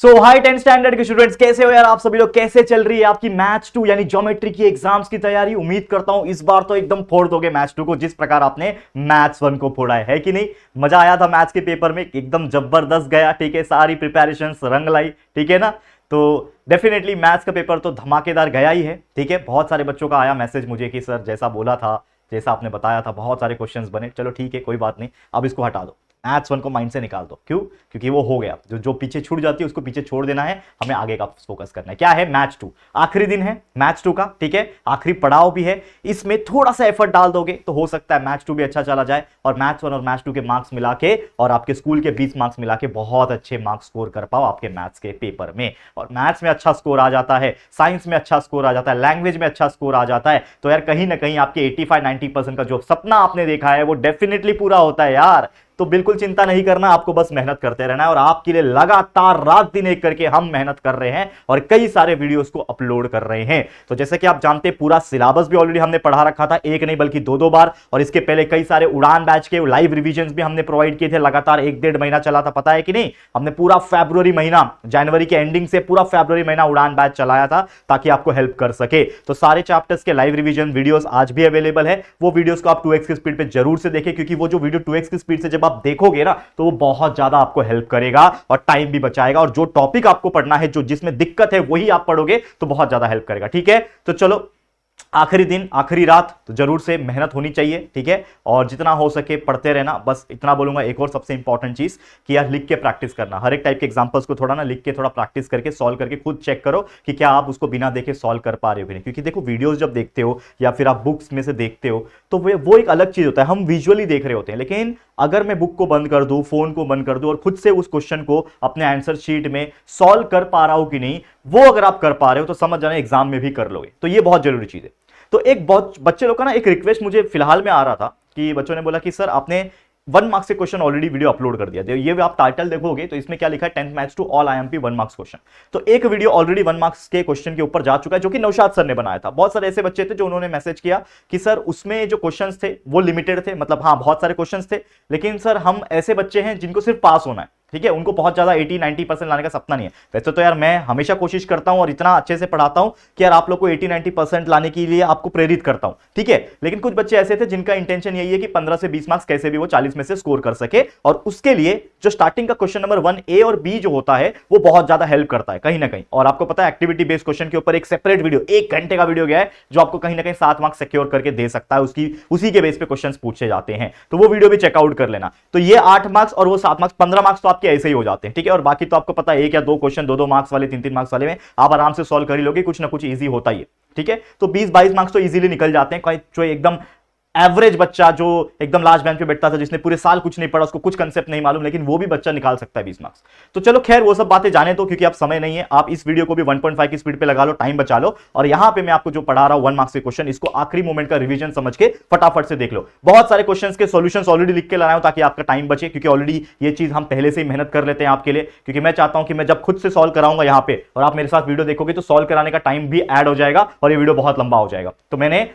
सो high 10th standard के students कैसे हो यार आप सभी लोग। कैसे चल रही है आपकी मैथ्स 2 यानी ज्योमेट्री की एग्जाम्स की तैयारी। उम्मीद करता हूं इस बार तो एकदम फोड़ दोगे मैथ्स 2 को जिस प्रकार आपने मैथ्स 1 को फोड़ा है कि नहीं। मजा आया था मैथ्स के पेपर में, एकदम जबरदस्त गया। ठीक है, सारी प्रिपरेशन रंग लाई। ठीक है ना। तो डेफिनेटली मैथ्स का पेपर तो धमाकेदार गया ही है। ठीक है, बहुत सारे बच्चों का आया मैसेज मुझे कि सर जैसा बोला था, जैसा आपने बताया था, बहुत सारे क्वेश्चंस बने। चलो ठीक है, कोई बात नहीं, अब इसको हटा दो, मैथ्स 1 को माइंड से निकाल दो। क्यों? क्योंकि वो हो गया, जो पीछे छूट जाती है उसको पीछे छोड़ देना है, हमें आगे का फोकस करना है। क्या है? मैथ्स 2 आखिरी दिन है मैथ्स 2 का। ठीक है, आखिरी पड़ाव भी है। इसमें थोड़ा सा एफर्ट डाल दोगे तो हो सकता है मैथ्स 2 भी अच्छा चला जाए और मैथ्स 1 और मैथ्स 2 के मार्क्स मिला के और आपके स्कूल के 20 मार्क्स मिला के बहुत अच्छे मार्क्स स्कोर कर पाओ आपके मैथ्स के पेपर में। और मैथ्स में अच्छा स्कोर आ जाता है, साइंस में अच्छा स्कोर आ जाता है, लैंग्वेज में अच्छा स्कोर आ जाता है, तो यार कहीं ना कहीं आपके 85-90% का जो सपना आपने देखा है वो डेफिनेटली पूरा होता है यार। तो बिल्कुल चिंता नहीं करना, आपको बस मेहनत करते रहना है और आपके लिए लगातार रात दिन एक करके हम मेहनत कर रहे हैं और कई सारे वीडियोस को अपलोड कर रहे हैं। तो जैसे कि आप जानते हैं पूरा सिलेबस भी ऑलरेडी हमने पढ़ा रखा था, एक नहीं बल्कि दो बार। और इसके पहले कई सारे उड़ान बैच के लाइव रिविजन भी हमने प्रोवाइड किए थे, लगातार 1-1.5 महीना चला था, पता है कि नहीं। हमने पूरा फरवरी महीना, जनवरी के एंडिंग से पूरा फरवरी महीना उड़ान बैच चलाया था ताकि आपको हेल्प कर सके। तो सारे चैप्टर्स के लाइव रिविजन वीडियोस आज भी अवेलेबल है। वो वीडियोस को आप 2x की स्पीड पे जरूर से देखें, क्योंकि वो जो वीडियो 2x की स्पीड से जब आप देखोगे ना तो वो बहुत ज्यादा आपको हेल्प करेगा और टाइम भी बचाएगा। और जो टॉपिक आपको पढ़ना है, जो जिसमें दिक्कत है, वही आप पढ़ोगे तो बहुत ज्यादा हेल्प करेगा। ठीक है, तो चलो आखिरी दिन आखिरी रात तो जरूर से मेहनत होनी चाहिए। ठीक है, और जितना हो सके पढ़ते रहना। बस इतना बोलूंगा। एक और सबसे इंपॉर्टेंट चीज कि यार लिख के प्रैक्टिस करना, हर एक टाइप के एग्जांपल्स को थोड़ा ना लिख के थोड़ा प्रैक्टिस करके सॉल्व करके खुद चेक करो कि क्या आप उसको बिना देखे सॉल्व कर पा रहे हो कि नहीं। क्योंकि देखो वीडियोस जब देखते हो या फिर आप बुक्स में से देखते हो तो वो एक अलग चीज होता है, हम विजुअली देख रहे होते हैं। लेकिन अगर मैं बुक को बंद कर दूं, फोन को बंद कर दूं और खुद से उस क्वेश्चन को अपने आंसर शीट में सॉल्व कर पा रहा हूं कि नहीं, वो अगर आप कर पा रहे हो तो समझ जाना एग्जाम में भी कर लोगे। तो ये बहुत जरूरी चीज है। तो एक बहुत बच्चे लोग का ना एक रिक्वेस्ट मुझे फिलहाल में आ रहा था कि बच्चों ने बोला कि सर आपने 1 मार्क्स के क्वेश्चन ऑलरेडी वीडियो अपलोड कर दिया। ये आप टाइटल देखोगे तो इसमें क्या लिखा है, 10th maths 2 all IMP 1 marks question. तो एक वीडियो ऑलरेडी 1 मार्क्स के क्वेश्चन के ऊपर जा चुका है, जो कि नौशाद सर ने बनाया था। बहुत सारे ऐसे बच्चे थे जो उन्होंने मैसेज किया कि सर उसमें जो क्वेश्चंस थे वो लिमिटेड थे, मतलब हाँ बहुत सारे क्वेश्चंस थे, लेकिन सर हम ऐसे बच्चे हैं जिनको सिर्फ पास होना है। ठीक है, उनको बहुत ज्यादा 80-90% लाने का सपना नहीं है। वैसे तो यार मैं हमेशा कोशिश करता हूं और इतना अच्छे से पढ़ाता हूं कि यार आप लोग को 80-90% लाने के लिए आपको प्रेरित करता हूं। ठीक है, लेकिन कुछ बच्चे ऐसे थे जिनका इंटेंशन यही है कि 15 से 20 मार्क्स कैसे भी वो 40 में से स्कोर कर सके। और उसके लिए जो स्टार्टिंग का क्वेश्चन नंबर 1A और B जो होता है वो बहुत ज्यादा हेल्प करता है कहीं ना कहीं। और आपको पता है एक्टिविटी बेस्ड क्वेश्चन के ऊपर एक सेपरेट वीडियो 1 घंटे का वीडियो गया है जो आपको कहीं ना कहीं 7 मार्क्स सिक्योर करके दे सकता है। उसी के बेस पे क्वेश्चन पूछे जाते हैं, तो वो वीडियो भी चेकआउट कर लेना। तो ये 8 मार्क्स और वो 7 मार्क्स, 15 मार्क्स तो आपके ऐसे ही हो जाते हैं। ठीक है, और बाकी तो आपको पता है 1 या 2 क्वेश्चन 2-2 मार्क्स वाले, 3-3 मार्क्स वाले में आप आराम से सॉल्व कर ही लोगे, कुछ ना कुछ इजी होता ही है। ठीक है, तो 20-22 मार्क्स तो इजीली निकल जाते हैं। कोई जो एकदम एवरेज बच्चा जो एकदम लास्ट बेंच पे बैठता था, जिसने पूरे साल कुछ नहीं पढ़ा, उसको कुछ कंसेप्ट नहीं मालूम, लेकिन वो भी बच्चा निकाल सकता है 20 मार्क्स। तो चलो खैर वो सब बातें जाने दो, क्योंकि अब समय नहीं है। आप इस वीडियो को भी 1.5 की स्पीड पे लगा लो, टाइम बचा लो। और यहां पे मैं आपको जो पढ़ा रहा हूं 1 मार्क्स के क्वेश्चन, इसको आखिरी मोमेंट का रिवीजन समझ के फटाफट से देख लो। बहुत सारे क्वेश्चंस के सॉल्यूशंस ऑलरेडी लिख के लाया हूं ताकि आपका टाइम बचे, क्योंकि ऑलरेडी ये चीज हम पहले से ही मेहनत कर लेते हैं आपके लिए। क्योंकि मैं चाहता हूं कि मैं जब खुद से सॉल्व कराऊंगा यहां पे और आप मेरे साथ वीडियो देखोगे तो सॉल्व कराने का टाइम भी ऐड हो जाएगा और ये वीडियो बहुत लंबा हो जाएगा। तो मैंने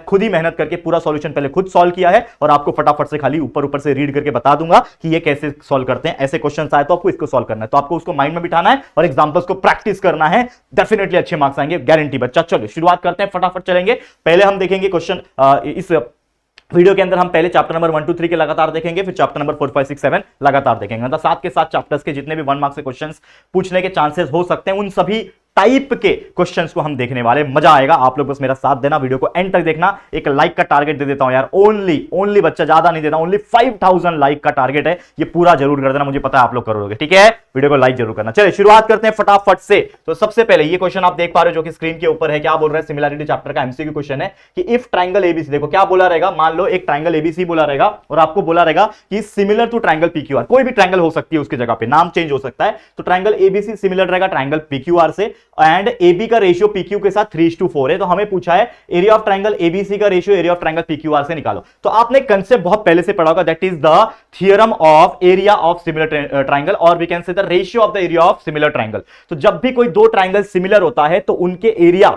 खुद ही मेहनत करके पूरा सॉल्यूशन पहले खुद सॉल्व किया है और आपको फटाफट से खाली ऊपर से रीड करके बता दूंगा कि ये कैसे सॉल्व करते हैं। ऐसे क्वेश्चंस आए तो आपको इसको सॉल्व करना है, तो आपको उसको माइंड में बिठाना है और एग्जांपल्स को प्रैक्टिस करना है। डेफिनेटली अच्छे मार्क्स आएंगे, गारंटी बच्चा। चलो शुरुआत करते हैं, फटाफट चलेंगे। पहले हम देखेंगे क्वेश्चन इस वीडियो के अंदर हम पहले चैप्टर नंबर 1, 2, 3 के लगातार देखेंगे, फिर चैप्टर नंबर 4, 5, 6, 7 लगातार देखेंगे। मतलब साथ के साथ चैप्टर्स के जितने भी 1 मार्क्स के क्वेश्चंस पूछने के चांसेस हो सकते हैं, उन सभी टाइप के क्वेश्चंस को हम देखने वाले। मजा आएगा, आप लोग बस मेरा साथ देना, वीडियो को एंड तक देखना। एक लाइक का टारगेट दे देता हूं यार, ओनली बच्चा, ज्यादा नहीं देता, ओनली 5000 लाइक का टारगेट है। ये पूरा जरूर कर देना, मुझे पता है आप लोग करोगे। ठीक है, वीडियो को लाइक जरूर करना। चलिए शुरुआत करते हैं फटाफट से। तो सबसे पहले ये क्वेश्चन आप देख पा रहे हो जो कि स्क्रीन के ऊपर है। क्या बोल रहा है, सिमिलरिटी चैप्टर का एमसीक्यू क्वेश्चन है कि इफ ट्राइंगल एबीसी, देखो क्या बोला रहेगा, मान लो एक ट्राइंगल एबीसी बोला रहेगा और आपको बोला रहेगा कि सिमिलर टू ट्राइंगल पीक्यूआर, कोई भी ट्राइंगल हो सकती है, उसकी जगह पे नाम चेंज हो सकता है। तो ट्राइंगल एबीसी सिमिलर रहेगा ट्राइंगल पीक्यूआर से, एंड एबी का रेशियो पीक्यू के साथ 3:4 है। तो हमें पूछा है एरिया ऑफ ट्राइंगल एबीसी का ratio area of triangle PQR से निकालो। तो आपने कंसेप्ट बहुत पहले से पढ़ा होगा, that is the theorem of area of similar triangle, और we can say the ratio of the area of similar triangle. तो जब भी कोई दो ट्राइंगल सिमिलर होता है तो उनके एरिया,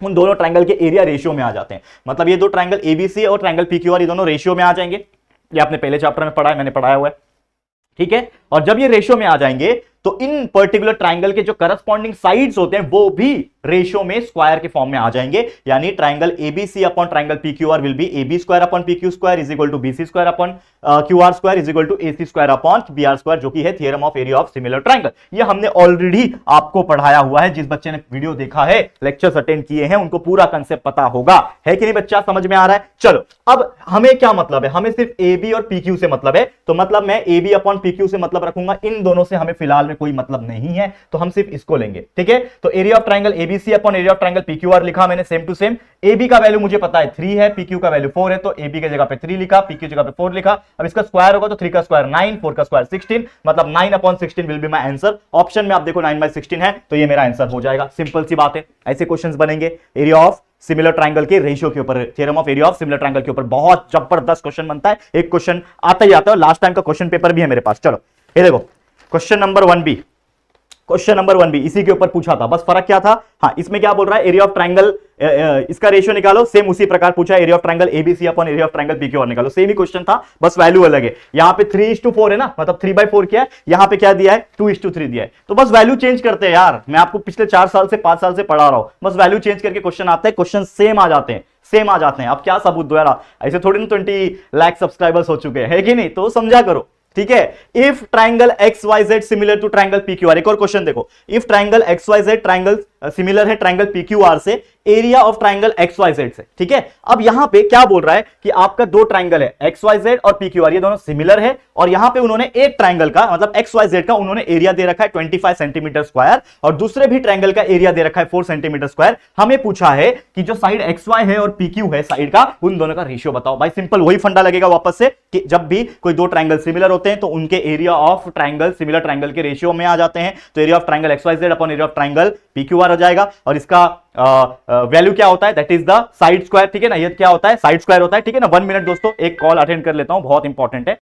उन दोनों ट्राइंगल के एरिया रेशियो में आ जाते हैं। मतलब ये दो ट्राइंगल एबीसी और ट्राइंगल पीक्यूआर, ये दोनों रेशियो में आ जाएंगे। ये आपने पहले चैप्टर में पढ़ा है, मैंने पढ़ाया हुआ है। ठीक है, और जब ये रेशियो में आ जाएंगे तो इन पर्टिकुलर ट्राइंगल के जो करस्पॉन्डिंग साइड्स होते हैं वो भी रेशियो में स्क्वायर के फॉर्म में आ जाएंगे, यानी triangle ABC upon triangle PQR will be AB square upon PQ square is equal to BC square upon QR square is equal to AC square upon BR square, जो कि है theorem of area of similar triangle. ये हमने already आपको पढ़ाया हुआ है, जिस बच्चे ने वीडियो देखा है, लेक्चर्स अटेंड किए हैं, उनको पूरा कंसेप्ट पता होगा, है कि नहीं बच्चा, समझ में आ रहा है। चलो अब हमें क्या मतलब है, हमें सिर्फ AB और PQ से मतलब है, तो मतलब मैं AB अपॉन PQ से मतलब रखूंगा, इन दोनों से हमें फिलहाल में कोई मतलब नहीं है, तो हम सिर्फ इसको लेंगे, ठीक है। तो area of triangle ABC upon area of triangle PQR लिखा मैंने सेम टू सेम। AB का वैल्यू मुझे पता है 3 है, PQ का वैल्यू 4 है, तो AB की जगह पे 3 लिखा, PQ जगह पे 4 लिखा। अब इसका स्क्वायर होगा तो 3 का स्क्वायर 9, 4 का स्क्वायर 16, मतलब 9 upon 16 will be my answer. Option में आप देखो 9/16 है, तो ये मेरा आंसर हो जाएगा। सिंपल सी बात है, ऐसे क्वेश्चंस बनेंगे एरिया ऑफ सिमिलर ट्राइंगल के रेशियो के ऊपर, theorem of area of similar triangle के ऊपर बहुत जबरदस्त क्वेश्चन बनता है। एक क्वेश्चन आता ही आता है, लास्ट टाइम का क्वेश्चन पेपर भी है मेरे पास। चलो ये देखो question number 1B, question number 1B इसी के ऊपर पूछा था, बस फर्क क्या था, हाँ इसमें क्या बोल रहा है, एरिया ऑफ ट्राइंगल इसका रेशियो निकालो, सेम उसी प्रकार पूछा area of triangle ABC upon area of triangle PQR निकालो, सेम ही क्वेश्चन था, बस वैल्यू अलग है। यहां पे 3:4 है ना, मतलब 3/4 क्या है, यहां पे क्या दिया है 2:3 दिया है, तो बस वैल्यू चेंज करते हैं यार। मैं आपको पिछले 4 साल से 5 साल से पढ़ा रहा हूं, बस वैल्यू चेंज करके क्वेश्चन आता है, क्वेश्चन सेम आ जाते हैं, सेम आ जाते हैं। अब क्या सबूत दो यार, ऐसे थोड़ी ना 20 लाख सब्सक्राइबर्स हो चुके हैं, है कि नहीं, तो समझा करो, ठीक है। If triangle XYZ similar to triangle PQR, एक और क्वेश्चन देखो, if triangle XYZ triangle similar है ट्राइंगल PQR से, एरिया ऑफ ट्राइंगल XYZ से, ठीक है। अब यहां पे क्या बोल रहा है कि आपका दो ट्राइंगल है XYZ और PQR, ये दोनों सिमिलर है, और यहां पे उन्होंने एक ट्राइंगल का मतलब XYZ का उन्होंने एरिया दे रखा है 25 सेंटीमीटर स्क्वायर, और दूसरे भी ट्राइंगल का एरिया दे रखा है 4 सेंटीमीटर स्क्वायर। हमें पूछा है कि जो साइड XY है और PQ है साइड का, उन दोनों का रेशियो बताओ। भाई सिंपल वही फंडा लगेगा वापस से कि जब भी कोई दो ट्राइंगल सिमिलर होते हैं तो उनके area of triangle similar triangle के रेशियो में आ जाते हैं, तो area of triangle XYZ upon area of triangle PQR हो जाएगा, और इसका वैल्यू क्या होता है, that is the side square, ठीक है ना, ये क्या होता है, साइड स्क्वायर होता है, ठीक है ना। 1 मिनट दोस्तों, एक कॉल अटेंड कर लेता हूं, बहुत इंपॉर्टेंट है।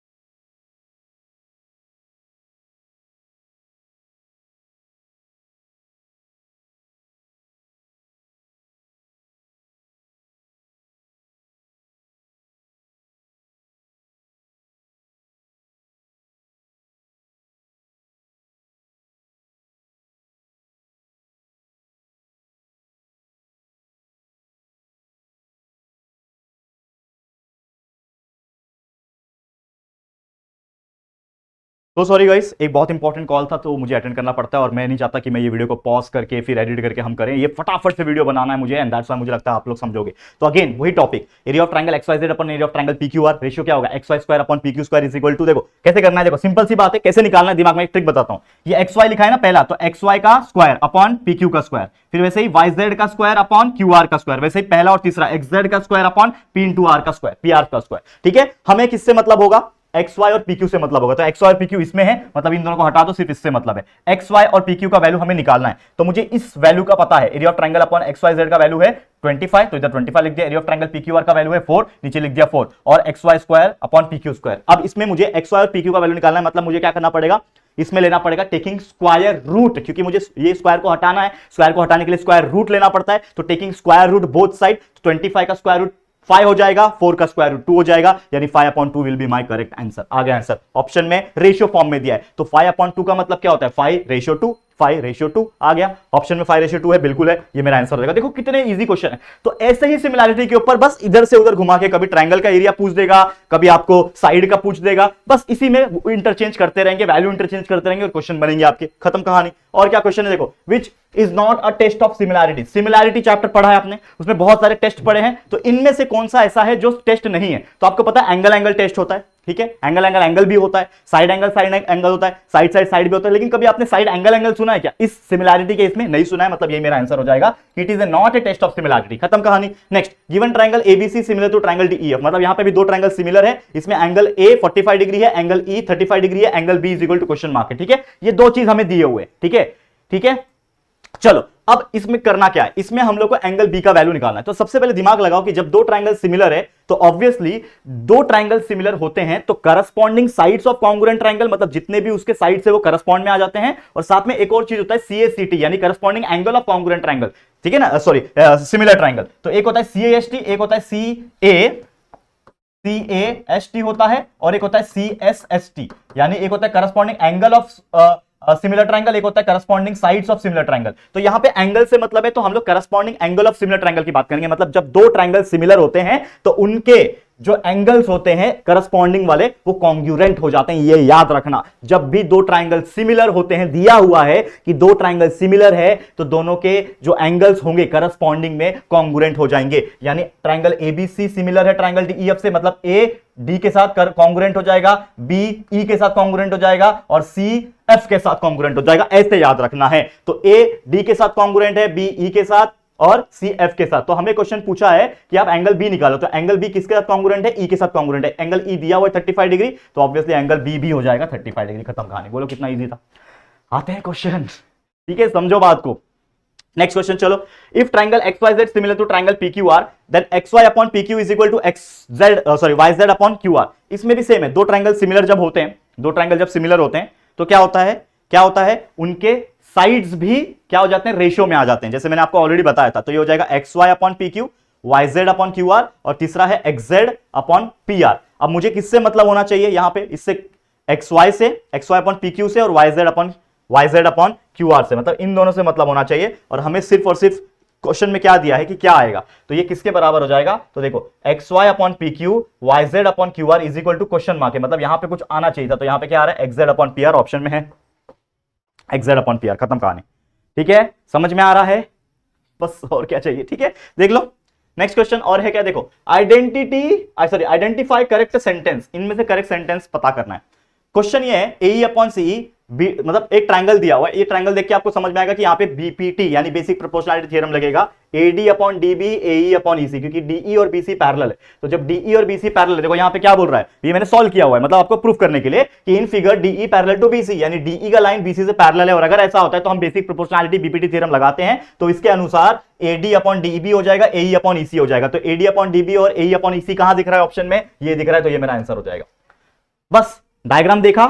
तो सॉरी गाइस, एक बहुत इंपॉर्टेंट कॉल था तो मुझे अटेंड करना पड़ता है, और मैं नहीं चाहता कि मैं ये वीडियो को पॉज करके फिर एडिट करके हम करें, ये फटाफट से वीडियो बनाना है मुझे, एंड दैट्स व्हाई मुझे लगता है आप लोग समझोगे। तो अगेन वही topic, area of triangle XYZ upon area of triangle PQR, ratio क्या होगा XY square upon PQ square is equal to, देखो कैसे करना है, देखो सिंपल सी बात है, कैसे निकालना है दिमाग में एक ट्रिक बताता हूं। ये XY लिखा है ना पहला, तो XY का स्क्वायर अपॉन PQ का स्क्वायर, फिर वैसे ही YZ का स्क्वायर अपॉन QR का स्क्वायर, वैसे ही पहला और तीसरा XZ का square upon P into R का स्क्वायर, PR का स्क्वायर, ठीक है। हमें किससे मतलब होगा, XY और PQ से मतलब होगा, तो XY और PQ इसमें है, मतलब इन दोनों को हटा दो, सिर्फ इससे मतलब है। XY और PQ का वैल्यू हमें निकालना है, तो मुझे इस वैल्यू का पता है, area of triangle upon XYZ का वैल्यू है 25, तो इधर 25 लिख दिया, एरिया ऑफ ट्राइंगल PQR का वैल्यू है 4, नीचे लिख दिया 4, और XY square upon PQ square. अब इसमें मुझे XY और PQ का वैल्यू निकालना है, मतलब मुझे क्या करना पड़ेगा, इसमें लेना पड़ेगा टेकिंग स्क्वायर रूट, क्योंकि मुझे ये स्क्वायर को हटाना है, स्क्वायर को हटाने के लिए स्क्वायर रूट लेना पड़ता है, तो taking square root both side, 25 का स्क्वायर रूट 5 हो जाएगा, 4 का स्क्वायर रूट 2 हो जाएगा, यानी 5/2 will be my correct answer. आ गया आंसर, ऑप्शन में रेशियो फॉर्म में दिया है, तो 5/2 का मतलब क्या होता है, 5:2, 5:2 आ गया, ऑप्शन में 5:2 है, बिल्कुल है, ये मेरा आंसर हो जाएगा। देखो कितने इजी क्वेश्चन है। तो ऐसे ही सिमिलैरिटी के ऊपर बस इधर से उधर घुमा के कभी ट्रायंगल का एरिया पूछ देगा, कभी आपको साइड का पूछ देगा, बस इसी में इंटरचेंज करते रहेंगे, वैल्यू इंटरचेंज करते रहेंगे और क्वेश्चन बनेंगे आपके, खत्म कहानी। और क्या क्वेश्चन है देखो, which is not a test of similarity. Similarity chapter पढ़ा है आपने, उसमें बहुत सारे टेस्ट पढ़े हैं, तो इनमें से कौन सा ऐसा है जो टेस्ट नहीं है। तो आपको पता है एंगल एंगल टेस्ट होता है, ठीक है, एंगल एंगल एंगल भी होता है, साइड एंगल होता है, साइड साइड साइड भी होता है, लेकिन कभी आपने साइड एंगल सुना है क्या? इस सिमिलैरिटी के इसमें नहीं सुना है, मतलब ये मेरा आंसर हो जाएगा, it is not a test of similarity, खत्म कहानी। Next, given triangle ABC similar to triangle DEF, मतलब यहां पे भी दो ट्रायंगल सिमिलर है, इसमें एंगल ए 45 डिग्री है, एंगल ई 35 डिग्री है, angle B is equal to question mark है, ठीक है। ये दो चीज हमें दिए हुए, ठीक है, ठीक है। चलो अब इसमें करना क्या है, इसमें हम लोग को एंगल बी का वैल्यू निकालना है। तो सबसे पहले दिमाग लगाओ कि जब दो ट्रायंगल सिमिलर है तो ऑब्वियसली दो ट्रायंगल सिमिलर होते हैं तो corresponding sides of congruent triangle, मतलब जितने भी उसके साइड से वो करस्पॉन्ड में आ जाते हैं। और साथ में एक और चीज होता है सीएसीटी, यानी corresponding angle of congruent triangle, ठीक है ना, सॉरी सिमिलर ट्रायंगल। तो एक होता है सीएएसटी, एक होता है सीएएसटी होता है, और एक होता है सीएसएसटी, यानी एक होता है corresponding angle of similar triangle, एक होता है corresponding sides of similar triangle. तो यहां पे एंगल से मतलब है तो हम लोग corresponding angle of similar triangle की बात करेंगे। मतलब जब दो ट्रायंगल सिमिलर होते हैं तो उनके जो एंगल्स होते हैं करस्पॉन्डिंग वाले वो कॉन्ग्रुएंट हो जाते हैं। ये याद रखना, जब भी दो ट्रायंगल सिमिलर होते हैं, दिया हुआ है कि दो ट्रायंगल सिमिलर है तो दोनों के जो एंगल्स होंगे करस्पॉन्डिंग में कॉन्ग्रुएंट हो जाएंगे। यानी ट्रायंगल एबीसी सिमिलर है ट्रायंगल डीईएफ से, मतलब ए डी के साथ कॉन्ग्रुएंट हो जाएगा, बी ई के साथ कॉन्ग्रुएंट हो जाएगा और सी एफ के साथ कॉन्ग्रुएंट हो जाएगा। ऐसे याद रखना है। तो ए डी के साथ कॉन्ग्रुएंट है, बी ई के साथ और सी एफ के साथ। तो हमें क्वेश्चन पूछा है कि आप एंगल बी निकालो, तो एंगल बी किसके साथ कॉन्ग्रुएंट है? ई के साथ कॉन्ग्रुएंट है। एंगल ई दिया हुआ है 35 डिग्री, तो ऑब्वियसली एंगल बी भी हो जाएगा 35 डिग्री। खत्म कहानी। बोलो कितना इजी था। आते हैं क्वेश्चन, ठीक है, समझो बात को। नेक्स्ट क्वेश्चन चलो। If triangle X Y Z similar to triangle P Q R, then X Y upon P Q is equal to X Z sorry Y Z upon Q R. इसमें भी same है, दो triangle similar जब होते हैं, दो triangle जब similar होते हैं तो क्या होता है उनके साइड्स भी क्या हो जाते हैं? रेशियो में आ जाते हैं। जैसे मैंने आपको ऑलरेडी बताया था। तो ये हो जाएगा X Y upon P Q, Y Z upon Q R, और तीसरा है X Z upon P R. अब मुझे किससे मतलब होना चाहिए यहां पे? इससे एक्स वाई से, X Y upon P Q से, और Y Z upon Q R से, मतलब इन दोनों से मतलब होना चाहिए। और हमें सिर्फ और सिर्फ क्वेश्चन में क्या दिया है कि क्या आएगा, तो ये किसके बराबर हो जाएगा? तो देखो X Y upon P Q, Y Z upon Q R is equal to question mark है, मतलब यहां पे कुछ आना चाहिए था। तो यहां पे क्या आ रहा है? X Z upon P are option में है, X Z upon P are. खत्म कहानी, ठीक है, समझ में आ रहा है? बस और क्या चाहिए, ठीक है। देख लो नेक्स्ट क्वेश्चन और है क्या, देखो आइडेंटिफाई करेक्ट सेंटेंस। इनमें से करेक्ट सेंटेंस पता करना है। क्वेश्चन ये है ए अपॉन सी, मतलब एक ट्रायंगल दिया हुआ है, ये ट्रायंगल देख के आपको समझ में आएगा कि यहाँ पे बीपीटी यानी बेसिक प्रोपोर्शनलिटी थ्योरम लगेगा। एडी अपॉन डीबी, एई अपॉन ईसी, क्योंकि डीई और बीसी पैरेलल है। तो जब डीई और बीसी पैरेलल है, देखो यहाँ पे क्या बोल रहा है, ये मैंने सॉल्व किया हुआ है, मतलब आपको प्रूफ करने के लिए कि in figure DE parallel to BC, यानी डीई का लाइन बीसी से पैरेलल है। और अगर ऐसा होता है तो हम बेसिक प्रोपोर्शनलिटी बीपीटी थ्योरम लगाते हैं। तो इसके अनुसार एडी अपॉन डीबी हो जाएगा, एई अपॉन ईसी हो जाएगा। तो एडी अपॉन डीबी और एई अपॉन ईसी कहां दिख रहा है? ऑप्शन में ये दिख रहा है। तो ये मेरा आंसर हो जाएगा। बस डायग्राम देखा,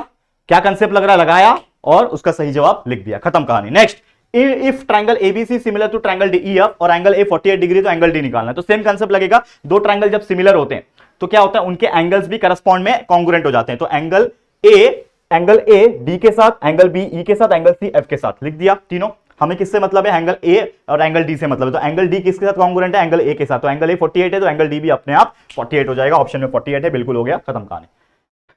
क्या कंसेप्ट लग रहा है, लगाया और उसका सही जवाब लिख दिया। खत्म कहानी। Next, if triangle ABC similar to triangle DEF और एंगल ए 48 डिग्री, तो एंगल डी निकालना है। तो सेम कंसेप्ट लगेगा। दो ट्रायंगल जब सिमिलर होते हैं तो क्या होता है? उनके एंगल्स भी करस्पॉन्ड में कॉन्ग्रुएंट हो जाते हैं। तो एंगल ए डी के साथ, एंगल बी ई के साथ, एंगल सी एफ के साथ लिख दिया तीनों। हमें किससे मतलब है? एंगल ए और एंगल डी से मतलब है। तो एंगल डी किसके साथ कॉन्ग्रुएंट है? एंगल ए के साथ। तो एंगल ए 48 है तो एंगल डी भी अपने आप 48 हो जाएगा। ऑप्शन में 48 है, बिल्कुल हो गया। खत्म कहानी।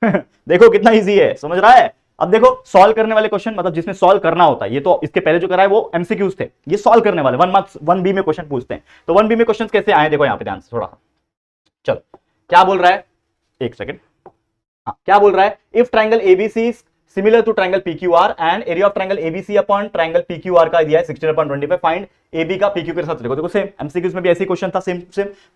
देखो कितना ईजी है, समझ रहा है? अब देखो सॉल्व करने वाले क्वेश्चन, मतलब जिसमें सॉल्व करना होता है, ये तो इसके पहले जो करा है वो एमसीक्यूज थे, ये सॉल्व करने वाले 1 मार्क्स 1 बी में क्वेश्चन पूछते हैं। तो 1 बी में क्वेश्चन कैसे आए देखो यहां पे ध्यान से थोड़ा। चलो क्या बोल रहा है, एक सेकंड। क्या बोल रहा है? If triangle ABC similar to triangle PQR and area of triangle ABC upon triangle PQR का दिया है 16/25, फाइंड एबी का पीक्यू के साथ। देखो सेम एमसीक्यूज में भी ऐसे क्वेश्चन था, सेम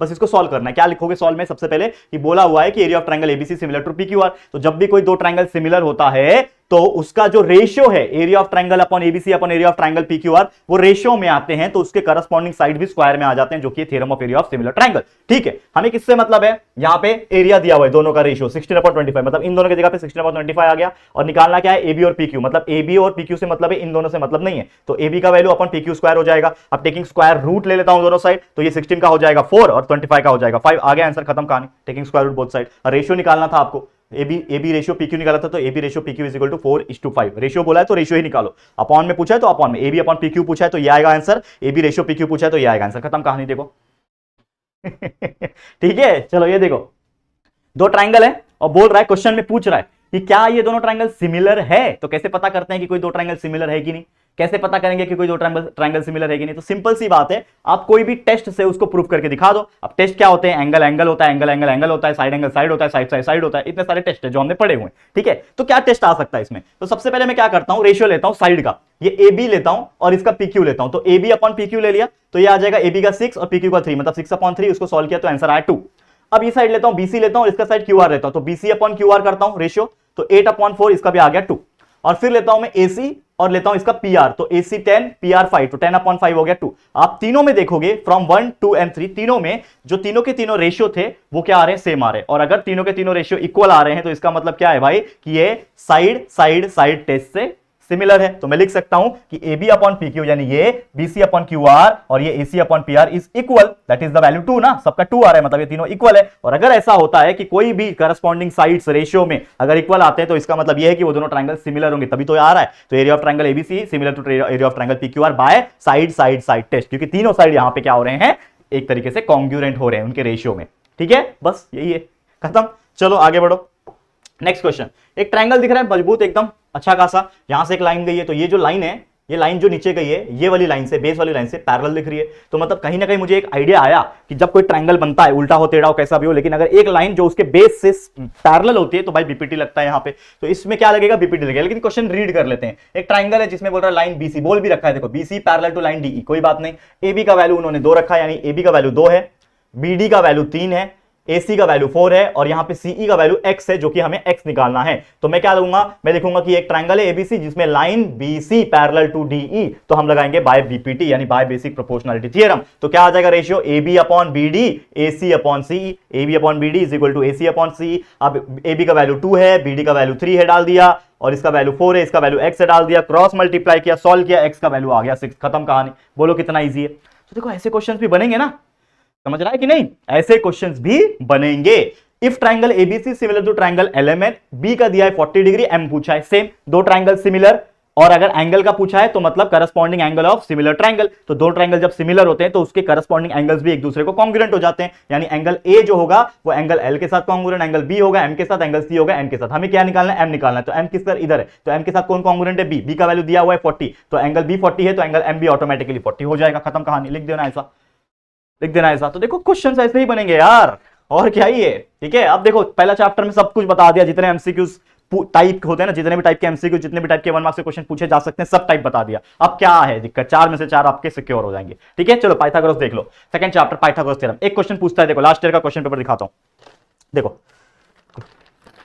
बस इसको सॉल्व करना है। क्या लिखोगे सॉल्व में? सबसे पहले कि बोला हुआ है कि area of triangle ABC similar to PQR. तो जब भी कोई दो ट्रायंगल सिमिलर होता है तो उसका जो रेशियो है area of triangle upon ABC upon area of triangle PQR, वो रेशियो में आते हैं। तो उसके करस्पॉन्डिंग साइड भी स्क्वायर में आ जाते हैं, जो कि theorem of area of similar triangle. ठीक है, हमें किससे मतलब है? यहां पे एरिया दिया हुआ है दोनों का रेशियो 16/25, मतलब इन दोनों की जगह पे 16/25 आ गया। और निकालना क्या है? एबी और पीक्यू, मतलब एबी और पीक्यू से मतलब है, इन दोनों से मतलब नहीं है। तो एबी का वैल्यू अपॉन पीक्यू स्क्वायर हो जाएगा। अब टेकिंग स्क्वायर रूट ले लेता हूं दोनों साइड, तो ये 16 का हो जाएगा 4 और 25 का हो जाएगा 5। आ गया आंसर, खत्म कहानी। Taking square root both side. Ratio निकालना था आपको, एबी रेशियो पीक्यू निकाला था, तो AB ratio PQ is equal to 4:5। Ratio बोला है तो रेशियो ही निकालो। अपॉन में पूछा है तो अपॉन में, एबी अपॉन पीक्यू पूछा है तो ये आएगा आंसर, एबी रेशियो पीक्यू पूछा है तो ये आएगा आंसर। खत्म कहानी। देखो ठीक है, चलो ये देखो दो ट्रायंगल है और बोल रहा है, क्वेश्चन में पूछ रहा है कि क्या ये दोनों ट्रायंगल सिमिलर है। तो कैसे पता करते हैं कि कोई दो ट्रायंगल सिमिलर है कि नहीं? कैसे पता करेंगे कि कोई दो ट्रायंगल सिमिलर है कि नहीं? तो सिंपल सी बात है, आप कोई भी टेस्ट से उसको प्रूफ करके दिखा दो। अब टेस्ट क्या होते हैं? एंगल एंगल होता है, एंगल एंगल एंगल होता है, साइड एंगल साइड होता है, साइड साइड होता है। इतने सारे टेस्ट है जो हमने पढ़े हुए हैं। ठीक है, तो क्या टेस्ट आ सकता है इसमें? तो सबसे पहले मैं क्या करता हूं, रेशियो लेता हूं साइड का। ये AB लेता हूं और इसका PQ लेता हूं। तो AB अपॉन PQ ले लिया तो ये आ जाएगा AB का 6 और PQ का 3, मतलब 6/3। उसको सॉल्व किया तो आंसर आया 2। अब ये साइड लेता हूं, BC लेता हूं और इसका साइड QR लेता हूं। तो BC अपॉन QR करता हूं रेशियो, तो 8/4, इसका भी आ गया 2। और फिर लेता हूं मैं AC और लेता हूं इसका PR, तो AC 10 PR 5, तो 10/5 हो गया 2। आप तीनों में देखोगे फ्रॉम 1 2 एंड 3, तीनों में जो तीनों के तीनों रेशियो थे वो क्या आ रहे हैं? सेम आ रहे हैं। और अगर तीनों के तीनों रेशियो इक्वल आ रहे हैं तो इसका मतलब क्या है भाई कि ये साइड साइड साइड टेस्ट से सिमिलर है, तो मैं लिख सकता हूं कि A B upon P Q यानी ये B C upon Q R और ये A C upon P R is equal, that is the value 2 ना, सबका 2 आ रहा है, मतलब ये तीनों इक्वल है। और अगर ऐसा होता है कि कोई भी करस्पॉन्डिंग साइड्स रेशियो में अगर इक्वल आते हैं तो इसका मतलब ये है कि वो दोनों ट्रायंगल सिमिलर होंगे, तभी तो आ रहा है। तो area of triangle ABC similar to area of triangle P Q R by side side side test, क्योंकि तीनों साइड यहां पे क्या हो रहे हैं, एक तरीके से कॉन्ग्रुएंट हो रहे हैं उनके रेशियो में। ठीक है, बस यही है, खत्म। चलो आगे बढ़ो। नेक्स्ट क्वेश्चन, एक ट्रायंगल दिख रहा है मजबूत एकदम अच्छा खासा, यहां से एक लाइन गई है, तो ये जो लाइन है, ये लाइन जो नीचे गई है, ये वाली लाइन से, बेस वाली लाइन से पैरेलल दिख रही है। तो मतलब कहीं ना कहीं मुझे एक आइडिया आया कि जब कोई ट्रायंगल बनता है, उल्टा हो टेढ़ा हो कैसा भी हो, लेकिन अगर एक लाइन जो उसके बेस से पैरेलल होती है तो भाई बीपीटी लगता है यहाँ पे, तो इसमें क्या लगेगा, बीपीटी लगेगा। लेकिन क्वेश्चन रीड कर लेते हैं। एक ट्रायंगल है जिसमें बोल रहा है लाइन बीसी, बोल भी रखा है, देखो BC parallel to line DE, कोई बात नहीं। एबी का वैल्यू उन्होंने 2 रखा है, यानी एबी का वैल्यू 2 है, बीडी का वैल्यू 3 है, AC का वैल्यू 4 है, और यहां पे CE का वैल्यू x है, जो कि हमें x निकालना है। तो मैं क्या लूंगा, मैं लिखूंगा कि एक ट्रायंगल है ABC जिसमें line BC parallel to DE, तो हम लगाएंगे बाय BPT यानी बाय बेसिक प्रोपोर्शनलिटी थ्योरम। तो क्या आ जाएगा ratio, AB upon BD AC upon CE, AB upon BD is equal to AC upon CE। अब AB का वैल्यू 2 है, BD का वैल्यू 3 है, डाल दिया, और इसका वैल्यू 4 है, इसका वैल्यू x है, डाल दिया, क्रॉस मल्टीप्लाई किया, सॉल्व किया, x का वैल्यू आ गया 6, खत्म कहानी। बोलो कितना ईजी है। तो देखो ऐसे क्वेश्चंस भी बनेंगे ना, समझ रहा है कि नहीं, ऐसे क्वेश्चंस भी बनेंगे। If triangle ABC similar to triangle LMN, B का दिया है 40 डिग्री, एम पूछा है, सेम दो ट्रायंगल सिमिलर, और अगर एंगल का पूछा है तो मतलब corresponding angle of similar triangle. तो दो ट्रायंगल जब सिमिलर होते हैं तो उसके करस्पॉन्डिंग एंगल्स भी एक दूसरे को कॉन्ग्रुएंट हो जाते हैं, यानी एंगल ए जो होगा वो एंगल एल के साथ कॉन्ग्रुएंट, एंगल बी होगा एम के साथ, एंगल सी होगा एन के साथ। हमें क्या निकालना है, एम निकालना है। तो एम किसका इधर है, तो एम के साथ कौन कॉन्ग्रुएंट है, बी। बी का वैल्यू दिया हुआ है 40, तो एंगल बी 40 है, तो एंगल एम भी ऑटोमेटिकली 40 हो जाएगा, खत्म कहानी। लिख देना ऐसा, लिख देना ऐसा। तो देखो क्वेश्चन ऐसे ही बनेंगे यार, और क्या ही है। ठीक है, अब देखो पहला चैप्टर में सब कुछ बता दिया, जितने एमसीक्यूज टाइप होते हैं ना, जितने भी टाइप के एमसीक्यू, जितने भी टाइप के 1 मार्क्स के क्वेश्चन पूछे जा सकते हैं, सब टाइप बता दिया। अब क्या है दिक्कत, 4 में से 4 आपके सिक्योर हो जाएंगे। ठीक है, चलो पाइथागोरस देख लो, सेकंड चैप्टर पाइथागोरस थ्योरम। एक क्वेश्चन पूछता है, देखो लास्ट ईयर का क्वेश्चन पेपर दिखाता हूं, देखो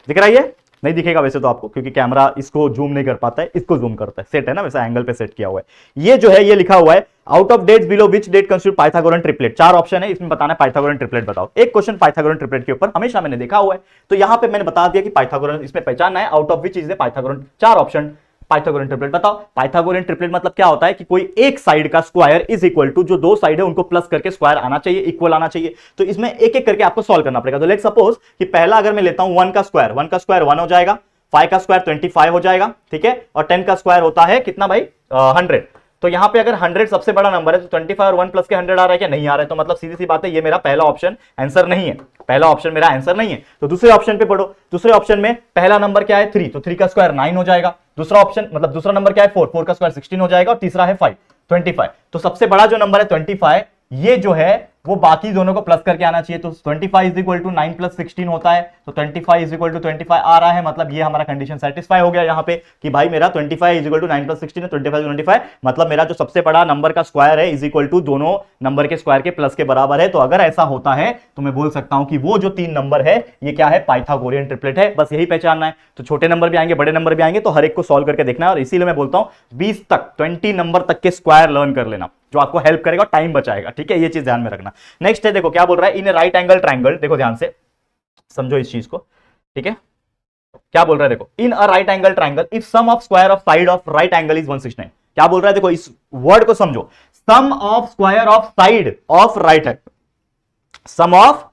दिख रहा है, ये नहीं दिखेगा वैसे तो आपको, क्योंकि कैमरा इसको जूम नहीं कर पाता है, इसको जूम करता है, सेट है ना वैसा, एंगल पे सेट किया हुआ है। ये जो है ये लिखा हुआ है, out of dates below which date constitute Pythagorean triplet. 4 option है, इसमें बताना है पाइथागोरन ट्रिपलेट बताओ। एक क्वेश्चन पाइथागोरन ट्रिपलेट के ऊपर हमेशा मैंने देखा हुआ है, तो यहां पे मैंने बता दिया कि पाइथागोरन इसमें पहचानना है, out of which is Pythagorean. 4 option, Pythagorean triplet बताओ। पाइथागोरन ट्रिपलेट मतलब क्या होता है कि कोई एक साइड का स्क्वायर इज इक्वल टू जो दो साइड है उनको प्लस करके स्क्वायर आना चाहिए, इक्वल आना चाहिए। तो इसमें एक एक करके आपको सॉल्व करना पड़ेगा। तो लेट्स सपोज कि पहला अगर मैं लेता हूं 1 का स्क्वायर, 1 का स्क्वायर 1 हो जाएगा, 5 का स्क्वायर 25 हो जाएगा, ठीक है, और 10 का स्क्वायर होता है कितना भाई, 100। तो यहां पे अगर 100 सबसे बड़ा नंबर है तो 25 और 1 प्लस के 100 आ रहा है क्या, नहीं आ रहा है। तो मतलब सीधी सी बात है, ये मेरा पहला ऑप्शन आंसर नहीं है, पहला ऑप्शन मेरा आंसर नहीं है। तो दूसरे ऑप्शन पे पढ़ो, दूसरे ऑप्शन में पहला नंबर क्या है 3, तो 3 का स्क्वायर 9 हो जाएगा। दूसरा ऑप्शन मतलब दूसरा नंबर क्या है 4, 4 का स्क्वायर 16 हो जाएगा, और तीसरा है 5, 25। तो सबसे बड़ा जो नंबर है 25, ये जो है वो बाकी दोनों को प्लस करके आना चाहिए। तो 25 इज इक्वल टू 9 प्लस 16 होता है, तो 25 इज इक्वल टू 25 आ रहा है, मतलब ये हमारा कंडीशन सेटिस्फाई हो गया यहाँ पे कि भाई मेरा 25 इज इक्वल टू 9 प्लस 16 है, 25 मतलब मेरा जो सबसे बड़ा नंबर का स्क्वायर है इज इक्वल टू दोनों नंबर के स्क्वायर के प्लस के बराबर है। तो अगर ऐसा होता है तो मैं बोल सकता हूं कि वो जो 3 नंबर है ये क्या है, पाइथागोरियन ट्रिपलेट है। बस यही पहचानना है। तो छोटे नंबर भी आएंगे, बड़े नंबर भी आएंगे, तो हर एक को सॉल्व करके देखना है। और इसीलिए मैं बोलता हूं 20 तक 20 नंबर तक के स्क्वायर लर्न कर लेना, जो आपको हेल्प करेगा, टाइम बचाएगा। ठीक है, ये चीज ध्यान में रखना। नेक्स्ट है, देखो क्या बोल रहा है, इन राइट एंगल ट्रायंगल, देखो ध्यान से समझो इस चीज को। ठीक है, क्या बोल रहा है, देखो in a right angle triangle if sum of square of side of right angle is 169। क्या बोल रहा है, देखो इस वर्ड को समझो, sum of square of side of right angle, sum of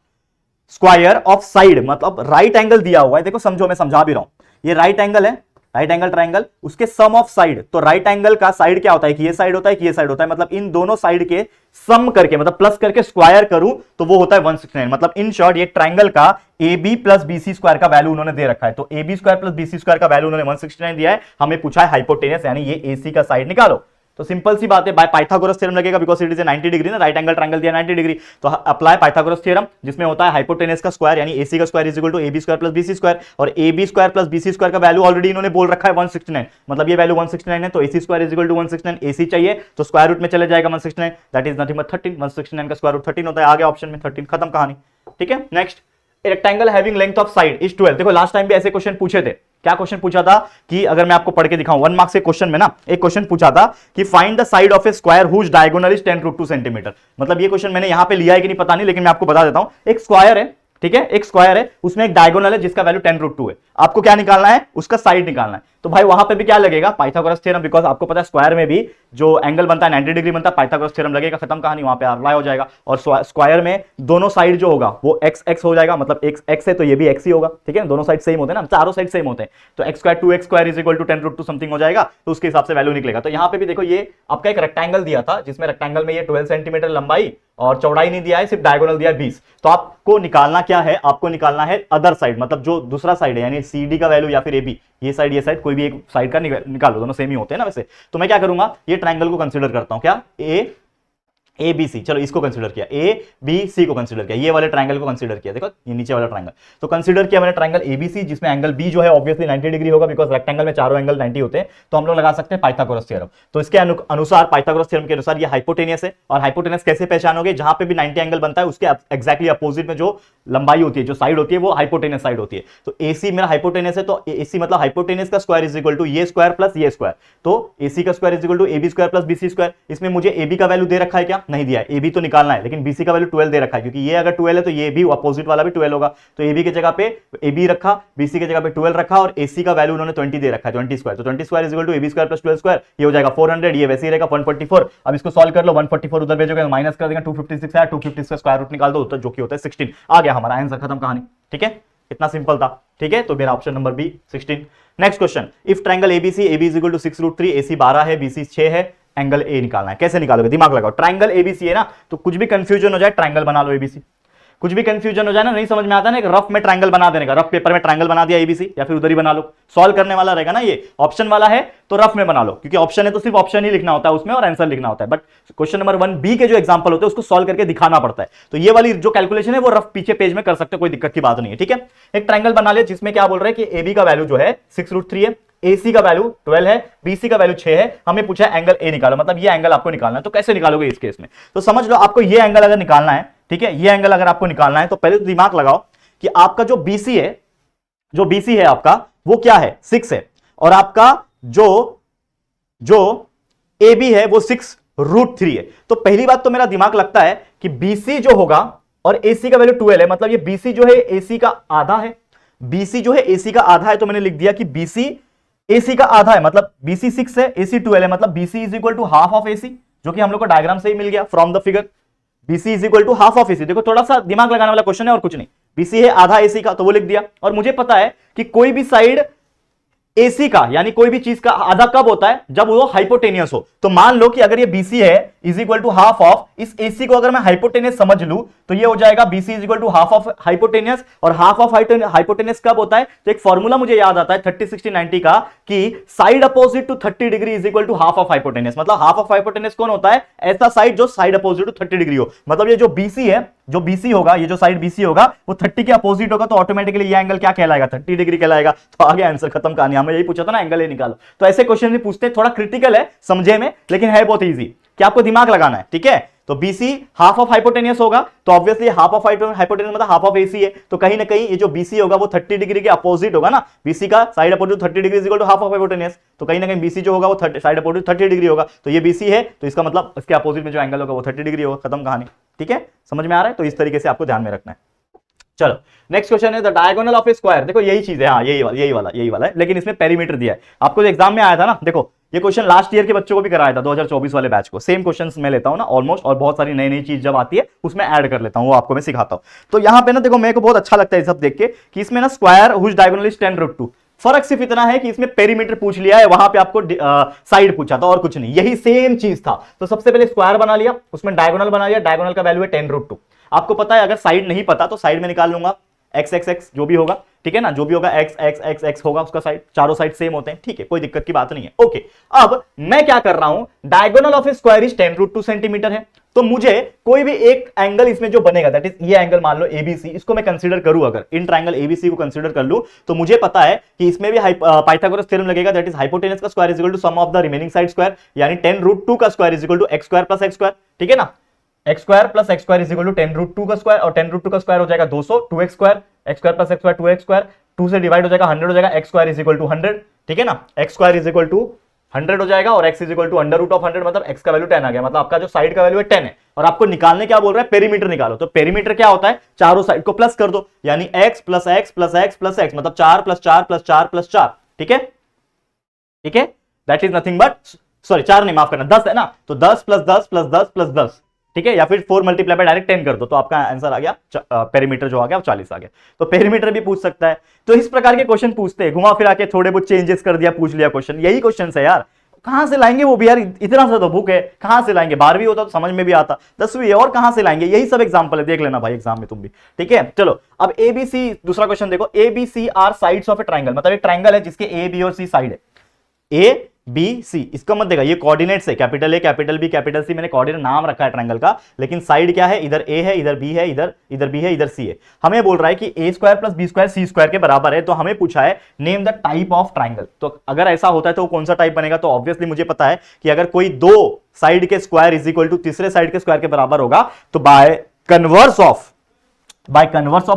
square of side मतलब राइट एंगल दिया हुआ है, देखो समझो, मैं समझा भी रहा हूं, ये राइट एंगल है, राइट एंगल ट्रायंगल, उसके सम ऑफ साइड। तो राइट एंगल का साइड क्या होता है कि ये साइड होता है कि ये साइड होता है, मतलब इन दोनों साइड के सम करके मतलब प्लस करके स्क्वायर करूं तो वो होता है 169। मतलब इन शॉर्ट ये ट्रायंगल का A B plus BC square का वैल्यू उन्होंने दे रखा है। तो A B square plus BC square का वैल्यू उन्होंने 169 दिया है। हमें पूछा है हाइपोटेनस यानी ये एसी का साइड निकालो। तो सिंपल सी बात है, बाय पाइथागोरस थ्योरम लगेगा, बिकॉज़ इट इज 90 डिग्री ना, राइट एंगल ट्रायंगल दिया 90 डिग्री। तो अप्लाई पाइथागोरस थ्योरम, जिसमें होता है हाइपोटेनस का स्क्वायर यानी एसी का square is equal to AB square plus BC square, और AB square plus BC square का वैल्यू ऑलरेडी इन्होंने बोल रखा है 169, मतलब ये वैल्यू 169 है। तो AC square is equal to 169, AC चाहिए तो स्क्वायर रूट में चले जाएगा 169, दैट इज नथिंग बट 13। 169 का स्क्वायर रूट 13 होता है, आगे ऑप्शन में 13, खत्म कहानी। ठीक है, next, rectangle having length of side is 12। देखो लास्ट टाइम भी ऐसे क्वेश्चन पूछे थे। क्या क्वेश्चन पूछा था कि अगर मैं आपको पढ़ के दिखाऊं, 1 मार्क्स के क्वेश्चन में ना एक क्वेश्चन पूछा था कि find the side of a square whose diagonal is 10√2 centimetre. मतलब ये क्वेश्चन मैंने यहां पे लिया है कि नहीं पता नहीं, लेकिन मैं आपको बता देता हूं। एक स्क्वायर है, ठीक है, एक स्क्वायर है, उसमें एक डायगोनल है जिसका वैल्यू 10√2 है। आपको क्या निकालना है, उसका साइड निकालना है। तो भाई वहां पे भी क्या लगेगा, पाइथागोरस थ्योरम, बिकॉज आपको पता है स्क्वायर में भी जो एंगल बनता है 90 डिग्री बनता है, पाइथागोरस थ्योरम लगेगा, खत्म कहानी, वहां पे अप्लाई हो जाएगा। और स्क्वायर में दोनों साइड जो होगा वो एक्स एक्स हो जाएगा, मतलब एक्स एक्स है तो ये भी एक्स ही होगा, ठीक है, दोनों साइड सेम होते हैं ना, चारों साइड सेम होते हैं, तो X square 2x² is equal to 10√2 something हो जाएगा, तो उसके हिसाब से वैल्यू निकलेगा। तो यहाँ पे भी देखो, ये आपका एक रेक्टेंगल दिया था जिसमें रेक्टेंगल में ये 12 सेंटीमीटर लंबाई और चौड़ाई नहीं दिया है, सिर्फ डायगोनल दिया है 20। तो आपको निकालना क्या है, आपको निकालना है अदर साइड, मतलब जो दूसरा साइड है, यानी CD का वैल्यू या फिर AB, ये साइड कोई भी एक साइड का निकालो, दोनों सेम ही होते हैं ना वैसे। तो मैं क्या करूंगा, ये ट्रायंगल को कंसीडर करता हूं, क्या ABC, चलो इसको कंसीडर किया, ABC को कंसीडर किया, ये वाले ट्रायंगल को कंसीडर किया, देखो ये नीचे वाला ट्रायंगल, तो कंसीडर किया मैंने ट्रायंगल ABC, जिसमें एंगल B जो है ऑब्वियसली 90 डिग्री होगा, बिकॉज रेक्टेंगल में चारों एंगल 90 होते हैं। तो हम लोग लगा सकते हैं पाइथागोरस थ्योरम। तो इसके अनुसार, पाइथागोरस थ्योरम के अनुसार ये हाइपोटेनियस है, और हाइपोटेनियस कैसे पहचानोगे, जहां पे भी 90 एंगल बनता है उसके एक्जैक्टली अपोजिट में जो लंबाई होती है, जो साइड होती है, वो हाइपोटेनियस साइड होती है। तो AC मेरा हाइपोटेनियस है, तो AC मतलब हाइपोटेनियस का स्क्वायर इज इक्वल टू ये स्क्वायर प्लस ये स्क्वायर, तो AC का square is equal to AB square plus BC square. इसमें मुझे AB का वैल्यू दे रखा है क्या, नहीं दिया है, AB तो निकालना है, लेकिन BC का वैल्यू 12 दे रखा है, क्योंकि ये अगर 12 है तो ये भी अपोजिट वाला भी 12 होगा, तो AB की जगह पे AB रखा, BC की जगह पे 12 रखा, और AC का वैल्यू उन्होंने 20 दे रखा है, 20 स्क्वायर, तो 20 square is equal to AB square plus 12 square, ये हो जाएगा 400, ये वैसे ही रहेगा 144। अब इसको सॉल्व कर लो, 144 उधर भेजोगे, माइनस कर देंगे, 256 है, 250 का स्क्वायर रूट निकाल दो, तो जो कि होता है 16। आ गया हमारा आंसर, खत्म कहानी, ठीक है, इतना सिंपल था, ठीक है। तो मेरा option number B 16। Next question, if triangle ABC, AB is equal to 6√3, AC 12 है, BC 6 है, एंगल A निकालना है। कैसे निकालोगे, दिमाग लगाओ। ट्रायंगल ABC है ना, तो कुछ भी कंफ्यूजन हो जाए ट्रायंगल बना लो ABC, कुछ भी कंफ्यूजन हो जाए ना, नहीं समझ में आता ना, एक रफ में ट्रायंगल बना देने का, रफ पेपर में ट्रायंगल बना दिया ABC, या फिर उधर ही बना लो, सॉल्व करने वाला रहेगा ना, ये ऑप्शन वाला है तो रफ में बना लो, क्योंकि ऑप्शन है तो सिर्फ ऑप्शन ही लिखना होता है उसमें और आंसर लिखना होता है, बट क्वेश्चन नंबर 1B के जो एग्जांपल होते हैं उसको सॉल्व करके दिखाना पड़ता है। तो ये वाली जो कैलकुलेशन है वो रफ पीछे पेज में कर सकते हो, कोई दिक्कत की बात नहीं है, ठीक है। एक ट्रायंगल बना लिया जिसमें क्या बोल रहे हैं कि AB का वैल्यू जो है 6√3 है, AC का वैल्यू 12 है, BC का वैल्यू 6 है, हमें पूछा है एंगल A निकालो, मतलब ये एंगल आपको निकालना है। तो कैसे निकालोगे इस केस में, तो समझ लो, आपको ये एंगल अगर निकालना है, ठीक है, ये एंगल अगर आपको निकालना है, तो पहले तो दिमाग लगाओ कि आपका जो BC है, जो BC है आपका वो क्या है, 6 है, और आपका जो AB है वो 6√3 है। तो पहली बात तो मेरा दिमाग लगता है कि BC जो होगा और AC का वैल्यू 12 है, मतलब ये BC जो है AC का आधा है, BC जो है AC का आधा है, तो मैंने लिख दिया कि BC AC का आधा है, मतलब BC 6 है, AC 12 है, मतलब BC is equal to half of AC, जो कि हम लोग को डायग्राम से ही मिल गया from the figure. BC is equal to half of AC, देखो थोड़ा सा दिमाग लगाने वाला क्वेश्चन है और कुछ नहीं। BC है आधा AC का, तो वो लिख दिया, और मुझे पता है कि कोई भी साइड AC का, यानी कोई भी चीज का आधा कब होता है, जब वो हाइपोटेनियस हो। तो मान लो कि अगर ये BC है is equal to half of, इस AC को अगर मैं हाइपोटेनियस समझ लूं तो ये हो जाएगा BC is equal to half of hypotenuse. और हाफ ऑफ हाइपोटेनियस कब होता है, तो एक फॉर्मूला मुझे याद आता है 30 60 90 का, कि side opposite to 30 degree is equal to half of hypotenuse. मतलब हाफ ऑफ हाइपोटेनियस कौन होता है, ऐसा साइड जो साइड अपोजिट टू 30 डिग्री हो। मतलब ये जो BC है, जो BC होगा, ये जो साइड BC होगा वो 30 के अपोजिट होगा, तो ऑटोमेटिकली ये एंगल क्या कहलाएगा, 30 डिग्री कहलाएगा। तो आगे आंसर खत्म कहानी। हमें यही पूछा था ना, एंगल ए निकालो। तो ऐसे क्वेश्चन भी पूछते हैं, थोड़ा क्रिटिकल है समझे में, लेकिन है बहुत इजी, कि आपको दिमाग लगाना है, ठीक है। तो BC हाफ ऑफ हाइपोटेनियस होगा, तो ऑब्वियसली हाफ ऑफ हाइपोटेनियस मतलब हाफ ऑफ AC है, तो कहीं ना कहीं ये जो BC होगा वो 30 डिग्री के अपोजिट होगा ना। BC का side opposite 30 degree is equal to half of hypotenuse, तो कहीं ना कहीं BC जो होगा वो साइड अपोजिट 30 डिग्री होगा। तो ये BC है, तो इसका मतलब इसके अपोजिट में जो एंगल होगा वो 30 डिग्री होगा, खत्म कहानी, ठीक है। समझ में आ रहा है, तो इस तरीके से आपको ध्यान में रखना है। चलो नेक्स्ट क्वेश्चन है, the diagonal of a square. देखो यही चीज है, हाँ यही वाला है, लेकिन इसमें पेरीमीटर दिया है। आपको जो एग्जाम में आया था ना, देखो ये क्वेश्चन लास्ट ईयर के बच्चों को भी कराया था, 2024 वाले बैच को। सेम क्वेश्चंस मैं लेता हूं ना ऑलमोस्ट, और बहुत सारी नई नई चीज जब आती है उसमें ऐड कर लेता हूं, वो आपको मैं सिखाता हूं। तो यहां पे ना देखो, मेरे को बहुत अच्छा लगता है सब देख के कि इसमें ना स्क्वायर हुज डायगोनल इज 10√2। फर्क सिर्फ इतना है कि इसमें पेरीमीटर पूछ लिया है, वहां पे आपको साइड पूछा था और कुछ नहीं, यही सेम चीज था। तो सबसे पहले स्क्वायर बना लिया, उसमें डायगोनल बना लिया, डायगोनल का वैल्यू है 10√2। आपको पता है अगर साइड नहीं पता तो साइड में निकाल लूंगा x जो भी होगा, ठीक है ना, जो भी होगा x होगा उसका साइड, चारों साइड सेम होते हैं, ठीक है, कोई दिक्कत की बात नहीं है। ओके, अब मैं क्या कर रहा हूं, diagonal of a square is 10√2 centimetre है, तो मुझे कोई भी एक एंगल इसमें जो बनेगा, दैट इज ये एंगल मान लो ABC, इसको मैं कंसीडर करूं, अगर इन ट्रायंगल ABC को कंसीडर कर लूं, तो मुझे पता है कि इसमें भी पाइथागोरस थ्योरम लगेगा, दैट इज हाइपोटेनस का square is equal to sum of the remaining side square, यानी 10√2 का square is equal to x² plus x², ठीक है ना। x² plus x² is equal to 10√2 का स्क्वायर, और 10√2 का स्क्वायर हो जाएगा 200, 2x², x² plus x², 2x², 2 से डिवाइड हो जाएगा 100 हो जाएगा, x² इज इक्वल टू 100, ठीक है ना। x² इज इक्वल टू 100 हो जाएगा और x is equal to under root of 100, मतलब x का वैल्यू 10 आ गया, मतलब आपका जो साइड का वैल्यू है 10 है और आपको निकालने क्या बोल रहा है, पेरीमीटर निकालो। तो पेरीमीटर क्या होता है, चारों साइड को प्लस कर दो, यानी x plus x plus x plus x, मतलब 4 प्लस 4 प्लस 4 प्लस 4, ठीक है, ठीक है, that is nothing but, sorry 4 नहीं, माफ करना 10 है ना, तो 10 प्लस 10 प्लस 10 प्लस 10, ठीक है, या फिर 4 मल्टीप्लाई बाय डायरेक्ट 10 कर दो, तो आपका आंसर आ गया, पेरीमीटर जो आ गया वो 40 आ गया। तो पेरीमीटर भी पूछ सकता है। तो इस प्रकार के क्वेश्चन पूछते हैं, घुमा फिरा के थोड़े बहुत चेंजेस कर दिया, पूछ लिया क्वेश्चन, यही क्वेश्चन है यार। कहां से लाएंगे वो भी यार, इतना सा तो बुक है, कहां से लाएंगे, 12वीं होता तो समझ में भी आता, 10वीं है और कहां से लाएंगे, यही सब एग्जांपल है, देख लेना भाई एग्जाम में तुम भी, ठीक है। चलो अब एबीसी, दूसरा क्वेश्चन देखो, ABC are sides of a triangle, मतलब एक ट्राइंगल है जिसके ए बी और सी साइड है, ए बी सी, इसका मत देगा, ये कोऑर्डिनेट्स है, capital A capital B capital C, मैंने कोऑर्डिनेट नाम रखा है ट्राइंगल का, लेकिन साइड क्या है, इधर ए है, इधर बी है, इधर बी है, इधर सी है। हमें बोल रहा है कि ए स्क्वायर प्लस बी स्क्वायर सी स्क्वायर के बराबर है, तो हमें पूछा है name the type of triangle. तो अगर ऐसा होता है तो कौन सा टाइप बनेगा, तो ऑब्वियसली मुझे पता है कि अगर कोई दो साइड के स्क्वायर इज इक्वल टू तीसरे साइड के स्क्वायर के बराबर होगा, तो bye converse of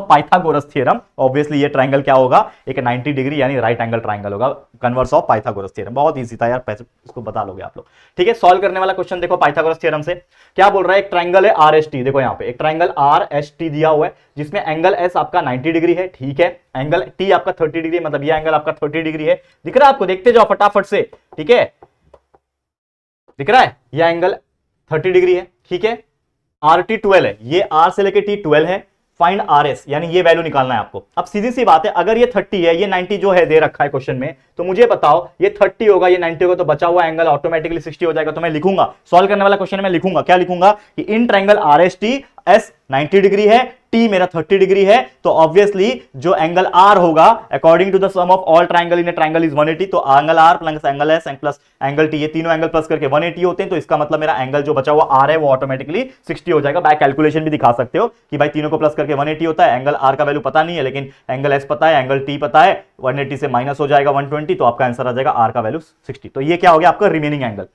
Pythagoras theorem obviously ये ट्राइंगल क्या होगा, एक 90 डिग्री यानी राइट एंगल ट्राइंगल होगा, कन्वर्स ऑफ पाइथागोरस थ्योरम। बहुत इजी था यार, इसको बता लोगे आप लोग, ठीक है। सॉल्व करने वाला क्वेश्चन देखो पाइथागोरस थ्योरम से क्या बोल रहा है, एक ट्राइंगल है आर एस टी, देखो यहाँ पे एक ट्राइंगल आर एस टी दिया हुआ है जिसमें एंगल एस आपका 90 डिग्री है, ठीक है, एंगल टी आपका 30 डिग्री, मतलब ये एंगल आपका 30 डिग्री है, दिख रहा है आपको, देखते जाओ फटाफट से, ठीक है, दिख रहा है, यह एंगल 30 डिग्री है, ठीक है, आर टी 12 है, ये आर से लेके टी 12 है, फाइंड आर एस, यानी ये वैल्यू निकालना है आपको। अब सीधी सी बात है, अगर ये 30 है, ये 90 जो है दे रखा है क्वेश्चन में, तो मुझे बताओ ये 30 होगा, ये 90 होगा, तो बचा हुआ एंगल ऑटोमेटिकली 60 हो जाएगा। तो मैं लिखूंगा, सॉल्व करने वाला क्वेश्चन में लिखूंगा, क्या लिखूंगा कि in triangle R S T S 90 degree है, टी मेरा 30 डिग्री है, तो ऑब्वियसली जो एंगल आर होगा according to the sum of all triangle in a triangle is 180, तो angle R plus angle S plus angle T, ये तीनों angle plus करके 180 होते हैं, तो इसका मतलब मेरा एंगल जो बचा हुआ आर है वो ऑटोमेटिकली 60 हो जाएगा। बाय कैलकुलेशन भी दिखा सकते हो कि भाई तीनों को प्लस करके 180 होता है, एंगल आर का वैल्यू पता नहीं है लेकिन एंगल एस पता है, एंगल टी पता है, 180 से माइनस हो जाएगा 120, तो आपका आंसर आ जाएगा आर का वैल्यू 60। तो ये क्या हो गया आपका रिमेनिंग एंगल,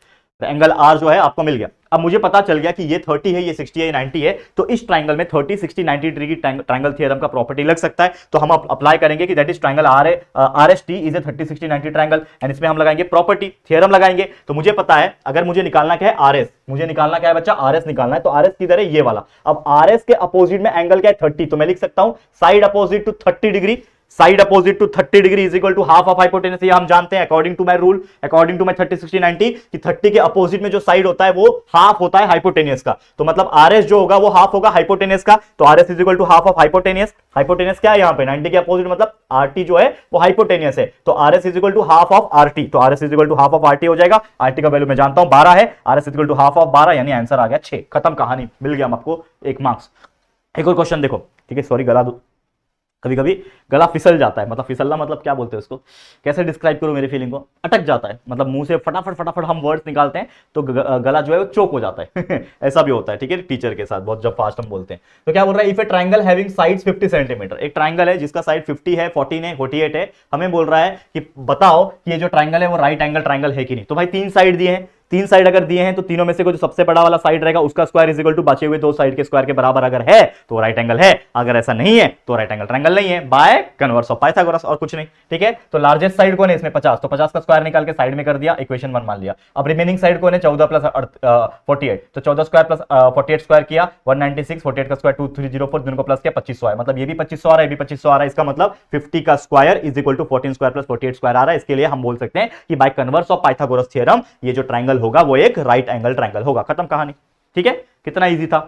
एंगल आर जो है आपको मिल गया। अब मुझे पता चल गया कि ये 30 है, ये 60 है, ये 90 है, तो इस ट्राइंगल में 30 60 90 डिग्री ट्राइंगल थ्योरम का प्रॉपर्टी लग सकता है, तो हम अप्लाई करेंगे कि that is triangle R S T is a 30 60 90 triangle, and इसमें हम लगाएंगे प्रॉपर्टी थ्योरम लगाएंगे। तो मुझे पता है अगर मुझे निकालना क्या है आर एस, मुझे निकालना क्या है बच्चा, आर एस निकालना है, तो आर एस किधर है, ये वाला। अब आर एस के अपोजिट में एंगल क्या है 30, तो मैं लिख सकता हूं side opposite to 30 degree, side opposite to 30 degree is equal to half of hypotenuse, ये हम जानते हैं according to my rule, according to my 30 60 90 कि 30 के अपोजिट में जो साइड होता है वो हाफ होता है हाइपोटेनियस का, तो मतलब आरएस जो होगा वो हाफ होगा हाइपोटेनियस का, तो RS is equal to half of hypotenuse. Hypotenuse क्या है यहाँ पे 90 के अपोजिट, मतलब आरटी जो है वो हाइपोटेनियस है, तो RS is equal to half of RT, तो RS is equal to half of RT हो जाएगा। आरटी का वैल्यू मैं जानता हूं 12 है, RS is equal to half of 12, यानी आंसर आ गया 6, खत्म कहानी, मिल गया आपको 1 मार्क्स। एक और क्वेश्चन देखो, ठीक है, सॉरी गला दो, कभी कभी गला फिसल जाता है, मतलब फिसलना मतलब क्या बोलते हैं उसको, कैसे डिस्क्राइब करूं मेरी फीलिंग को, अटक जाता है, मतलब मुंह से फटाफट हम वर्ड्स निकालते हैं तो गला जो है वो चोक हो जाता है ऐसा भी होता है, ठीक है, टीचर के साथ बहुत जब फास्ट हम बोलते हैं। तो क्या बोल रहा है, if A triangle having sides 50 centimetre, एक ट्राइंगल है जिसका साइड 50 है, 14 है, 48 है, हमें बोल रहा है कि बताओ कि ये जो ट्राइंगल है वो राइट एंगल ट्राइंगल है कि नहीं। तो भाई 3 साइड दिए हैं, 3 साइड अगर दिए हैं तो तीनों में से कोई जो सबसे बड़ा वाला साइड रहेगा उसका स्क्वायर इज इक्वल टू बचे हुए 2 साइड के स्क्वायर के बराबर अगर है तो राइट एंगल है, अगर ऐसा नहीं है तो राइट एंगल ट्रायंगल नहीं है, बाय कन्वर्स ऑफ पाइथागोरस, और कुछ नहीं, ठीक है। तो लार्जेस्ट साइड कौन है इसमें 50, तो 50 का स्क्वायर निकाल के साइड में कर दिया, इक्वेशन 1 मान लिया। अब रिमेनिंग साइड कौन है 14 प्लस 48, तो 14 स्क्वायर प्लस 48 स्क्वायर किया 196, 48 का स्क्वायर 2304, दोनों को प्लस किया 2500 है, मतलब ये भी 2500 आ रहा है, ये भी 2500 आ रहा है, इसका मतलब 50 का square is equal to 14 square plus 48 square आ रहा है। इसके लिए हम बोल सकते हैं कि by converse of Pythagoras theorem ये जो ट्रायंगल होगा वो एक राइट एंगल ट्रायंगल होगा, खत्म कहानी, ठीक है। कितना इजी था,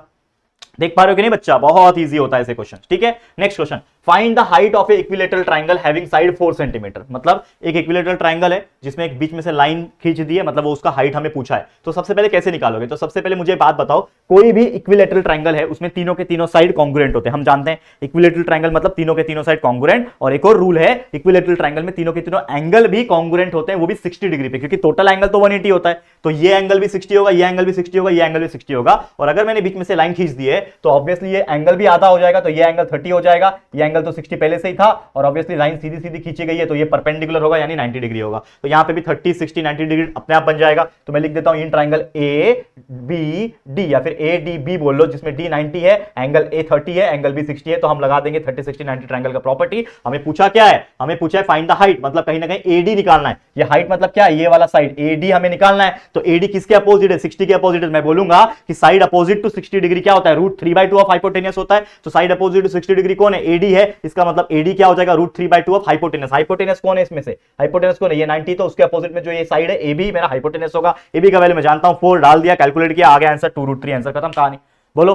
देख पा रहे हो कि नहीं बच्चा, बहुत इजी होता है ऐसे क्वेश्चन, ठीक है। Next question, find the height of A equilateral triangle having side 4 centimetre, मतलब एक इक्विलेटरल ट्रायंगल है जिसमें एक बीच में से लाइन खींच दी है, मतलब वो उसका हाइट हमें पूछा है, तो सबसे पहले कैसे निकालोगे, तो सबसे पहले मुझे बात बताओ, कोई भी इक्विलेटरल ट्रायंगल है उसमें तीनों के तीनों साइड कॉन्ग्रुएंट होते हैं, हम जानते हैं इक्विलेटरल ट्रायंगल मतलब तीनों के तीनों साइड कॉन्ग्रुएंट, और एक और रूल है इक्विलेटरल ट्रायंगल में तीनों के तीनों एंगल भी कॉन्ग्रुएंट होते हैं, वो भी 60 डिग्री पे, क्योंकि टोटल एंगल तो 180 होता है, तो ये एंगल भी 60 होगा, ये एंगल भी 60 होगा, ये एंगल भी 60 होगा। और अगर मैंने बीच में से लाइन खींच दी है तो ऑब्वियसली ये एंगल भी आधा हो जाएगा, तो ये एंगल 30 हो जाएगा। ये एंगल तो 60 पहले से ही था, और ऑब्वियसली लाइन सीधी सीधी खींची गई है तो ये परपेंडिकुलर होगा यानी 90 डिग्री होगा। तो यहां पे भी 30 60 90 डिग्री अपने आप बन जाएगा। तो मैं लिख देता हूं in triangle A B D, या फिर ए डी बी बोल लो, जिसमें डी 90 है, एंगल ए 30 है, एंगल बी 60 है, तो हम लगा देंगे 30 60 90 ट्राइंगल का प्रॉपर्टी। हमें पूछा क्या है, हमें पूछा है फाइंड द हाइट, मतलब कहीं ना कहीं एडी निकालना है। ये हाइट मतलब क्या है, ये वाला साइड एडी हमें निकालना है। तो एडी किसके अपोजिट है, 60 के अपोजिट है। मैं बोलूंगा कि साइड अपोजिट टू 60 डिग्री क्या होता है, √3/2 ऑफ हाइपोटेनस होता है। तो साइड अपोजिट टू 60 डिग्री कौन है, एडी है। इसका मतलब एडी क्या हो जाएगा, √3/2 ऑफ हाइपोटेनस। हाइपोटेनस कौन है इसमें से, हाइपोटेनस कौन है, ये 90, तो उसके अपोजिट में जो ये साइड है एबी मेरा हाइपोटेनस होगा। एबी का वैल्यू मैं जानता हूं 4, डाल दिया, कैलकुलेट किया, आ गया आंसर 2√3, आंसर खत्म कहानी। बोलो,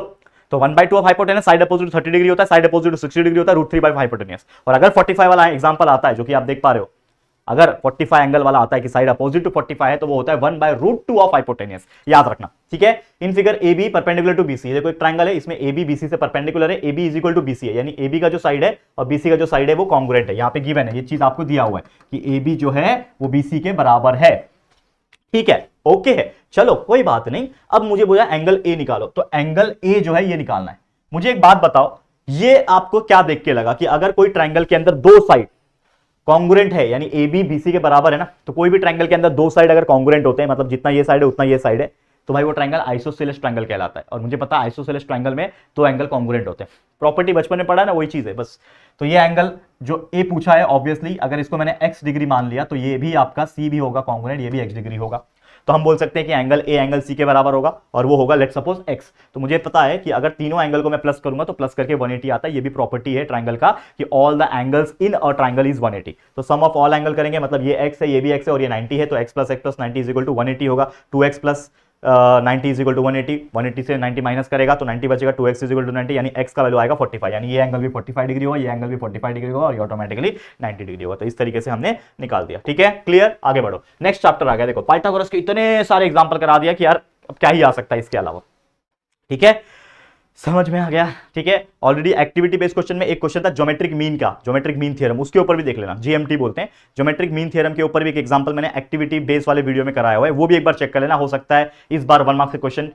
तो 1/2 of hypotenuse, side opposite 30 degree होता है, साइड अपोजिट 60 डिग्री होता है, √3/5 हाइपोटेनस। और अगर 45 वाला एग्जांपल आता है जो कि आप देख पा रहे हो, अगर 45 एंगल वाला आता है कि साइड अपोजिट टू 45 है, तो वो होता है 1/√2 ऑफ हाइपोटेनस, याद रखना, ठीक है। In figure AB perpendicular to BC, देखो एक ट्रायंगल है, इसमें AB BC से परपेंडिकुलर है, AB is equal to BC है, यानी AB का जो साइड है और BC का जो साइड है वो कॉन्ग्रुएंट है। यहां पे गिवन है, ये चीज आपको दिया हुआ है कि AB जो है वो BC के बराबर है, ठीक है, ओके है, चलो कोई बात नहीं। अब मुझे बोला एंगल A निकालो, तो एंगल A जो है ये निकालना है। मुझे एक बात बताओ, ये आपको क्या देख के लगा कि अगर कोई ट्रायंगल के अंदर दो साइड कॉन्ग्रुएंट है, यानी AB BC के बराबर है ना, तो कोई भी ट्रायंगल के अंदर दो साइड अगर कॉन्ग्रुएंट होते हैं, मतलब जितना ये साइड है उतना ये साइड है, तो भाई वो ट्रायंगल आइसोसेलेस ट्रायंगल कहलाता है। और मुझे पता है आइसोसेलेस ट्रायंगल में दो एंगल कॉन्ग्रुएंट होते हैं, प्रॉपर्टी बचपन में पढ़ा ना, वही चीज है बस। तो ये एंगल जो A पूछा है, ऑब्वियसली अगर इसको मैंने x डिग्री मान लिया तो ये भी आपका C भी होगा कॉन्ग्रुएंट, ये भी x डिग्री होगा। तो हम बोल सकते हैं कि एंगल A एंगल C के बराबर होगा, और वो होगा लेट सपोज x। तो मुझे पता है कि अगर तीनों एंगल को मैं प्लस करूंगा तो प्लस करके 180 आता है। ये भी प्रॉपर्टी है ट्रायंगल का कि all the angles in a triangle is 180। तो सम ऑफ ऑल एंगल करेंगे, मतलब ये x है, ये भी x है और ये 90 है, तो x plus 90 is equal to 180 होगा। 2x plus 90 is equal to 180, 180 से 90 माइनस करेगा तो 90 बचेगा, 2x इज इक्वल टू 90, यानी x का वैल्यू आएगा 45, यानी ये एंगल भी 45 डिग्री होगा, ये एंगल भी 45 डिग्री होगा, और ये ऑटोमेटिकली 90 डिग्री होगा। तो इस तरीके से हमने निकाल दिया, ठीक है, क्लियर, आगे बढ़ो। नेक्स्ट चैप्टर आ गया, देखो पाइथागोरस के इतने सारे एग्जांपल करा दिया कि यार अब क्या ही आ सकता है इसके अलावा, ठीक है, समझ में आ गया, ठीक है। ऑलरेडी एक्टिविटी बेस्ड क्वेश्चन में एक क्वेश्चन था ज्योमेट्रिक मीन का, ज्योमेट्रिक मीन थ्योरम, उसके ऊपर भी देख लेना, जीएमटी बोलते हैं, ज्योमेट्रिक मीन थ्योरम के ऊपर भी एक एग्जांपल मैंने एक्टिविटी बेस्ड वाले वीडियो में कराया हुआ है, वो भी एक बार चेक कर लेना। हो सकता है इस बार 1 मार्क्स से क्वेश्चन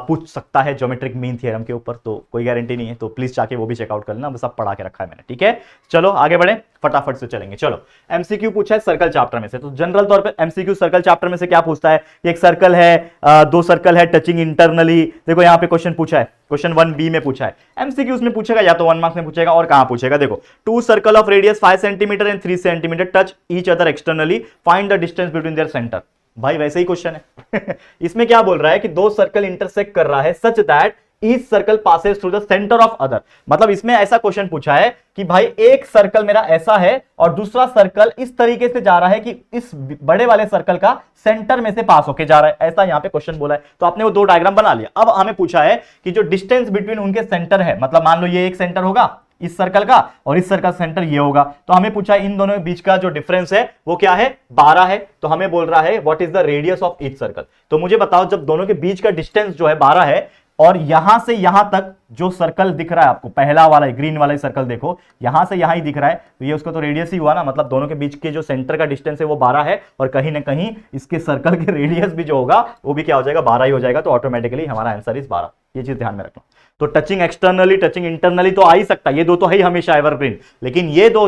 पूछ सकता है ज्योमेट्रिक मीन थ्योरम के ऊपर, तो कोई गारंटी नहीं है, तो प्लीज जाके वो भी चेकआउट कर लेना, सब पढ़ा के रखा है मैंने, ठीक है। चलो आगे बढ़े, फटाफट से चलेंगे। चलो एमसीक्यू पूछा है सर्कल चैप्टर में से, तो जनरल तौर पे एमसीक्यू सर्कल चैप्टर में से क्या पूछता है, एक सर्कल है, दो सर्कल है टचिंग इंटरनली। देखो यहाँ पे क्वेश्चन पूछा है, क्वेश्चन 1B में पूछा है, एमसीक्यूज में पूछेगा या तो 1 मार्क्स में पूछेगा, और कहां पूछेगा, देखो 2 circle of radius 5 centimetre and 3 centimetre touch each other externally, find the distance between there centre. भाई वैसे ही क्वेश्चन है इसमें क्या बोल रहा है कि दो सर्कल इंटरसेक्ट कर रहा है such that each circle passes through the centre of other. मतलब इसमें ऐसा क्वेश्चन पूछा है कि भाई एक सर्कल मेरा ऐसा है और दूसरा सर्कल इस तरीके से जा रहा है कि इस बड़े वाले सर्कल का सेंटर में से पास होके जा रहा है, ऐसा यहां पे क्वेश्चन बोला है। तो आपने वो दो डायग्राम बना लिया। अब हमें पूछा है कि जो डिस्टेंस बिटवीन उनके सेंटर है, मतलब मान लो ये एक सेंटर होगा इस सर्कल का और इस सर्कल सेंटर ये होगा, तो हमें पूछा इन दोनों के बीच का जो डिफरेंस है वो क्या है, 12 है। तो हमें बोल रहा है what is the radius of each circle. तो मुझे बताओ जब दोनों के बीच का डिस्टेंस जो है 12 है और यहां से यहां तक जो सर्कल दिख रहा है आपको, पहला वाला ग्रीन वाला सर्कल देखो, यहां से यहां ही दिख रहा है, तो ये उसका तो रेडियस ही हुआ ना, मतलब दोनों के बीच के जो सेंटर का डिस्टेंस है वो 12 है और कहीं ना कहीं इसके सर्कल के रेडियस भी जो होगा वो भी क्या हो जाएगा, 12 ही हो जाएगा। तो ऑटोमेटिकली हमारा आंसर इज 12। ये चीज ध्यान में रखना। तो टचिंग एक्सटर्नली टचिंग इंटरनली तो आ ही सकता है, ये दो तो है ही हमेशा एवरग्रीन, लेकिन ये दो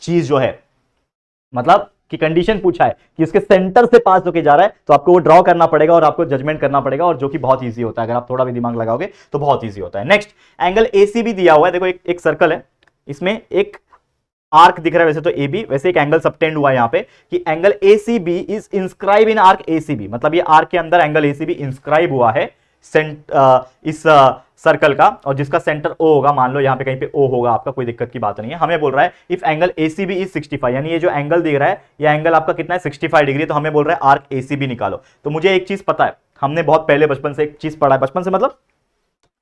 चीज जो है मतलब कि कंडीशन पूछा है कि उसके सेंटर से पास होके जा रहा है, तो आपको वो ड्रॉ करना पड़ेगा और आपको जजमेंट करना पड़ेगा, और जो कि बहुत इजी होता है, अगर आप थोड़ा भी दिमाग लगाओगे तो बहुत इजी होता है। नेक्स्ट एंगल एसीबी दिया हुआ है, देखो एक सर्कल है, इसमें एक आर्क दिख रहा है, वैसे तो AB, वैसे एक एंगल सबटेंड हुआ है यहाँ पे कि angle ACB is inscribe in arc ACB, मतलब ये आर्क के अंदर एंगल ACB इंस्क्राइब हुआ है इस सर्कल का, और जिसका सेंटर O होगा, मान लो यहाँ पे कहीं पे O होगा आपका, कोई दिक्कत की बात नहीं है। हमें बोल रहा है इफ एंगल ACB इज 65, यानी ये जो एंगल दिख रहा है ये एंगल आपका कितना है 65 डिग्री, तो हमें बोल रहा है आर्क ACB निकालो। तो मुझे एक चीज पता है, हमने बहुत पहले बचपन से एक चीज पढ़ा है, बचपन से मतलब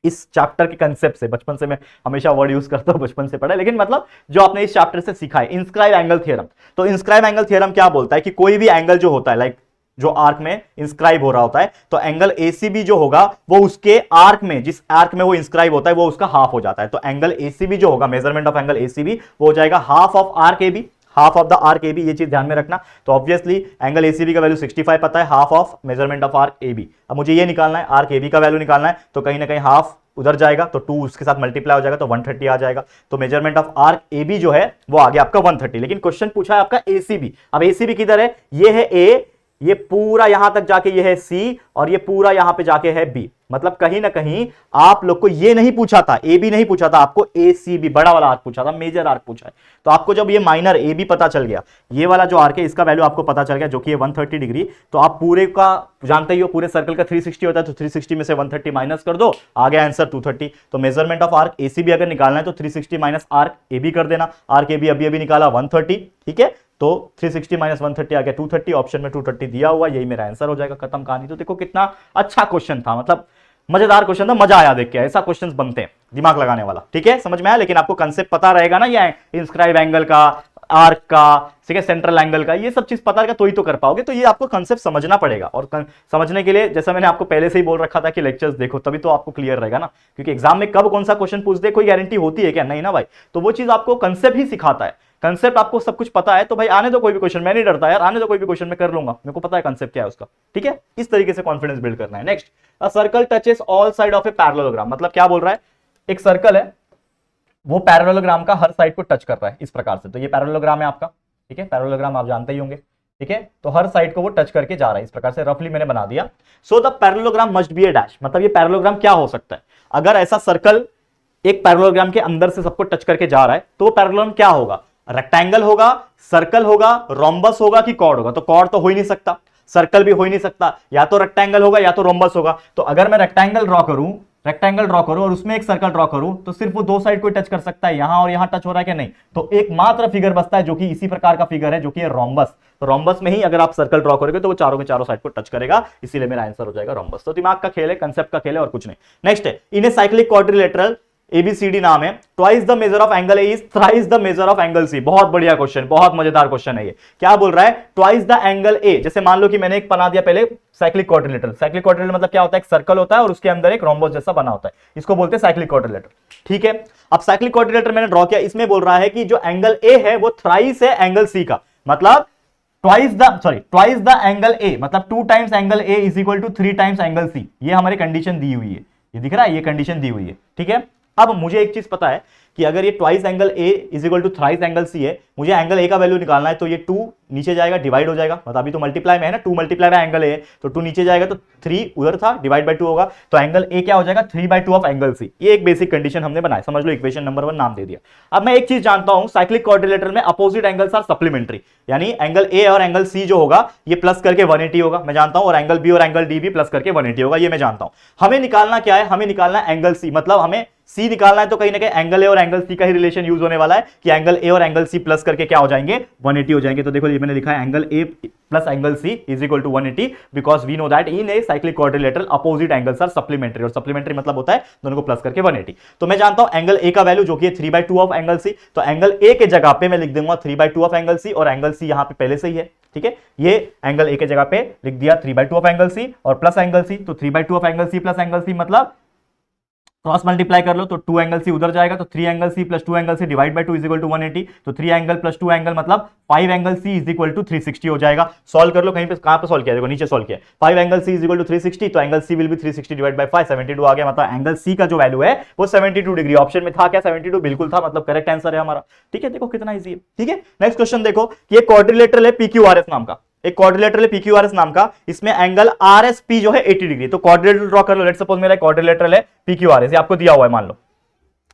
इस चैप्टर के कंसेप्ट से, बचपन से मैं हमेशा वर्ड यूज करता हूं, बचपन से पढ़ा, लेकिन मतलब जो आपने इस चैप्टर से सीखा है, इंस्क्राइब एंगल थ्योरम। तो इंस्क्राइब एंगल थ्योरम क्या बोलता है कि कोई भी एंगल जो होता है, लाइक जो आर्क में इंस्क्राइब हो रहा होता है, तो एंगल ACB जो होगा वो उसके आर्क में, जिस आर्क में वो इंस्क्राइब होता है वो उसका हाफ हो जाता है। तो एंगल ACB जो होगा, मेजरमेंट ऑफ एंगल ACB वो हो जाएगा half of arc AB, half of the arc AB, ये चीज ध्यान में रखना। तो ऑब्वियसली एंगल ACB का वैल्यू 65 पता है, half of measurement of arc AB। अब मुझे ये निकालना है, आर्क AB का वैल्यू निकालना है, तो कहीं ना कहीं हाफ उधर जाएगा तो 2 उसके साथ मल्टीप्लाई हो जाएगा तो 130 आ जाएगा। तो मेजरमेंट ऑफ आर्क AB जो है वो आ गया आपका 130। लेकिन क्वेश्चन पूछा है आपका ACB। अब ACB किधर है, ये है A, ये पूरा यहां तक जाके ये है C, और ये पूरा यहां पे जाके है B। मतलब कहीं ना कहीं आप लोग को ये नहीं पूछा था, AB नहीं पूछा था, आपको ACB बड़ा वाला आर्क पूछा था, मेजर आर्क पूछा है। तो आपको जब ये माइनर AB पता चल गया, ये वाला जो आर्क है इसका वैल्यू आपको पता चल गया जो कि है 130 डिग्री, तो आप पूरे का जानते ही हो, पूरे सर्कल का 360 होता है, तो 360 में से 130 माइनस कर दो, आ गया आंसर 230। तो मेजरमेंट ऑफ आर्क ACB अगर निकालना है तो 360 माइनस आर्क AB कर देना। आर्क AB अभी निकाला 130, ठीक है, तो 360 माइनस 130 आ गया 230, ऑप्शन में 230 दिया हुआ, यही मेरा आंसर हो जाएगा, खत्म कहानी। तो देखो कितना अच्छा क्वेश्चन था, मतलब मजेदार क्वेश्चन था, मजा आया देख के। ऐसा क्वेश्चन बनते हैं दिमाग लगाने वाला, ठीक है, समझ में आया। लेकिन आपको कंसेप्ट पता रहेगा ना, ये इंस्क्राइब एंगल का, आर्क का, ठीक है, सेंट्रल एंगल का, ये सब चीज पता रहेगा तो ही तो कर पाओगे। तो ये आपको कंसेप्ट समझना पड़ेगा, और समझने के लिए जैसा मैंने आपको पहले से ही बोल रखा था कि लेक्चर्स देखो, तभी तो आपको क्लियर रहेगा ना। क्योंकि एग्जाम में कब कौन सा क्वेश्चन पूछ दे कोई गारंटी होती है क्या, नहीं ना भाई। तो वो चीज आपको कंसेप्ट ही सिखाता है। कंसेप्ट आपको सब कुछ पता है तो भाई आने दो कोई भी क्वेश्चन, मैं नहीं डरता यार, आने दो कोई भी क्वेश्चन मैं कर लूंगा, मेरे को पता है कंसेप्ट क्या है उसका, ठीक है। इस तरीके से कॉन्फिडेंस बिल्ड करना है। Next, a circle touches all side of a parallelogram. मतलब क्या बोल रहा है, एक सर्कल है, वो पैरेललोग्राम का हर साइड को टच कर रहा है इस प्रकार से। तो ये पैरेललोग्राम है आपका, ठीक है, पैरेललोग्राम आप जानते ही होंगे, ठीक है। तो हर साइड को वो टच करके जा रहा है इस प्रकार से, रफली मैंने बना दिया। So the parallelogram must be A dash. मतलब ये पैरेललोग्राम क्या हो सकता है, अगर ऐसा सर्कल एक पैरेललोग्राम के अंदर से सबको टच करके जा रहा है तो पैरेललोग्राम क्या होगा, रेक्टेंगल होगा, सर्कल होगा, रोम्बस होगा कि कॉर्ड होगा। तो कॉर्ड तो हो ही नहीं सकता, सर्कल भी हो ही नहीं सकता, या तो रेक्टेंगल होगा या तो रोम्बस होगा। तो अगर मैं रेक्टेंगल ड्रॉ करूं और उसमें एक सर्कल ड्रॉ करूं तो सिर्फ वो दो साइड को टच कर सकता है, यहां और यहां टच हो रहा है कि नहीं। तो एक मात्र फिगर बचता है जो कि इसी प्रकार का फिगर है, जो कि है रोम्बस। तो रोम्बस में ही अगर आप सर्कल ड्रॉ करोगे तो वो चारों के चारों साइड को टच करेगा, इसीलिए मेरा आंसर हो जाएगा रोम्बस। तो दिमाग का खेल है, कंसेप्ट का खेल है, और कुछ नहीं। नेक्स्ट है, इन ए साइक्लिक क्वाड्रिलेटरल ABCD नाम है, twice the measure of angle A is thrice the measure of angle C। बहुत बढ़िया क्वेश्चन, बहुत मजेदार क्वेश्चन है ये। क्या बोल रहा है, ट्वाइस द एंगल A। जैसे मान लो कि मैंने एक बना दिया पहले साइक्लिक क्वाड्रिलेटरल। साइक्लिक क्वाड्रिलेटरल मतलब क्या होता है, एक सर्कल होता है और उसके अंदर एक रोम्बस जैसा बना होता है, इसको बोलते हैं साइक्लिक क्वाड्रिलेटरल, ठीक है। अब साइक्लिक क्वाड्रिलेटरल मैंने ड्रॉ किया, इसमें बोल रहा है कि जो एंगल A है वो थ्राइस है एंगल C का। मतलब ट्वाइस द एंगल A, मतलब 2 times angle A is equal to 3 times angle C। ये हमारी कंडीशन दी हुई है, ये दिख रहा है, ये कंडीशन दी हुई है, ठीक है। अब मुझे एक चीज पता है कि अगर ये twice angle A is equal to thrice angle C है, मुझे एंगल A का वैल्यू निकालना है, तो ये 2 नीचे जाएगा, डिवाइड हो जाएगा। मतलब अभी तो मल्टीप्लाई में है ना, 2 मल्टीप्लाई में एंगल A है, तो 2 नीचे जाएगा तो 3 उधर था, डिवाइड बाय 2 होगा, तो एंगल A क्या हो जाएगा, 3/2 ऑफ एंगल C। ये एक बेसिक कंडीशन हमने बनाया, समझ लो इक्वेशन नंबर 1 नाम दे दिया। अब मैं एक चीज जानता हूं, साइक्लिक क्वाड्रिलेटरल में अपोजिट एंगल्स आर सप्लीमेंट्री, यानी एंगल A और एंगल C जो होगा ये प्लस करके 180 होगा, मैं जानता हूं, और एंगल B और एंगल D भी प्लस करके 180 होगा, ये मैं जानता हूं। हमें निकालना क्या है, हमें निकालना है एंगल C। मतलब हमें C निकालना है, तो कहीं ना कहीं एंगल A और एंगल C का ही रिलेशन यूज होने वाला है कि एंगल A और एंगल C प्लस करके क्या हो जाएंगे, 180 हो जाएंगे। तो देखो ये मैंने लिखा है angle A plus angle C is equal to 180, because we know that in a cyclic quadrilateral opposite angles are supplementary, और सप्लीमेंट्री मतलब होता है दोनों को प्लस करके 180। तो मैं जानता हूं एंगल A का वैल्यू जो कि 3/2 ऑफ एंगल C, तो एंगल A के जगह पे मैं लिख दूंगा 3/2 ऑफ एंगल C, और एंगल C यहां पे पहले से ही है, ठीक है। ये एंगल A के जगह पे लिख दिया 3/2 ऑफ एंगल C और प्लस एंगल C, तो 3/2 of angle C plus angle C मतलब क्रॉस मल्टीप्लाई कर लो तो 2 एंगल C उधर जाएगा, तो 3 angle C plus 2 angle C divide by 2 is equal to 180। तो 3 एंगल प्लस 2 एंगल मतलब 5 angle C is equal to 360 हो जाएगा। सॉल्व कर लो, कहीं पे कहां पे सॉल्व किया, देखो नीचे सॉल्व किया, 5 angle C is equal to 360, तो angle C will be 360 divide by 5, 72 आ गया। मतलब एंगल C का जो वैल्यू है वो 72 डिग्री। ऑप्शन में था क्या 72, बिल्कुल था, मतलब करेक्ट आंसर है हमारा, ठीक है। देखो कितना इजी है, ठीक है। नेक्स्ट क्वेश्चन देखो, ये क्वाड्रिलेटरल है PQRS नाम का, एक क्वाड्रिलेटरल है PQRS नाम का, इसमें एंगल RSP जो है 80 डिग्री। तो क्वाड्रिलेटरल ड्रॉ कर लो, लेट्स सपोज मेरा क्वाड्रिलेटरल है PQRS, ये आपको दिया हुआ है, मान लो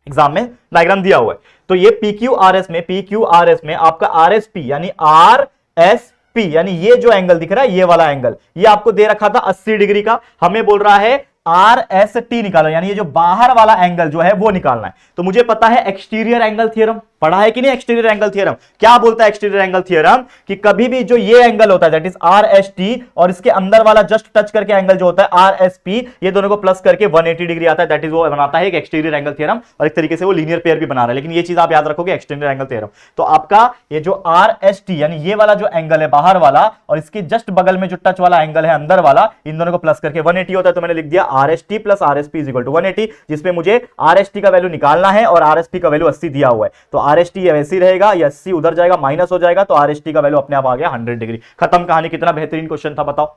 एग्जाम में डायग्राम दिया हुआ है। तो ये PQRS में आपका RSP यानी RSP यानी ये जो एंगल दिख रहा है, ये वाला एंगल, ये आपको दे रखा था 80 डिग्री का। हमें बोल रहा है RST निकालो, यानी ये जो बाहर वाला एंगल जो है वो निकालना है। तो मुझे पता है एक्सटीरियर एंगल थ्योरम, पढ़ा है कि नहीं एक्सटीरियर एंगल थ्योरम। क्या बोलता है एक्सटीरियर एंगल थ्योरम, कि कभी भी जो ये एंगल होता है दैट इज RST और इसके अंदर वाला जस्ट टच करके एंगल जो होता है RSP, ये दोनों को प्लस करके 180 डिग्री आता है, दैट इज वो बनाता है एक एक्सटीरियर एंगल थ्योरम। और एक तरीके से वो लीनियर पेयर भी बना रहा है, लेकिन ये चीज आप याद रखोगे एक्सटीरियर एंगल थ्योरम। तो आपका ये जो RST यानी ये वाला जो एंगल है बाहर वाला, और इसके जस्ट बगल में जो टच वाला एंगल है अंदर वाला, इन दोनों को प्लस करके 180 होता है। तो मैंने लिख दिया RST plus RSP is equal to 180, जिसमें मुझे RST का वैल्यू निकालना है और RSP का वैल्यू 80 दिया हुआ है। तो आर एस टी वैसे ही रहेगा, या सी उधर जाएगा माइनस हो जाएगा, तो आर एस टी का वैल्यू अपने आप आ गया 100 डिग्री। खत्म कहानी। कितना बेहतरीन क्वेश्चन था बताओ,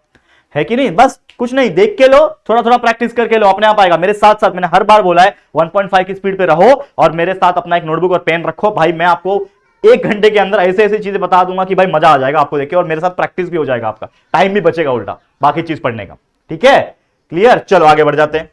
है कि नहीं? बस कुछ नहीं, देख के लो, थोड़ा थोड़ा प्रैक्टिस करके लो, अपने आप आएगा। मेरे साथ साथ मैंने हर बार बोला है 1.5 की स्पीड पे रहो और मेरे साथ अपना एक नोटबुक और पेन रखो। भाई मैं आपको 1 घंटे के अंदर ऐसे ऐसी चीजें बता दूंगा कि भाई मजा आ जाएगा आपको देख के, और मेरे साथ प्रैक्टिस भी हो जाएगा, आपका टाइम भी बचेगा उल्टा बाकी चीज पढ़ने का। ठीक है, क्लियर? चलो आगे बढ़ जाते हैं।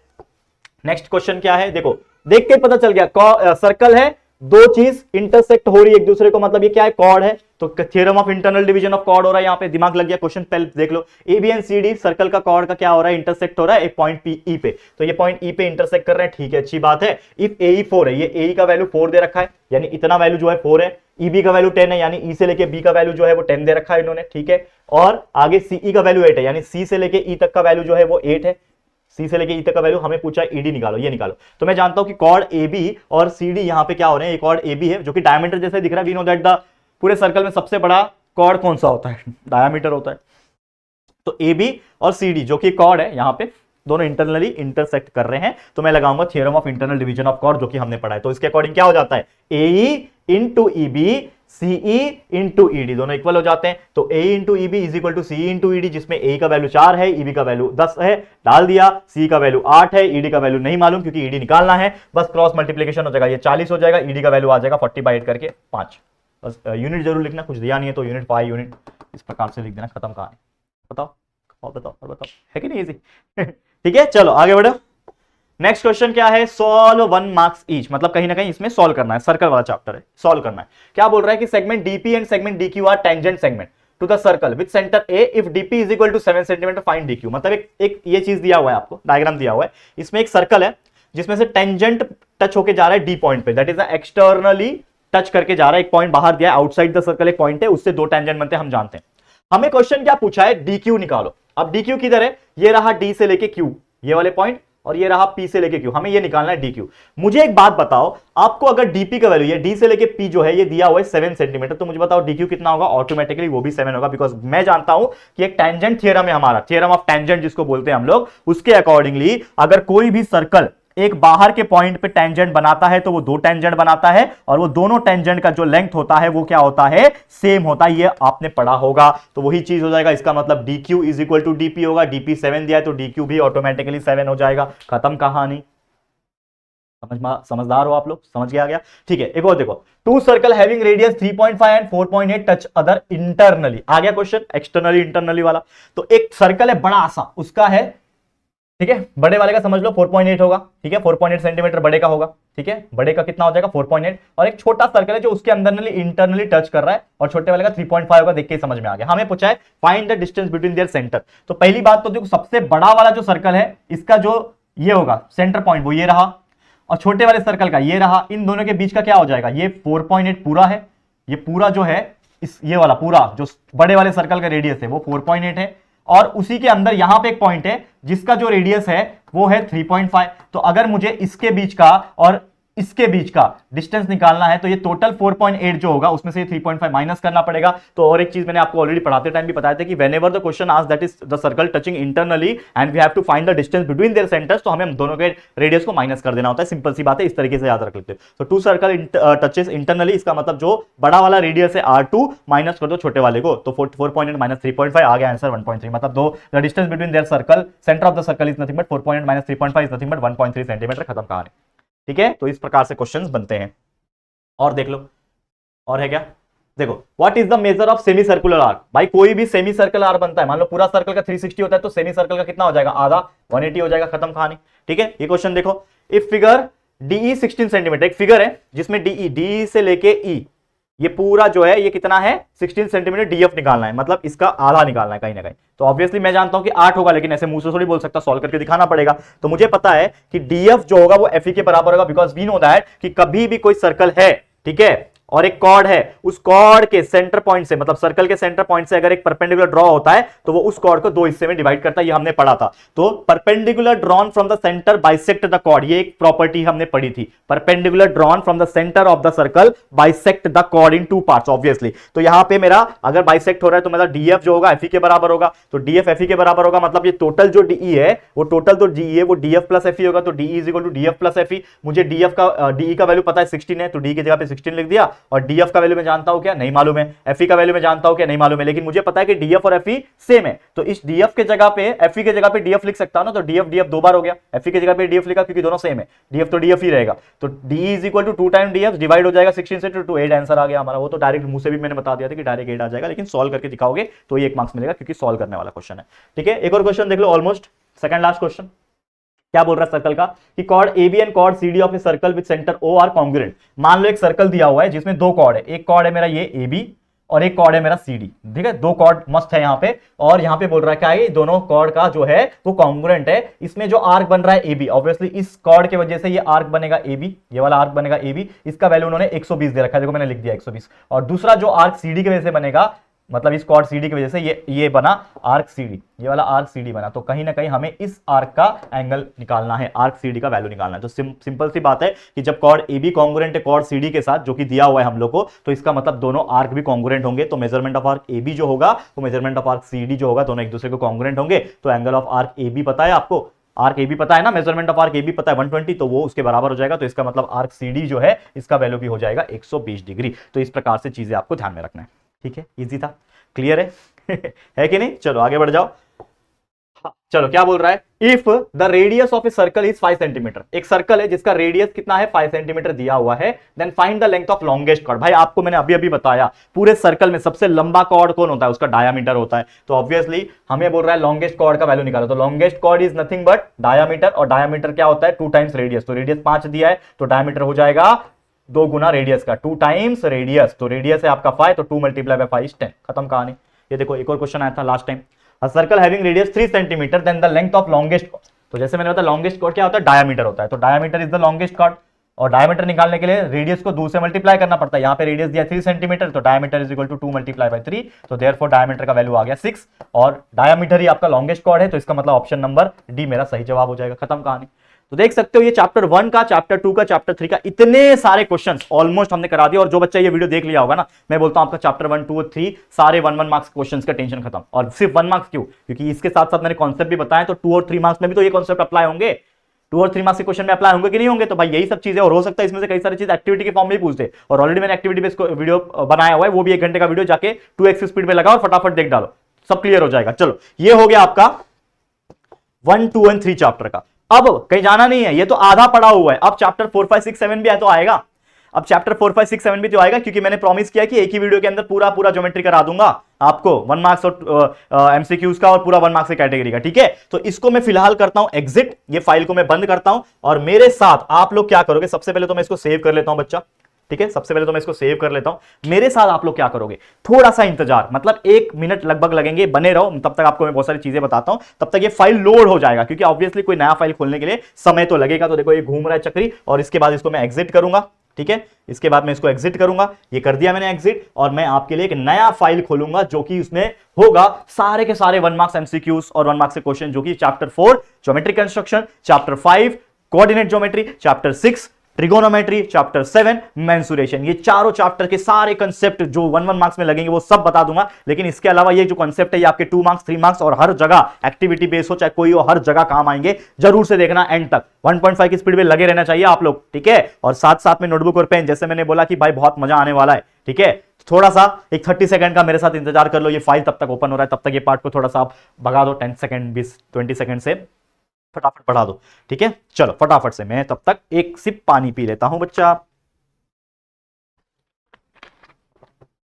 नेक्स्ट क्वेश्चन क्या है, देखो देख के पता चल गया, सर्कल है, दो चीज इंटरसेक्ट हो रही है एक दूसरे को, मतलब ये क्या है, कॉर्ड है, तो theorem of internal division of chord हो रहा है। यहां पे दिमाग लग गया, क्वेश्चन पहले देख लो। A B and C D circle का कॉर्ड का क्या हो रहा है, इंटरसेक्ट हो रहा है एक पॉइंट पी ई पे, तो ये पॉइंट ई पे इंटरसेक्ट कर रहे हैं, ठीक है, अच्छी बात है। इफ ए ई 4 है, ये ए ई का वैल्यू 4 दे रखा है, यानी इतना वैल्यू जो है 4 है, ई बी का वैल्यू 10 है, यानी ई से लेके बी का वैल्यू जो है वो 10 दे रखा है इन्होंने, ठीक है। और आगे सी ई का वैल्यू 8 है, यानी सी से लेके ई तक का वैल्यू जो है वो 8 है, सी से लेके ई तक का वैल्यू हमें पूछा है ईडी निकालो, ये निकालो। तो मैं जानता हूं कि कॉर्ड ए बी और सी डी यहां पे क्या हो रहे हैं, एक कॉर्ड ए बी है जो कि डायमीटर जैसे दिख रहा है। वी नो दैट द पूरे सर्कल में सबसे बड़ा कॉर्ड कौन सा होता है, डायमीटर होता है। तो ए बी और सी डी जो कि कॉर्ड है, यहां पे दोनों इंटरनली इंटरसेक्ट कर रहे हैं, तो मैं लगाऊंगा theorem of internal division of chord जो कि हमने पढ़ा है। तो इसके अकॉर्डिंग क्या हो जाता है, A E into E B, C E into E D, दोनों इक्वल हो जाते हैं। तो A into E B is equal to C into E D, जिसमें ए का वैल्यू 4 है, ई बी का वैल्यू 10 है, डाल दिया। सी का वैल्यू 8 है, ई डी का वैल्यू नहीं मालूम क्योंकि ई डी निकालना है, बस क्रॉस मल्टीप्लीकेशन हो जाएगा, ये 40 हो जाएगा, ई डी का वैल्यू आ जाएगा 40/8 करके 5। बस यूनिट जरूर लिखना, कुछ दिया नहीं है तो यूनिट 5 यूनिट इस प्रकार से लिख देना, खत्म कहानी। बताओ और बताओ और बताओ, है कि नहीं इजी? ठीक है, चलो आगे बढ़ो। नेक्स्ट क्वेश्चन क्या है, सॉल्व 1 मार्क्स ईच, मतलब कहीं ना कहीं इसमें सॉल्व करना है, सर्कल वाला चैप्टर है, सॉल्व करना है। क्या बोल रहा है कि segment DP and segment DQ are tangent segment to the circle with centre A if DP is equal to 7 centimetre find DQ. मतलब एक ये चीज दिया हुआ है आपको, डायग्राम दिया हुआ है, इसमें एक सर्कल है जिसमें से टेंजेंट टच होके जा रहा है डी पॉइंट पे, दैट इज एक्सटर्नली टच करके जा रहा है, एक पॉइंट बाहर दिया है, आउटसाइड द सर्कल एक पॉइंट है, उससे दो टेंजेंट बनते हैं, हम जानते हैं। हमें क्वेश्चन क्या पूछा है, डीक्यू निकालो। अब डीक्यू किधर है, ये रहा डी से लेके क्यू, ये वाले पॉइंट, और ये रहा पी से लेके क्यू, हमें ये निकालना है डीक्यू। मुझे एक बात बताओ, आपको अगर डीपी का वैल्यू, ये डी से लेके पी जो है ये दिया हुआ है 7 सेंटीमीटर, तो मुझे बताओ डीक्यू कितना होगा, ऑटोमेटिकली वो भी 7 होगा, बिकॉज मैं जानता हूं कि एक टेंजेंट थ्योरम है हमारा, थ्योरम ऑफ टेंजेंट जिसको बोलते हैं हम लोग, उसके अकॉर्डिंगली अगर कोई भी सर्कल एक बाहर के पॉइंट पे टेंजेंट बनाता है तो वो दो टेंजेंट बनाता है, और वो दोनों टेंजेंट का जो लेंथ होता है वो क्या होता है, सेम होता है, ये आपने पढ़ा होगा। तो वही चीज हो जाएगा, इसका मतलब dq is equal to dp होगा, dp 7 दिया है तो dq भी ऑटोमेटिकली 7 हो जाएगा, खत्म कहानी। समझदार हो आप लोग, समझ गया? ठीक है, एक और देखो, two circle having radius 3.5 and 4.8 touch other internally. आ गया क्वेश्चन एक्सटर्नली इंटरनली वाला। तो एक सर्कल है बड़ा सा, उसका है, ठीक है, बड़े वाले का समझ लो 4.8 होगा, ठीक है, 4.8 सेंटीमीटर बड़े का होगा, ठीक है, बड़े का कितना हो जाएगा 4.8, और एक छोटा सर्कल है जो उसके अंदर इंटरनली टच कर रहा है, और छोटे वाले का 3.5 होगा, देख के समझ में आ गया। हमें पूछा है find the distance between there centre. तो पहली बात तो देखो, सबसे बड़ा वाला जो सर्कल है इसका जो ये होगा सेंटर पॉइंट वो ये रहा, और छोटे वाले सर्कल का ये रहा, इन दोनों के बीच का क्या हो जाएगा, ये 4.8 पूरा है, ये पूरा जो है इस ये वाला पूरा जो बड़े वाले सर्कल का रेडियस है वो 4.8 है, और उसी के अंदर यहां पे एक पॉइंट है जिसका जो रेडियस है वो है 3.5। तो अगर मुझे इसके बीच का और इसके बीच का डिस्टेंस निकालना है तो ये टोटल 4.8 जो होगा उसमें से 3.5 माइनस करना पड़ेगा। तो और एक चीज मैंने आपको ऑलरेडी पढ़ाते टाइम भी बताया था कि whenever the question asked that is the circle touching internally and we have to find the distance between their centres, तो हमें दोनों के रेडियस को माइनस कर देना होता है, सिंपल सी बात है, इस तरीके से याद रख लेते हो। तो टू सर्कल टचेस इंटरनली, इसका मतलब जो बड़ा वाला रेडियस है R2 माइनस कर दो छोटे वाले को, तो 4.8 माइनस 3.5 आ गया आंसर 1.3। मतलब दो the distance between there circle centre of the circle is nothing but 4.8 minus 3.5 is nothing but 1.3 centimetre, खत्म कहानी। ठीक है, तो इस प्रकार से क्वेश्चंस बनते हैं। और देख लो, और है क्या, देखो what is the measure of semi circular arc. भाई कोई भी सेमी सर्कल आर्क बनता है, मान लो पूरा सर्कल का 360 होता है तो सेमी सर्कल का कितना हो जाएगा, आधा 180 हो जाएगा, खत्म कहानी। ठीक है, ये क्वेश्चन देखो, इफ फिगर DE 16 सेंटीमीटर, एक फिगर है जिसमें DE से लेके E ये पूरा जो है ये कितना है 16 सेंटीमीटर, DF निकालना है, मतलब इसका आधा निकालना है कहीं ना कहीं। तो ऑब्वियसली मैं जानता हूं कि 8 होगा, लेकिन ऐसे मुंह से थोड़ी बोल सकता, सॉल्व करके दिखाना पड़ेगा। तो मुझे पता है कि DF जो होगा वो FE के बराबर होगा, बिकॉज वी नो दैट कि कभी भी कोई सर्कल है, ठीक है, और एक कॉर्ड है, उस कॉर्ड के सेंटर पॉइंट से, मतलब सर्कल के सेंटर पॉइंट से अगर एक परपेंडिकुलर ड्रॉ होता है तो वो उस कॉर्ड को दो हिस्से में डिवाइड करता है, ये हमने पढ़ा था। तो perpendicular drawn from the centre bisect the chord, ये एक प्रॉपर्टी हमने पढ़ी थी, perpendicular drawn from the centre of the circle bisect the chord in two parts obviously. तो यहां पे मेरा अगर बाइसेक्ट हो रहा है तो मेरा डीएफ जो होगा एफई के बराबर होगा, तो डीएफ एफई के बराबर होगा, मतलब ये टोटल जो डीई है वो टोटल तो डीई है वो डीएफ प्लस एफई होगा, तो DE is equal to DF plus FE. मुझे डीएफ का डीई का वैल्यू पता है 16 है, तो डी की जगह पे 16 लिख दिया, और डीएफ का वैल्यू मैं जानता हूं क्या, नहीं मालूम है, एफई का वैल्यू मैं जानता हूं क्या, नहीं मालूम है, लेकिन मुझे पता है कि डीएफ और एफई सेम है, तो इस डीएफ के जगह पे एफई के जगह पे डीएफ लिख सकता हूं ना, तो डीएफ डीएफ दो बार हो गया, एफई की जगह पे डीएफ लिखा क्योंकि दोनों सेम है, डीएफ तो डीएफ ही रहेगा, तो DE is equal to 2 time DF divide हो जाएगा 16 से, तो 8 आंसर आ गया हमारा। वो तो डायरेक्ट मुंह से भी मैंने बता दिया था कि डायरेक्ट 8 आ जाएगा, लेकिन सॉल्व करके दिखाओगे तो ये 1 मार्क्स मिलेगा क्योंकि सॉल्व करने वाला क्वेश्चन है। ठीक है, एक और क्वेश्चन देख लो, ऑलमोस्ट सेकंड लास्ट क्वेश्चन। क्या बोल रहा है सर्कल का कि chord A B and chord C D of a circle with centre O are congruent. मान लो एक सर्कल दिया हुआ है जिसमें दो कॉर्ड है, एक कॉर्ड है मेरा ये ए बी और एक कॉर्ड है मेरा सी डी, ठीक है, दो कॉर्ड मस्त है यहाँ पे, और यहाँ पे बोल रहा है क्या है, दोनों कॉर्ड का जो है वो कॉन्ग्रुएंट है। इसमें जो आर्क बन रहा है ए बी, ऑब्वियसली इस कॉर्ड की वजह से ये आर्क बनेगा ए बी, ये वाला आर्क बनेगा ए बी, इसका वैल्यू उन्होंने 120 दे रखा है, देखो मैंने लिख दिया 120, और दूसरा जो आर्क सी डी की वजह से बनेगा, मतलब इस कॉर्ड सीडी की वजह से ये बना आर्क सीडी, ये वाला आर्क सीडी बना, तो कहीं ना कहीं हमें इस आर्क का एंगल निकालना है, आर्क सीडी का वैल्यू निकालना है। तो सिंपल सी बात है कि जब कॉर्ड ए बी कॉन्ग्रुएंट है कॉर्ड सीडी के साथ, जो कि दिया हुआ है हम लोग को, तो इसका मतलब दोनों आर्क भी कॉन्ग्रुएंट होंगे, तो measurement of arc A B जो होगा वो मेजरमेंट ऑफ आर्क सीडी जो होगा, दोनों एक दूसरे को कॉन्ग्रुएंट होंगे। तो angle of arc A B पता है आपको, आर्क ए बी पता है ना, measurement of arc A B पता है 120, तो वो उसके बराबर हो जाएगा, तो इसका मतलब आर्क सीडी जो है इसका वैल्यू भी हो जाएगा 120 डिग्री। तो इस प्रकार से चीजें आपको ध्यान में रखना है। ठीक है, इजी था, क्लियर है है कि नहीं? चलो आगे बढ़ जाओ। चलो क्या बोल रहा है, if the radius of a circle is 5 centimetre, एक सर्कल है जिसका रेडियस कितना है 5 सेंटीमीटर दिया हुआ है, then find the length of longest chord. भाई आपको मैंने अभी अभी बताया पूरे सर्कल में सबसे लंबा कॉर्ड कौन होता है, उसका डायामीटर होता है, तो ऑब्वियसली हमें बोल रहा है लॉन्गेस्ट कॉर्ड का वैल्यू निकालो, तो longest chord is nothing but diameter, और डायामीटर क्या होता है 2 टाइम्स रेडियस, तो रेडियस 5 दिया है तो डायामीटर हो जाएगा 2 गुना रेडियस का, 2 टाइम्स रेडियस, तो रेडियस है आपका 5, तो 2 मल्टीप्लाई बाय 5 10, खत्म कहानी। ये देखो एक और क्वेश्चन आया था last time, a circle having radius 3 centimetre then the length of longest, तो जैसे मैंने बताया लॉन्गेस्ट कॉर्ड क्या होता है, डायामीटर होता है, तो diameter is the longest chord, और डायमीटर निकालने के लिए रेडियस को 2 से मल्टीप्लाई करना पड़ता है, यहाँ पे रेडियस दिया 3 सेंटीमीटर, तो diameter is equal to 2 multiply by 3, तो देयरफॉर डायमीटर का वैल्यू आ गया 6, और डायमीटर ही आपका लॉन्गेस्ट कॉर्ड है, तो इसका मतलब ऑप्शन नंबर डी मेरा सही जवाब हो जाएगा, खत्म कहानी। तो देख सकते हो ये चैप्टर 1 का, चैप्टर 2 का, चैप्टर 3 का इतने सारे क्वेश्चंस ऑलमोस्ट हमने करा दिया, और जो बच्चा ये वीडियो देख लिया होगा ना, मैं बोलता हूं आपका चैप्टर 1, 2 और 3 सारे 1-1 मार्क्स क्वेश्चंस का टेंशन खत्म। और सिर्फ 1 मार्क्स क्यों, क्योंकि इसके साथ साथ मैंने कॉन्सेप्ट भी बताया, तो 2 और 3 मार्क्स में भी तो ये कॉन्सेप्ट अप्लाई होंगे, 2 और 3 मार्क्स के क्वेश्चन में अप्लाई होंगे कि नहीं होंगे, तो भाई यही सब चीजें, और हो सकता है इसमें से कई सारी चीज एक्टिविटी के फॉर्म में भी पूछते, और ऑलरेडी मैंने एक्टिविटी बेस्ड वीडियो बनाया हुआ है, वो भी 1 घंटे का वीडियो, जाके 2x स्पीड में लगाओ और फटाफट देख डालो, सब क्लियर हो जाएगा। चलो ये हो गया आपका 1, 2 एंड 3 चैप्टर का। अब कहीं जाना नहीं है, ये तो आधा पड़ा हुआ है, अब चैप्टर 4, 5, 6, 7 भी है तो आएगा, अब चैप्टर 4, 5, 6, 7 भी तो आएगा, क्योंकि मैंने प्रॉमिस किया कि एक ही वीडियो के अंदर पूरा ज्योमेट्री करा दूंगा आपको, 1 मार्क्स और एमसीक्यूज का, और पूरा 1 मार्क्स की कैटेगरी का, ठीक है। तो इसको मैं फिलहाल करता हूं एग्जिट, ये फाइल को मैं बंद करता हूं, और मेरे साथ आप लोग क्या करोगे, सबसे पहले तो मैं इसको सेव कर लेता हूं बच्चा, ठीक है, सबसे पहले तो मैं इसको सेव कर लेता हूं। मेरे साथ आप लोग क्या करोगे, थोड़ा सा इंतजार, मतलब 1 मिनट लगभग लगेंगे, बने रहो, तब तक आपको मैं बहुत सारी चीजें बताता हूं, तब तक ये फाइल लोड हो जाएगा, क्योंकि ऑब्वियसली कोई नया फाइल खोलने के लिए समय तो लगेगा। तो देखो ये घूम रहा है चक्री, और इसके बाद इसको मैं एग्जिट करूंगा, ठीक है, इसके बाद मैं इसको एग्जिट करूंगा, ये कर दिया मैंने एग्जिट, और मैं आपके लिए एक नया फाइल खोलूंगा, जो कि उसमें होगा सारे के सारे 1 मार्क्स एमसीक्यूज और 1 मार्क्स के क्वेश्चन, जो कि chapter 4 geometric construction, chapter 5 coordinate geometry, chapter 6 trigonometry, chapter 7 mensuration, ये चारों चैप्टर के सारे कंसेप्ट जो 1-1 मार्क्स में लगेंगे वो सब बता दूंगा। लेकिन इसके अलावा ये जो कंसेप्ट है ये आपके 2 मार्क्स, 3 मार्क्स और हर जगह एक्टिविटी बेस हो चाहे कोई हो, हर जगह काम आएंगे, जरूर से देखना एंड तक। 1.5 की स्पीड में लगे रहना चाहिए आप लोग, ठीक है, और साथ साथ में नोटबुक और पेन, जैसे मैंने बोला कि भाई बहुत मजा आने वाला है, ठीक है, थोड़ा सा एक 30 सेकंड का मेरे साथ इंतजार कर लो, ये फाइल तब तक ओपन हो रहा है, तब तक ये पार्ट को थोड़ा सा आप भगा दो 10 सेकंड 20 सेकंड से, फटाफट पढ़ा दो, ठीक है। चलो फटाफट से मैं तब तक एक सिप पानी पी लेता हूं बच्चा,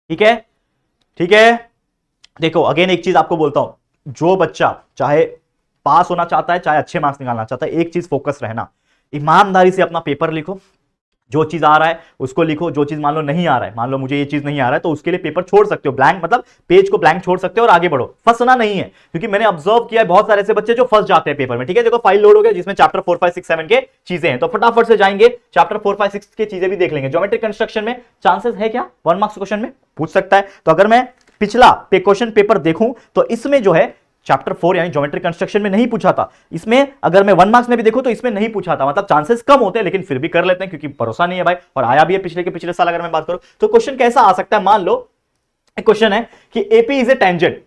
ठीक है, ठीक है। देखो अगेन एक चीज आपको बोलता हूं, जो बच्चा चाहे पास होना चाहता है चाहे अच्छे मार्क्स निकालना चाहता है, एक चीज फोकस रहना, ईमानदारी से अपना पेपर लिखो, जो चीज आ रहा है उसको लिखो, जो चीज मान लो नहीं आ रहा है, मान लो मुझे ये चीज नहीं आ रहा है, तो उसके लिए पेपर छोड़ सकते हो, ब्लैंक मतलब पेज को ब्लैंक छोड़ सकते हो और आगे बढ़ो, फंसना नहीं है। क्योंकि मैंने ऑब्जर्व किया है बहुत सारे ऐसे बच्चे जो फंस जाते हैं पेपर में। ठीक है, देखो फाइल लोड हो गया जिसमें चैप्टर 4, 5, 6, 7 के चीजें हैं, तो फटाफट से जाएंगे चैप्टर 4, 5, 6 के चीजें भी देख लेंगे। ज्योमेट्रिक कंस्ट्रक्शन में चांसेस है क्या 1 मार्क्स क्वेश्चन में पूछ सकता है। तो अगर मैं पिछला क्वेश्चन पेपर देखूं तो इसमें जो है चैप्टर 4 यानी ज्योमेट्रिक कंस्ट्रक्शन में नहीं पूछा था, इसमें अगर मैं 1 मार्क्स में भी देखूं तो इसमें नहीं पूछा था, मतलब चांसेस कम होते हैं, लेकिन फिर भी कर लेते हैं क्योंकि भरोसा नहीं है भाई, और आया भी है पिछले के पिछले साल अगर मैं बात करूं तो। क्वेश्चन कैसा आ सकता है, मान लो एक क्वेश्चन है कि एपी इज ए टेंजेंट,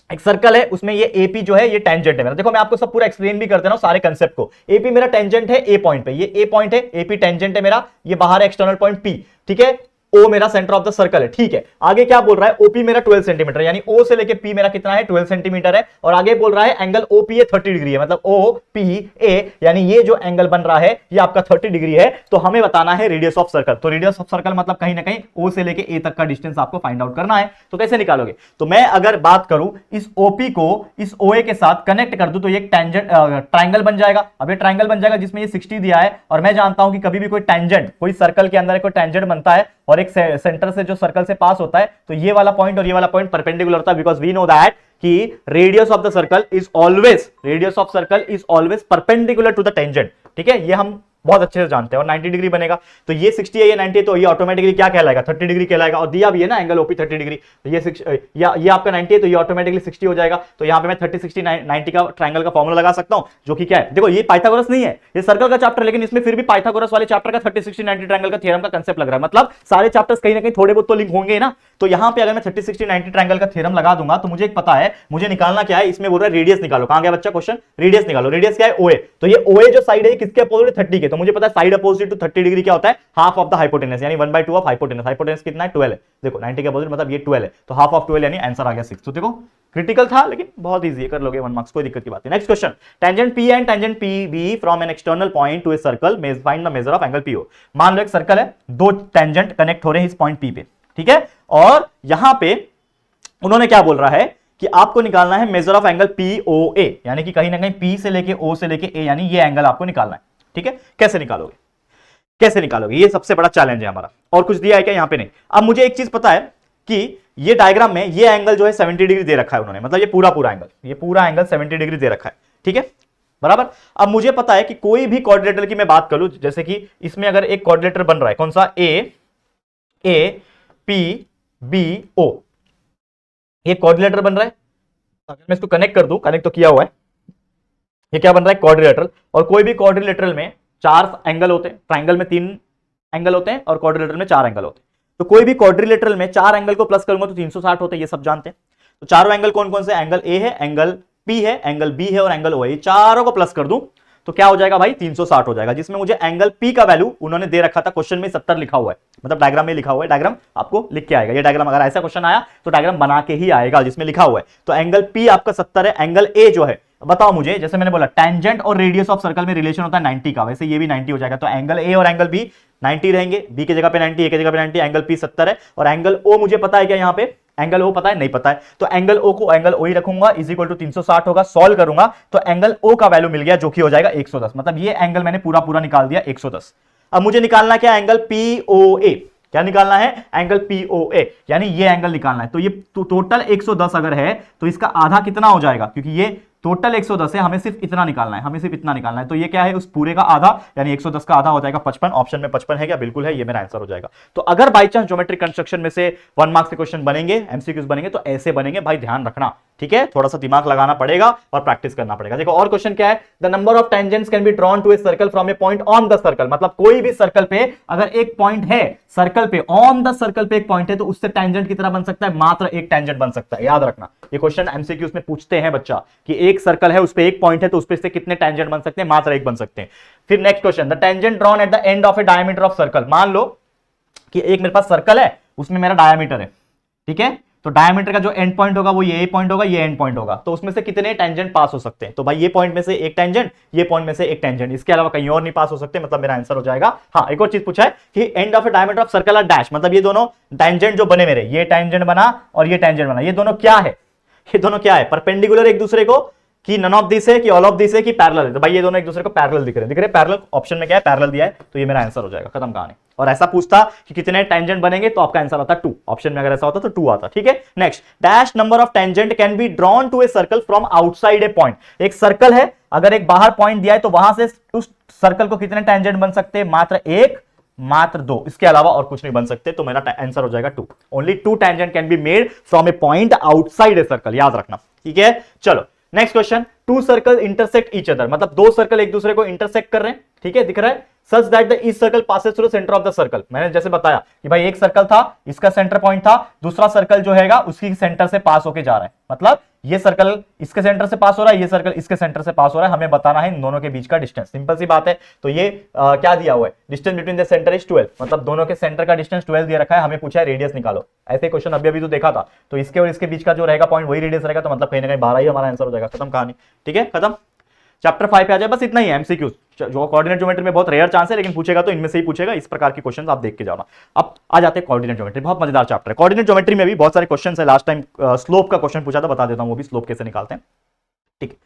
एक सर्कल है उसमें ये एपी जो है ये टेंजेंट है मेरा। देखो मैं आपको सब पूरा एक्सप्लेन भी करते ना सारे कंसेप्ट को। एपी मेरा टेंजेंट है ए पॉइंट पे, ये ए पॉइंट है, एपी टेंजेंट है मेरा, ये बाहर है एक्सटर्नल पॉइंट पी, ठीक है। ओ मेरा सेंटर ऑफ द सर्कल है, ठीक है। आगे क्या बोल रहा है, ओपी मेरा 12 सेंटीमीटर, यानी ओ से लेके पी मेरा कितना है 12 सेंटीमीटर है, और आगे बोल रहा है एंगल ओपी है 30 डिग्री है, मतलब ओ पी ए यानी ये जो एंगल बन रहा है ये आपका 30 डिग्री है। तो हमें बताना है रेडियस ऑफ सर्कल, तो रेडियस ऑफ सर्कल मतलब कहीं ना कहीं ओ से लेके ए तक का डिस्टेंस आपको फाइंड आउट करना है। तो कैसे निकालोगे, तो मैं अगर बात करूं इस ओपी को इस ओए के साथ कनेक्ट कर दूं तो ये टेंजेंट ट्राइंगल बन जाएगा। अब ये ट्राइंगल बन जाएगा जिसमें ये 60 दिया है, और मैं जानता हूं कि कभी भी कोई टेंजेंट कोई सर्कल के अंदर कोई टेंजेंट बनता है और एक सेंटर से जो सर्कल से पास होता है, तो ये वाला पॉइंट और ये वाला पॉइंट परपेंडिकुलर होता है, बिकॉज़ वी नो दैट कि radius of the circle is always perpendicular to the tangent. ठीक है, ये हम बहुत अच्छे से जानते हैं, और 90 डिग्री बनेगा तो ये 60 है, ये 90 है, तो ये ऑटोमेटिकली क्या कहलाएगा 30 डिग्री कहलाएगा, और दिया भी है ना एंगल ओपी 30 डिग्री, तो ये 6 ये आपका 90 है तो ये ऑटोमेटिकली 60 हो जाएगा। तो यहाँ पे मैं 30, 60, 90 का ट्राइंगल का फॉर्मूला लगा सकता हूं, जो कि क्या है, देखो ये पाइथागोरस नहीं है, ये सर्कल का चैप्टर, लेकिन इसमें फिर भी पाइथागोरस वाले चैप्टर का 30, 60, 90 ट्राइंगल का थ्योरम का कंसेप्ट लग रहा है, मतलब सारे चैप्टर्स कहीं ना कहीं थोड़े बहुत तो लिंक होंगे ना। तो यहाँ पे अगर मैं 30, 60, 90 ट्राइंगल का थ्योरम लगा दूंगा तो मुझे एक पता है, मुझे निकालना क्या है, इसमें बोल रहा है रेडियस निकालो। कहां गया बच्चा क्वेश्चन, रेडियस निकालो। रेडियस क्या है, ओए, तो ये ओए जो साइड है किसके अपोजिट 30 के, तो मुझे पता है साइड अपोजिट टू 30 डिग्री क्या होता है, हाफ ऑफ द हाइपोटेनस, यानी 1/2 ऑफ हाइपोटेनस। हाइपोटेनस कितना है 12 है, देखो 90 के अपोजिट मतलब ये 12 है, तो हाफ ऑफ 12 यानी आंसर आ गया 6। तो देखो क्रिटिकल था लेकिन बहुत इजी है, कर लोगे 1 मार्क्स, कोई दिक्कत की बात नहीं। Next question, tangent P and tangent P B from an external point to a circle, find the measure of angle PO. मान लो एक सर्कल है, दो टेंजेंट कनेक्ट हो रहे हैं इस पॉइंट पी पे, ठीक है, और यहां पे उन्होंने क्या बोल रहा है कि आपको निकालना है मेजर ऑफ एंगल पीओए, यानी कि कहीं ना कहीं पी से लेके ओ से लेके ए, यानी ये एंगल आपको निकालना है। ठीक है, कैसे निकालोगे, कैसे निकालोगे, ये सबसे बड़ा चैलेंज है हमारा। और कुछ दिया है क्या यहाँ पे, नहीं। अब मुझे एक चीज पता है कि ये डायग्राम में ये एंगल जो है 70 डिग्री दे रखा है उन्होंने, मतलब ये पूरा एंगल, ये पूरा एंगल 70 डिग्री दे रखा है, ठीक है, बराबर। अब मुझे पता है कि कोई भी क्वाड्रिलेटरल की मैं बात करूं, जैसे कि इसमें अगर एक क्वाड्रिलेटरल बन रहा है, कौन सा, ए पी बी ओ, ये क्वाड्रिलेटरल बन रहा है। अगर मैं इसको कनेक्ट कर दूं, कनेक्ट तो किया हुआ है, ये क्या बन रहा है क्वाड्रिलेटरल। और कोई भी क्वाड्रिलेटरल में 4 एंगल होते हैं, ट्राइंगल में 3 एंगल होते हैं और क्वाड्रिलेटरल में 4 एंगल होते हैं। तो कोई भी क्वाड्रिलेटरल में 4 एंगल को प्लस करूंगा तो 360 होते हैं, ये सब जानते हैं। तो चारों एंगल कौन कौन से, एंगल ए है, एंगल पी है, एंगल बी है और एंगल ओ है, ये चारों को प्लस कर दूं तो क्या हो जाएगा भाई 360 हो जाएगा, जिसमें मुझे एंगल पी का वैल्यू उन्होंने दे रखा था, क्वेश्चन में 70 लिखा हुआ है, मतलब डायग्राम में लिखा हुआ है, डायग्राम आपको लिख के आएगा। ये डायग्राम अगर ऐसा क्वेश्चन आया तो डायग्राम बना के ही आएगा जिसमें लिखा हुआ है। तो एंगल पी आपका 70 है, एंगल ए जो है, बताओ मुझे, जैसे मैंने बोला टेंजेंट और रेडियस ऑफ सर्कल में रिलेशन होता है 90 का, वैसे ये भी 90 हो जाएगा। तो एंगल ए और एंगल बी 90 रहेंगे, बी की जगह पे 90, ए की जगह पे 90, एंगल पी 70 है, और एंगल ओ मुझे पता है क्या, यहाँ पे एंगल ओ पता है, नहीं पता है, तो एंगल ओ को एंगल ओ ही रखूंगा, इज इक्वल टू 360 होगा, सॉल्व करूंगा तो एंगल ओ का वैल्यू मिल गया जो कि हो जाएगा 110, मतलब ये एंगल मैंने पूरा निकाल दिया 110। अब मुझे निकालना क्या, एंगल पीओए, क्या निकालना है, एंगल पीओए, यानी ये एंगल निकालना है। तो ये टोटल 110 अगर है तो इसका आधा कितना हो जाएगा, क्योंकि ये टोटल 110 है, हमें सिर्फ इतना निकालना है, हमें सिर्फ इतना निकालना है। तो ये क्या है, उस पूरे का आधा, यानी 110 का आधा हो जाएगा 55। ऑप्शन में 55 है क्या, बिल्कुल है, ये मेरा आंसर हो जाएगा। तो अगर बाई चांस ज्योमेट्रिक कंस्ट्रक्शन में से 1 मार्क्स के क्वेश्चन बनेंगे, एमसीक्यूज बनेंगे, तो ऐसे बनेंगे भाई, ध्यान रखना, ठीक है, थोड़ा सा दिमाग लगाना पड़ेगा और प्रैक्टिस करना पड़ेगा। देखो और क्वेश्चन क्या है, the number of tangents can be drawn to a circle from a point on the circle, मतलब कोई भी सर्कल पे अगर एक पॉइंट है, सर्कल पे ऑन द सर्कल पे एक पॉइंट है, तो उससे टेंजेंट कितना बन सकता है, मात्र एक टेंजेंट बन सकता है। याद रखना, ये क्वेश्चन एमसीक्यूज में पूछते हैं बच्चा, कि एक सर्कल है उस पे एक पॉइंट है तो उस पे से कितने टेंजेंट बन सकते हैं, मात्र एक बन सकते हैं। फिर next question, the tangent drawn at the end of a diameter of circle, मान लो कि एक मेरे पास सर्कल है, उसमें मेरा डायमीटर है, ठीक है, तो डायमीटर का जो एंड पॉइंट होगा वो ये पॉइंट होगा, ये एंड पॉइंट होगा, तो उसमें से कितने टेंजेंट पास हो सकते हैं, तो भाई ये पॉइंट में से एक टेंजेंट, ये पॉइंट में से एक टेंजेंट, इसके अलावा कहीं और नहीं पास हो सकते, मतलब मेरा आंसर हो जाएगा। हाँ, एक और चीज पूछा है कि end of a diameter of circle are dash, मतलब ये दोनों टेंजेंट जो बने मेरे, ये टेंजेंट बना और ये टेंजेंट बना, ये दोनों क्या है, ये दोनों क्या है, परपेंडिकुलर एक दूसरे को, कि नन ऑफ दिस है कि ऑल ऑफ दिस है कि पैरेलल है, तो भाई ये दोनों एक दूसरे को पैरेलल दिख रहे हैं, पैरेलल ऑप्शन में क्या है, पैरेलल दिया है, तो ये मेरा आंसर हो जाएगा, खत्म कहानी। और ऐसा पूछता कि कितने टेंजेंट बनेंगे, तो आपका आंसर आता 2, ऑप्शन में अगर ऐसा होता तो 2 आता, ठीक है। Next, dash number of tangent can be drawn to a circle from outside a point. एक सर्कल है, अगर एक बाहर पॉइंट दिया है तो वहां से उस सर्कल को कितने टेंजेंट बन सकते हैं, मात्र 1, मात्र 2, इसके अलावा और कुछ नहीं बन सकते, तो मेरा आंसर हो जाएगा 2। Only 2 tangent can be made from a point outside a circle, याद रखना, ठीक है। चलो next question, 2 circle intersect each other, मतलब 2 सर्कल एक दूसरे को इंटरसेक्ट कर रहे हैं, ठीक है, दिख रहा है, such that the each circle passes through centre of the circle. मैंने जैसे बताया कि भाई एक सर्कल था, इसका सेंटर पॉइंट था, दूसरा सर्कल जो हैगा उसकी सेंटर से पास होके जा रहा है, मतलब ये सर्कल इसके सेंटर से पास हो रहा है, ये सर्कल इसके सेंटर से पास हो रहा है, हमें बताना है इन दोनों के बीच का डिस्टेंस, सिंपल सी बात है। तो ये क्या दिया हुआ है, distance between the centre is 12, मतलब दोनों के सेंटर का डिस्टेंस 12 दिया रखा है, हमें पूछा है रेडियस निकालो। ऐसे क्वेश्चन अभी अभी तो देखा था, तो इसके और इसके बीच का जो रहेगा पॉइंट वही रेडियस रहेगा, तो मतलब कहीं ना कहीं 12 ही हमारा आंसर हो जाएगा, खत्म कहानी, ठीक है, खत्म। चैप्टर 5 पे आ जाए, बस इतना ही है एमसीक्यू, जो कोऑर्डिनेट ज्योमेट्री में बहुत रेयर चांस है, लेकिन पूछेगा तो इनमें से ही पूछेगा, इस प्रकार के क्वेश्चन आप देख के जाना। अब आ जाते हैं कोऑर्डिनेट ज्योमेट्री, बहुत मजेदार चैप्टर है। कोऑर्डिनेट ज्योमेट्री में भी बहुत सारे क्वेश्चन है, लास्ट टाइम स्लोप का क्वेश्चन पूछा था, बता देता हूं वो भी स्लोप कैसे निकालते हैं, ठीक है।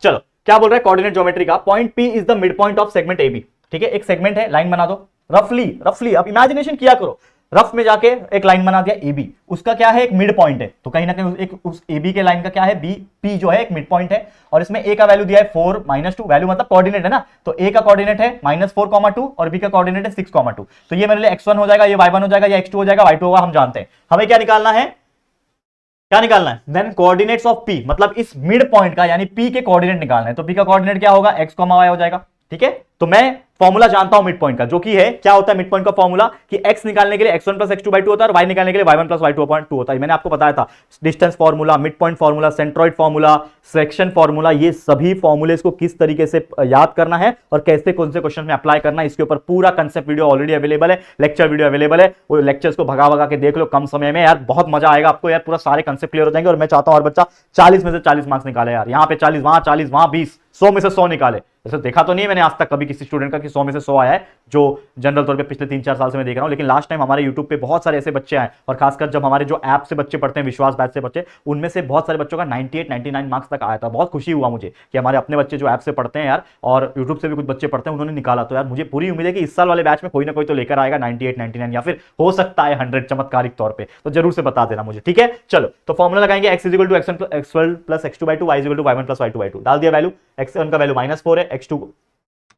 चलो क्या बोल रहा है कोऑर्डिनेट ज्योमेट्री का, point P is the mid point of segment A B, ठीक है, एक सेगमेंट है, लाइन बना दो, रफली अब इमेजिनेशन किया करो, रफ में जाके एक लाइन बना दिया ए बी, उसका क्या है, एक मिड पॉइंट है, तो कहीं ना कहीं एक उस ए बी के लाइन का क्या है, बी पी जो है एक मिड पॉइंट है, और इसमें ए का वैल्यू दिया है 4 -2, वैल्यू मतलब कोऑर्डिनेट है ना, तो ए का कोऑर्डिनेट है -4, और बी का कोऑर्डिनेट है 6, 2, तो ये मेरे लिए x1 हो जाएगा, ये y1 हो जाएगा, या x2 हो जाएगा, y2 होगा, हम जानते हैं। हमें क्या निकालना है, देन कोऑर्डिनेट्स ऑफ p, मतलब इस मिड पॉइंट का यानी p के कोऑर्डिनेट निकालना है, तो p का कोऑर्डिनेट क्या होगा, x, y हो जाएगा, ठीक है। तो मैं फॉर्मूला जानता हूं मिड पॉइंट का, जो कि है क्या होता है मिड पॉइंट का फॉर्मूला, कि x निकालने के लिए x1 + x2/2 होता है, और y निकालने के लिए y1 + y2/2 होता है। मैंने आपको बताया था distance formula, mid point formula, centroid formula, section formula, ये सभी फॉर्मूलेस को किस तरीके से याद करना है और कैसे कौन से क्वेश्चन में अप्लाई करना है, इसके ऊपर पूरा कंसेप्ट वीडियो ऑलरेडी अवेलेबल है, लेक्चर वीडियो अवेलेबल है, वो लेक्चर्स को भगा के देख लो कम समय में, यार बहुत मजा आएगा आपको, यार पूरा सारे कंसेप्ट क्लियर हो जाएंगे। और मैं चाहता हूं और बच्चा 40 में से 40 मार्क्स निकाले, यार यहाँ पे 40, वहां 40, वहां 20, 100 में से 100 निकाले। ऐसा देखा तो नहीं है मैंने आज तक कभी किसी स्टूडेंट का कि 100 में से 100 आया है, जो जनरल तौर पे पिछले 3-4 साल से मैं देख रहा हूं, लेकिन लास्ट टाइम हमारे यूट्यूब पे बहुत सारे ऐसे बच्चे आए, और खासकर जब हमारे जो ऐप से बच्चे पढ़ते हैं, विश्वास बैच से बच्चे, उनमें से बहुत सारे बच्चों का 98-99 मार्क्स तक आया था। बहुत खुशी हुआ मुझे कि हमारे अपने बच्चे जो ऐप से पढ़ते हैं यार, और यूट्यूब से भी कुछ बच्चे पढ़ते हैं, उन्होंने निकाला। तो यार मुझे पूरी उम्मीद है कि इस साल वाले बैच में कोई ना कोई तो लेकर आएगा 98-99, या फिर हो सकता है 100 चमत्कारिक तौर पे, तो जरूर से बता देना मुझे, ठीक है। चलो तो फॉर्मूला लगाएंगे, x = x1 + x2/2, y = y1 + y2/2, डाल दिया वैल्यू, x1 का वैल्यू -4 है, x2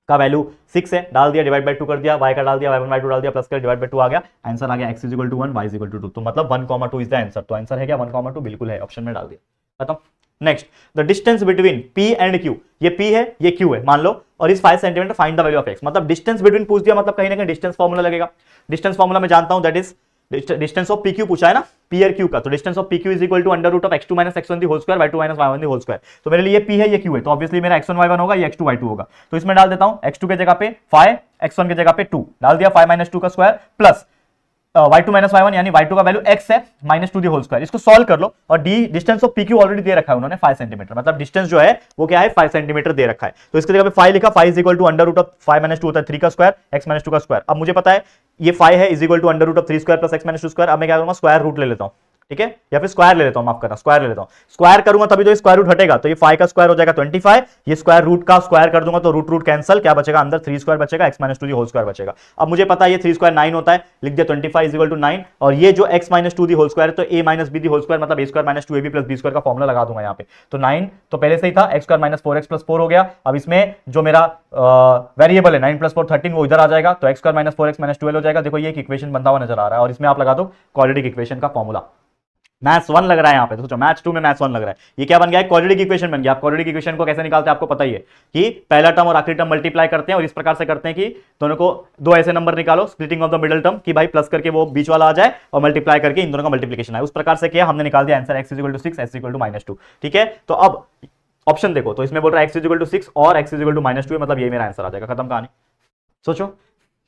का वैल्यू 6 है, डाल दिया, डिवाइड बाय 2 कर दिया, y का डाल दिया, y1 y2 डाल दिया, प्लस कर डिवाइड बाय 2 आ गया, आंसर आ गया x = 1, y = 2, तो मतलब 1, 2 इज द आंसर। तो आंसर है क्या 1, 2 बिल्कुल है, ऑप्शन में डाल दिया, खत्म। Next, the distance between p and q, ये p है ये q है मान लो, और इस 5 centimetre find the value of x, मतलब डिस्टेंस बिटवीन पूछ दिया, मतलब कहीं ना कहीं डिस्टेंस फॉर्मूला लगेगा। डिस्टेंस फॉर्मूला मैं जानता हूं, that is distance of PQ पूछा है ना, P और Q का, तो distance of PQ = √(x2 - x1) whole square, y2 - y1 whole square. तो मेरे लिए ये P है ये Q है, तो ऑब्वियसली मेरा x1 y1 होगा, ये x2 y2 होगा। तो इसमें डाल देता हूं, x2 के जगह पे 5, x1 के जगह पे 2 डाल दिया, 5 - 2 का स्क्वायर प्लस y2 - y1 यानी y2 का वैल्यू x है, -2 होल स्क्वायर। इसको सॉल्व कर लो, और d distance of PQ already दे रखा है उन्होंने 5 सेंटीमीटर, मतलब डिस्टेंस जो है वो क्या है 5 सेंटीमीटर दे रखा है। तो इसके जगह पे 5 लिखा, 5 = √5 - 2 होता है 3 का स्क्वायर, x - 2 का स्क्वायर। अब मुझे पता है ये 5 है = √3² + x - 2²। अब मैं क्या करूंगा, स्क्वायर रूट ले लेता हूं, ठीक है, या फिर स्क्वायर ले लेता हूं, माफ करना स्क्वायर ले लेता हूं। स्क्वायर करूंगा तभी तो स्क्वायर रूट हटेगा, तो ये 5 का स्क्वायर हो जाएगा 25, ये स्क्वायर रूट का स्क्वायर कर दूंगा तो रूट कैंसिल, क्या बचेगा अंदर 3² बचेगा, x - 2 होल स्क्वायर बचेगा। अब मुझे पता है ये 3² 9 होता है, लिख दिया 25 = 9, और ये जो x - 2 होल स्क्वायर है तो a - b होल स्क्वायर, मतलब a² - 2ab + b² का फॉर्मूला लगा दूंगा यहाँ पे। तो 9 तो पहले से ही था, x² - 4x + 4 हो गया। अब इसमें जो मेरा वेरिएबल है 9 + 4 13, वो इधर आ जाएगा, तो x² - 4x - 12 हो जाएगा। देखो ये एक इक्वेशन बनता हुआ नजर आ रहा है, और इसमें आप लगा दो क्वाड्रेटिक इक्वेशन का फॉर्मूला। मैथ्स 1 लग रहा है यहाँ पे, तो सोचो मैथ्स 2 में मैथ्स 1 लग रहा है, ये क्या बन गया है, क्वाड्रेटिक इक्वेशन बन गया। आप क्वाड्रेटिक इक्वेशन को कैसे निकालते हैं आपको पता ही है, कि पहला टर्म और आखिरी टर्म मल्टीप्लाई करते हैं, और इस प्रकार से करते हैं कि दोनों को दो ऐसे नंबर निकालो, splitting of the middle term, कि भाई प्लस करके वो बीच वाला आ जाए और मल्टीप्लाई करके इन दोनों का मल्टीप्लिकेशन आए, उस प्रकार से किया, हमने निकाल दिया आंसर x = 6, s = -2, ठीक है। तो अब ऑप्शन देखो, तो इसमें बोल रहा है x = 6 और x = -2 है, मतलब ये मेरा आंसर आ जाएगा, खत्म कहानी। सोचो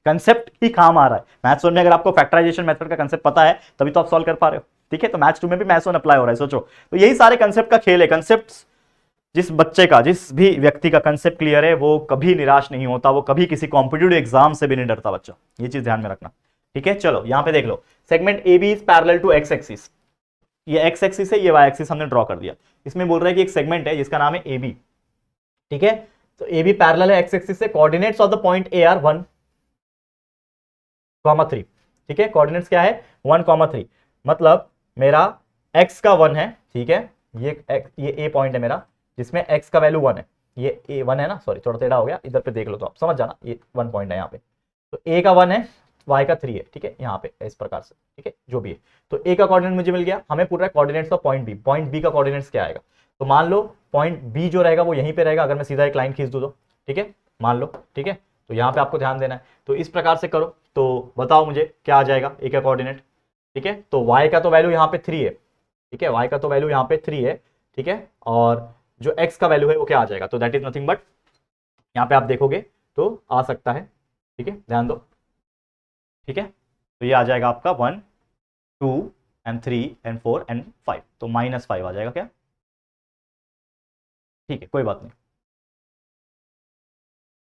कंसेप्ट ही काम आ रहा है मैथ्स 1 में, अगर आपको फैक्टराइजेशन मेथड का कंसेप्ट पता है तभी तो आप सॉल्व कर पा रहे हो, ठीक है। तो मैथ्स 2 में भी मैथ्स 1 अप्लाई हो रहा है, सोचो। तो यही सारे कंसेप्ट का खेल है। कंसेप्ट जिस बच्चे का, जिस भी व्यक्ति का कंसेप्ट क्लियर है, वो कभी निराश नहीं होता, वो कभी किसी कॉम्पिटिटिव एग्जाम से भी नहीं डरता बच्चा, ये चीज ध्यान में रखना, ठीक है। चलो यहां पे देख लो, segment AB is parallel to x axis, ये एक्स एक्सिस है, ये वाई एक्सिस हमने ड्रॉ कर दिया। इसमें बोल रहा है कि एक सेगमेंट है जिसका नाम है ए बी, ठीक है। तो ए बी पैरेलल है एक्स एक्सिस से, coordinates of the point A R 1,3, ठीक है। कोऑर्डिनेट्स क्या है 1,3, मतलब मेरा x का 1 है, ठीक है। ये ए पॉइंट है मेरा जिसमें x का वैल्यू 1 है, ये ए 1 है ना, सॉरी थोड़ा टेढ़ा हो गया, इधर पे देख लो तो आप समझ जाना, ये 1 पॉइंट है यहाँ पे। तो a का 1 है, y का 3 है, ठीक है, यहाँ पे इस प्रकार से, ठीक है, जो भी है। तो a का कोऑर्डिनेट मुझे मिल गया, हमें पूरा कोऑर्डिनेट्स ऑफ पॉइंट बी का कोऑर्डिनेट्स क्या आएगा। तो मान लो पॉइंट बी जो रहेगा वो यहीं पे रहेगा, अगर मैं सीधा एक लाइन खींच दूं तो, ठीक है, मान लो, ठीक है। तो यहाँ पे आपको ध्यान देना है। तो इस प्रकार से करो तो बताओ मुझे क्या आ जाएगा a का कोऑर्डिनेट, ठीक है। तो y का तो वैल्यू यहाँ पे 3 है, ठीक है, y का तो वैल्यू यहाँ पे 3 है, ठीक है। और जो x का वैल्यू है वो क्या आ जाएगा, तो दैट इज नथिंग बट, यहाँ पे आप देखोगे तो आ सकता है, ठीक है, ध्यान दो, ठीक है। तो ये आ जाएगा आपका 1 2 एंड 3 एंड 4 एंड 5, तो -5 आ जाएगा क्या, ठीक है, कोई बात नहीं।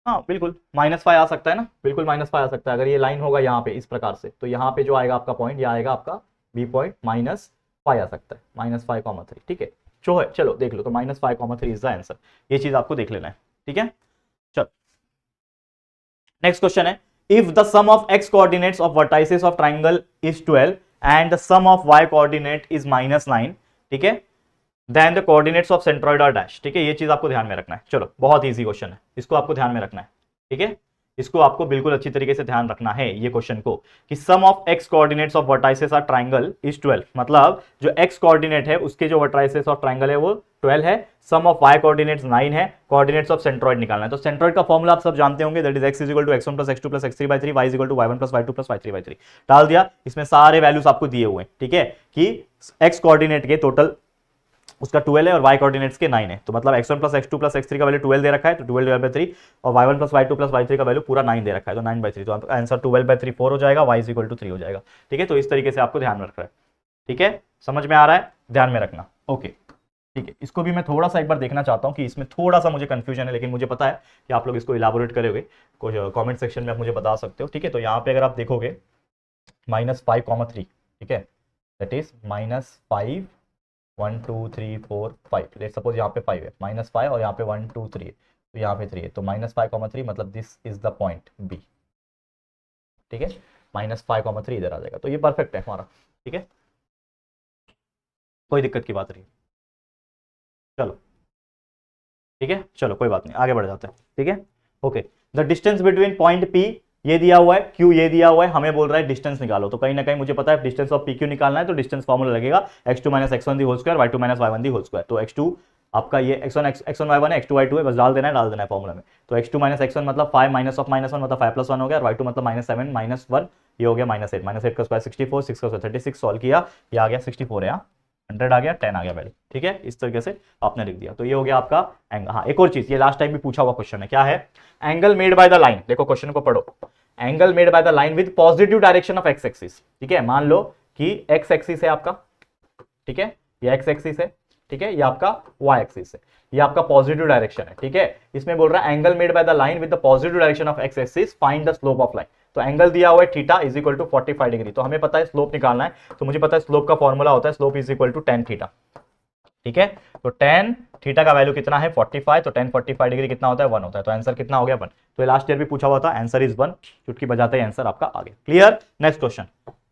हाँ बिल्कुल -5 आ सकता है ना, बिल्कुल -5 आ सकता है। अगर ये लाइन होगा यहाँ पे इस प्रकार से, तो यहाँ पे जो आएगा आपका पॉइंट, ये आएगा आपका बी पॉइंट, -5 आ सकता है, -5,3, ठीक है। चलो देख लो, तो -5,3 इज द आंसर। ये चीज आपको देख लेना है, ठीक है। चलो नेक्स्ट क्वेश्चन है, if the sum of x coordinates of vertices of triangle is 12 and the sum of y coordinate is -9, ठीक है, then the coordinates of centroid are dash, ठीक है। ये चीज आपको ध्यान में रखना है। चलो बहुत इजी क्वेश्चन है, इसको आपको ध्यान में रखना है, ठीक है। इसको आपको बिल्कुल अच्छी तरीके से ध्यान रखना है ये क्वेश्चन को, कि sum of x coordinates of vertices are triangle is 12, मतलब जो x कोऑर्डिनेट है उसके जो वर्टाइसेस ऑफ ट्राइंगल है वो 12 है, सम ऑफ y कोऑर्डिनेट्स 9 है, कोऑर्डिनेट्स ऑफ सेंट्रॉइड निकालना है। तो सेंट्रॉइड का फॉर्मूला आप सब जानते होंगे, that is x = x1 + x2 + x3/3, y = y1 + y2 + y3/3। डाल दिया, इसमें सारे वैल्यूज आपको दिए हुए हैं, ठीक है, कि x कोऑर्डिनेट के टोटल उसका 12 है और y कोऑर्डिनेट्स के 9 है। तो मतलब x1 + x2 + x3 का वैल्यू 12 दे रखा है, तो 12/3, और y1 + y2 + y3 का वैल्यू पूरा 9 दे रखा है, तो 9/3, तो आंसर 12/3 4 हो जाएगा, y = 3 हो जाएगा, ठीक है। तो इस तरीके से आपको ध्यान रखना है, ठीक है, समझ में आ रहा है, ध्यान में रखना, ओके, ठीक है। इसको भी मैं थोड़ा सा एक बार देखना चाहता हूँ कि इसमें थोड़ा सा मुझे कंफ्यूजन है, लेकिन मुझे पता है कि आप लोग इसको इलाबोरेट करोगे, कुछ कॉमेंट सेक्शन में आप मुझे बता सकते हो, ठीक है। तो यहाँ पे अगर आप देखोगे -5,3, ठीक है, दैट इज -5 1 2 3 4 5, लेट्स सपोज यहाँ पे 5 है, -5 और यहाँ पे 1 2 3 है, तो यहाँ पे 3 है, तो -5,3 मतलब this is the point B, ठीक है, -5,3 इधर आ जाएगा, तो ये परफेक्ट है हमारा, ठीक है, कोई दिक्कत की बात नहीं। चलो ठीक है, चलो कोई बात नहीं, आगे बढ़ जाते हैं, ठीक है, okay. The distance between point P ये दिया हुआ है, क्यू ये दिया हुआ है, हमें बोल रहा है डिस्टेंस निकालो। तो कहीं ना कहीं मुझे पता है डिस्टेंस ऑफ पी क्यू निकालना है, तो डिस्टेंस फॉर्मूला लगेगा x2 - x1 the whole square, y2 - y1 the whole square. तो x2 आपका ये x1 y1 है, x2 y2 है, बस डाल देना है फॉर्मूला में। तो x2 - x1 मतलब 5 - -1 मतलब 5 + 1 हो गया, और y2 मतलब -7 - 1 ये हो गया -8, -8 का स्क्वायर 64, 6 का स्क्वायर 36, सॉल्व किया, ये आ गया 64 है, यहाँ 100 आ गया, 10 आ गया वैल्यू, ठीक है, इस तरीके से आपने लिख दिया। तो ये हो गया आपका एंगल। हाँ एक और चीज, ये लास्ट टाइम भी पूछा हुआ क्वेश्चन है, क्या है, angle made by the line, देखो क्वेश्चन को पढ़ो, angle made by the line with positive direction of x axis, ठीक है। मान लो कि एक्स एक्सिस है आपका, ठीक है, ये एक्स एक्सिस है, ठीक है, ये आपका वाई एक्सिस है, ये आपका पॉजिटिव डायरेक्शन है, ठीक है। इसमें बोल रहा है angle made by the line with the positive direction of x axis, find the slope of line. तो एंगल दिया हुआ है थीटा = 45 डिग्री, तो हमें पता है स्लोप निकालना है, तो मुझे पता है स्लोप का फॉर्मूला होता है स्लोप = tan थीटा, ठीक है। तो tan थीटा का वैल्यू कितना है 45, तो tan 45 डिग्री कितना होता है 1 होता है, तो आंसर कितना हो गया 1। तो लास्ट ईयर भी पूछा हुआ था, आंसर इज 1, चुटकी बजाते ही आंसर आपका आ गया, क्लियर। नेक्स्ट क्वेश्चन,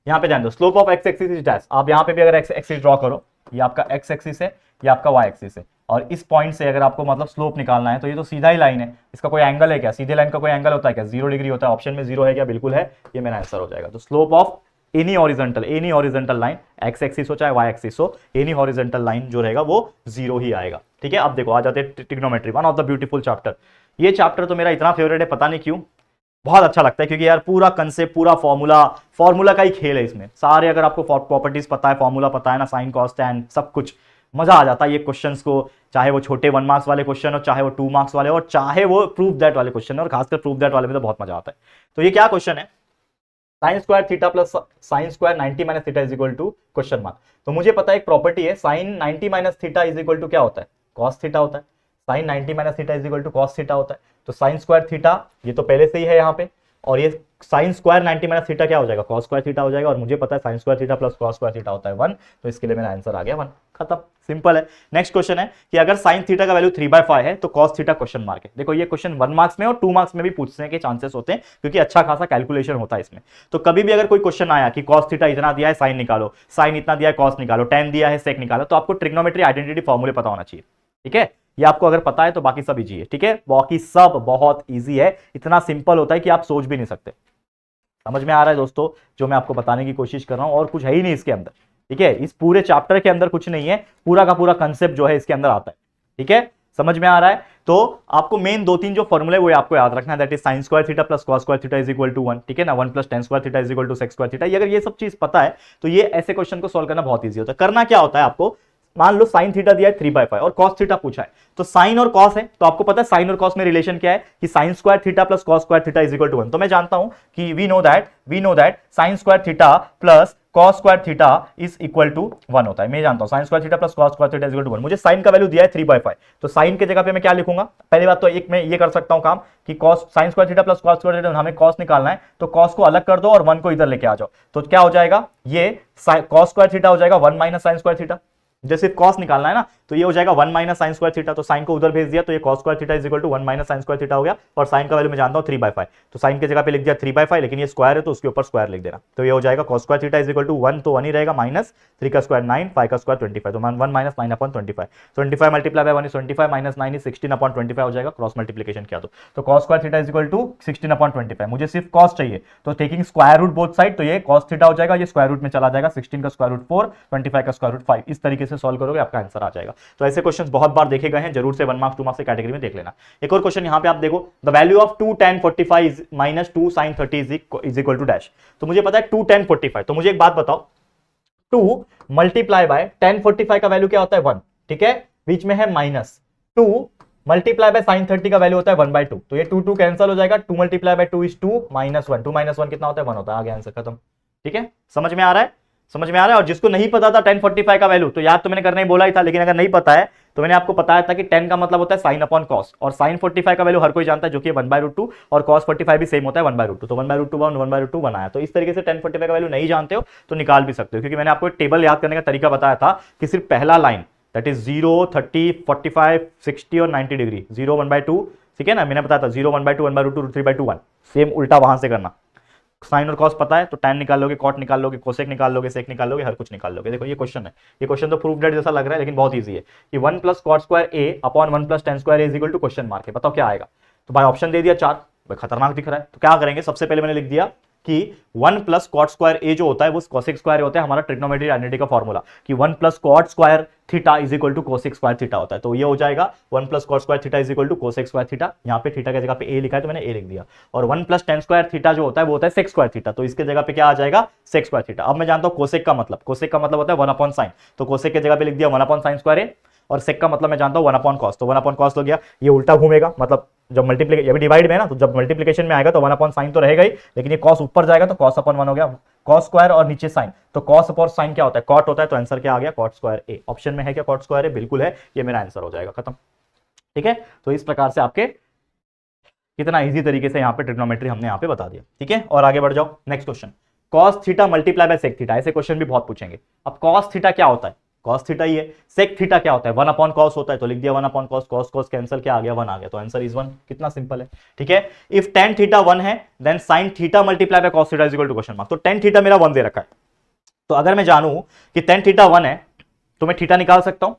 यहाँ पे ध्यान दो, slope of x axis is dash, आप यहाँ पे भी अगर एक्स एक्सिस ड्रॉ करो, ये आपका एक्स एक्सिस है, ये आपका वाई एक्सिस है, और इस पॉइंट से अगर आपको मतलब स्लोप निकालना है, तो ये तो सीधा ही लाइन है, इसका कोई एंगल है क्या, सीधे लाइन का कोई एंगल होता है क्या, 0 डिग्री होता है, ऑप्शन में 0 है क्या, बिल्कुल है, ये मेरा आंसर हो जाएगा। तो slope of any horizontal line, x axis हो चाहे वाई एक्सिस हो, एनी हॉरिजॉन्टल लाइन जो रहेगा वो 0 ही आएगा, ठीक है। अब देखो आ जाते हैं trigonometry, one of the beautiful chapter. ये चैप्टर तो मेरा इतना फेवरेट है, पता नहीं क्यों, बहुत अच्छा लगता है, क्योंकि यार पूरा कंसेप्ट, पूरा फॉर्मूला का ही खेल है इसमें, सारे अगर आपको प्रॉपर्टीज पता है, फॉर्मूला पता है ना, साइन कॉस टैन सब कुछ, मजा आ जाता है ये क्वेश्चंस को, चाहे वो छोटे 1 मार्क्स वाले क्वेश्चन हो, चाहे वो 2 मार्क्स वाले हो, चाहे वो प्रूफ दैट वाले क्वेश्चन हो, और खासकर प्रूफ दैट वाले में तो बहुत मजा आता है। तो ये क्या क्वेश्चन है, sin square theta plus sin square 90 minus theta is equal to question mark. तो मुझे पता है एक प्रॉपर्टी है, sin 90 minus theta is equal to क्या होता है, cos थीटा होता है, sin 90 minus theta is equal to cos theta होता है। तो sin स्क्वायर थीटा ये तो पहले से ही है यहाँ पे, और ये साइन स्क्वायर 90 माइनस थीटा क्या हो जाएगा, कॉस स्क्वायर थीटा हो जाएगा, और मुझे पता है sign square theta plus cos square theta होता है 1, तो इसके लिए मेरा आंसर आ गया 1। खत्म, सिंपल है। नेक्स्ट क्वेश्चन है कि अगर साइन थीटा का वैल्यू 3/5 है तो कॉस थीटा क्वेश्चन मार्क है। देखो ये क्वेश्चन 1 मार्क्स में और 2 मार्क्स में भी पूछने के चांसेस होते हैं, क्योंकि अच्छा खासा कैलकुलेशन होता है इसमें। तो कभी भी अगर कोई क्वेश्चन आया कि कॉस थीटा इतना दिया है साइन निकालो, साइन इतना दिया है कॉस निकालो, tan दिया है सेक निकालो, तो आपको ट्रिग्नोमेट्री आइडेंटिटी फॉर्मूले पता होना चाहिए। ठीक है, ये आपको अगर पता है तो बाकी सब इजी है। ठीक है, बाकी सब बहुत इजी है, इतना सिंपल होता है कि आप सोच भी नहीं सकते। समझ में आ रहा है दोस्तों जो मैं आपको बताने की कोशिश कर रहा हूं, और कुछ है ही नहीं इसके अंदर। ठीक है, इस पूरे चैप्टर के अंदर कुछ नहीं है, पूरा का पूरा कंसेप्ट जो है इसके अंदर आता है। ठीक है, समझ में आ रहा है। तो आपको मेन 2-3 जो फॉर्मूले वो आपको याद रखना है, that is sin square theta plus cos square theta is equal to 1। ठीक है ना, 1 plus tan square theta is equal to sec square theta. अगर ये सब चीज पता है तो ये ऐसे क्वेश्चन को सॉल्व करना बहुत ईजी होता है। करना क्या होता है आपको, मान लो साइन थीटा दिया है 3/5 और कॉस थीटा पूछा है, तो साइन और कॉस है, तो आपको पता है साइन और कॉस में रिलेशन क्या है कि sine square theta plus cos square theta is equal to 1। तो मैं जानता हूं कि we know that sine square theta plus cos square theta is equal to 1 होता है। मैं जानता हूं sine square theta plus cos square theta is equal to 1। मुझे साइन का वैल्यू दिया है 3/5, तो साइन के जगह पे मैं क्या लिखूंगा, पहली बात तो एक मैं ये कर सकता हूं काम कि cos sign square theta plus cos square theta, हमें cos निकालना है तो cos को अलग कर दो और 1 को इधर लेके आ जाओ, तो क्या हो जाएगा, ये cos स्क्वायर थीटा हो जाएगा 1 माइनस साइन स्क्वायर थीटा। जैसे cos निकालना है ना, तो ये हो जाएगा 1 माइनस साइन स्क्वायर थीटा, तो साइन को उधर भेज दिया तो ये cos square theta is equal to 1 minus sine square theta हो गया, और साइन का वैल्यू मैं जानता हूं 3/5, तो साइन की जगह पे लिख दिया 3/5, लेकिन ये स्क्वायर है तो उसके ऊपर स्क्वायर लिख देना, तो ये हो जाएगा cos square theta is equal to 1, तो 1 ही रहेगा, माइनस 3 का स्क्वायर 9, 5 का स्क्वायर 25, तो 1 minus 9 upon 25, 25 multiply by 1 is 25 minus 9 is 16 upon 25 हो जाएगा, क्रॉस मल्टीप्लिकेशन किया तो cos square theta is equal to 16 upon 25। मुझे सिर्फ cos चाहिए, तो taking square root both side, तो ये cos थीटा हो जाएगा, ये स्क्वायर रूट में चला जाएगा, 16 का स्क्वायर रूट 4, 25 का स्क्वायर रूट 5, इस तरीके से सॉल्व करोगे आपका आंसर आ जाएगा। तो ऐसे क्वेश्चंस बहुत बार देखे गए हैं, जरूर से 1 मार्क्स 2 मार्क्स की कैटेगरी में देख लेना। एक और क्वेश्चन यहां पे आप देखो, the value of 2 tan 45 minus 2 sin 30 is equal to dash. तो मुझे पता है 2 tan 45, तो मुझे एक बात बताओ, 2 मल्टीप्लाई बाय tan 45 का वैल्यू क्या होता है 1, ठीक है, बीच में है माइनस, 2 मल्टीप्लाई बाय sin 30 का वैल्यू होता है 1/2, तो ये 2 कैंसिल हो जाएगा, 2 multiply by 2 is 2 minus 1, 2 minus 1 कितना होता है 1 होता है, आ गया आंसर खत्म। ठीक है, समझ में आ रहा है, समझ में आ रहा है। और जिसको नहीं पता था tan 45 का वैल्यू, तो याद तो मैंने करना ही बोला ही था, लेकिन अगर नहीं पता है तो मैंने आपको बताया था कि tan का मतलब होता है sin अपॉन cos, और sin 45 का वैल्यू हर कोई जानता है जो कि 1/√2, और cos 45 भी सेम होता है 1/√2, तो 1/√2 1/√2 बनाया। तो इस तरीके से tan 45 का वैल्यू नहीं जानते हो तो निकाल भी सकते हो, क्योंकि मैंने आपको एक टेबल याद करने का तरीका बताया था कि सिर्फ पहला लाइन दैट इज 0 30 45 60 और 90 डिग्री, 0 1/2, ठीक है ना, मैंने बताया था 0 1/2 1/√2 3/2 1, सेम उल्टा वहां से करना। साइन और कॉस पता है तो tan निकाल लोगे, कॉट निकाल लोगे, कोसेक निकाल लोगे, सेक निकाल लोगे, हर कुछ निकाल लोगे। देखो ये क्वेश्चन है, ये क्वेश्चन तो प्रूफ डेट जैसा लग रहा है लेकिन बहुत इजी है कि 1 plus cot square A upon 1 plus tan square A is equal to question mark है। बताओ क्या आएगा, तो भाई ऑप्शन दे दिया 4, भाई खतरनाक दिख रहा है, तो क्या करेंगे, सबसे पहले मैंने लिख दिया कि 1 प्लस कॉट स्क्वायर ए जो होता है वो कोसेक स्क्वायर होता है, हमारा ट्रिग्नोमेट्री आइडेंटिटी का फॉर्मूला कि 1 plus cot square theta is equal to cosec square theta होता है, तो ये हो जाएगा 1 plus cot square theta is equal to cosec square theta. यहाँ पे थीटा की जगह पे ए लिखा है तो मैंने ए लिख दिया, और 1 प्लस tan स्क्वायर थीटा जो होता है वो होता है सेक स्क्वायर थीटा, तो इसके जगह पे क्या आ जाएगा सेक स्क्वायर थीटा। अब मैं जानता हूँ कोसेक का मतलब, कोसेक का मतलब होता है 1 अपॉन साइन, तो कोसेक की जगह पे लिख दिया 1 अपॉन साइन स्क्वायर ए, और सेक का मतलब मैं जानता हूँ 1 अपॉन कॉस, तो 1 अपॉन कॉस हो गया, ये उल्टा घूमेगा, मतलब जब मल्टीप्लिकेशन, ये डिवाइड में है ना, तो जब मल्टीप्लिकेशन में आएगा तो 1 अपॉन साइन तो रहेगा ही, लेकिन ये कॉस ऊपर जाएगा तो कॉस अपॉन 1 हो गया, कॉस स्क्वायर और नीचे साइन, तो कॉस अपॉन साइन क्या होता है कॉट होता है, तो आंसर क्या आ गया कॉट स्क्वायर ए। ऑप्शन में है क्या कॉट स्क्वायर ए, बिल्कुल है, ये मेरा आंसर हो जाएगा, खत्म। ठीक है, तो इस प्रकार से आपके कितना इजी तरीके से यहाँ पे ट्रिग्नोमेट्री हमने यहाँ पे बता दिया। ठीक है, और आगे बढ़ जाओ, next question, cos theta multiply by sec theta, ऐसे क्वेश्चन भी बहुत पूछेंगे। अब कॉस थीटा क्या होता है, कॉस थीटा ही है, सेक थीटा क्या होता है 1 अपॉन कॉस होता है, तो लिख दिया 1 upon cos, cos cos cancel क्या आ गया 1 आ गया, तो आंसर इज 1, कितना सिंपल है। ठीक है, इफ tan थीटा 1 है then sin theta multiply by cos theta is equal to question mark, तो tan थीटा मेरा 1 दे रखा है, तो अगर मैं जानूं कि tan थीटा 1 है तो मैं थीटा निकाल सकता हूं,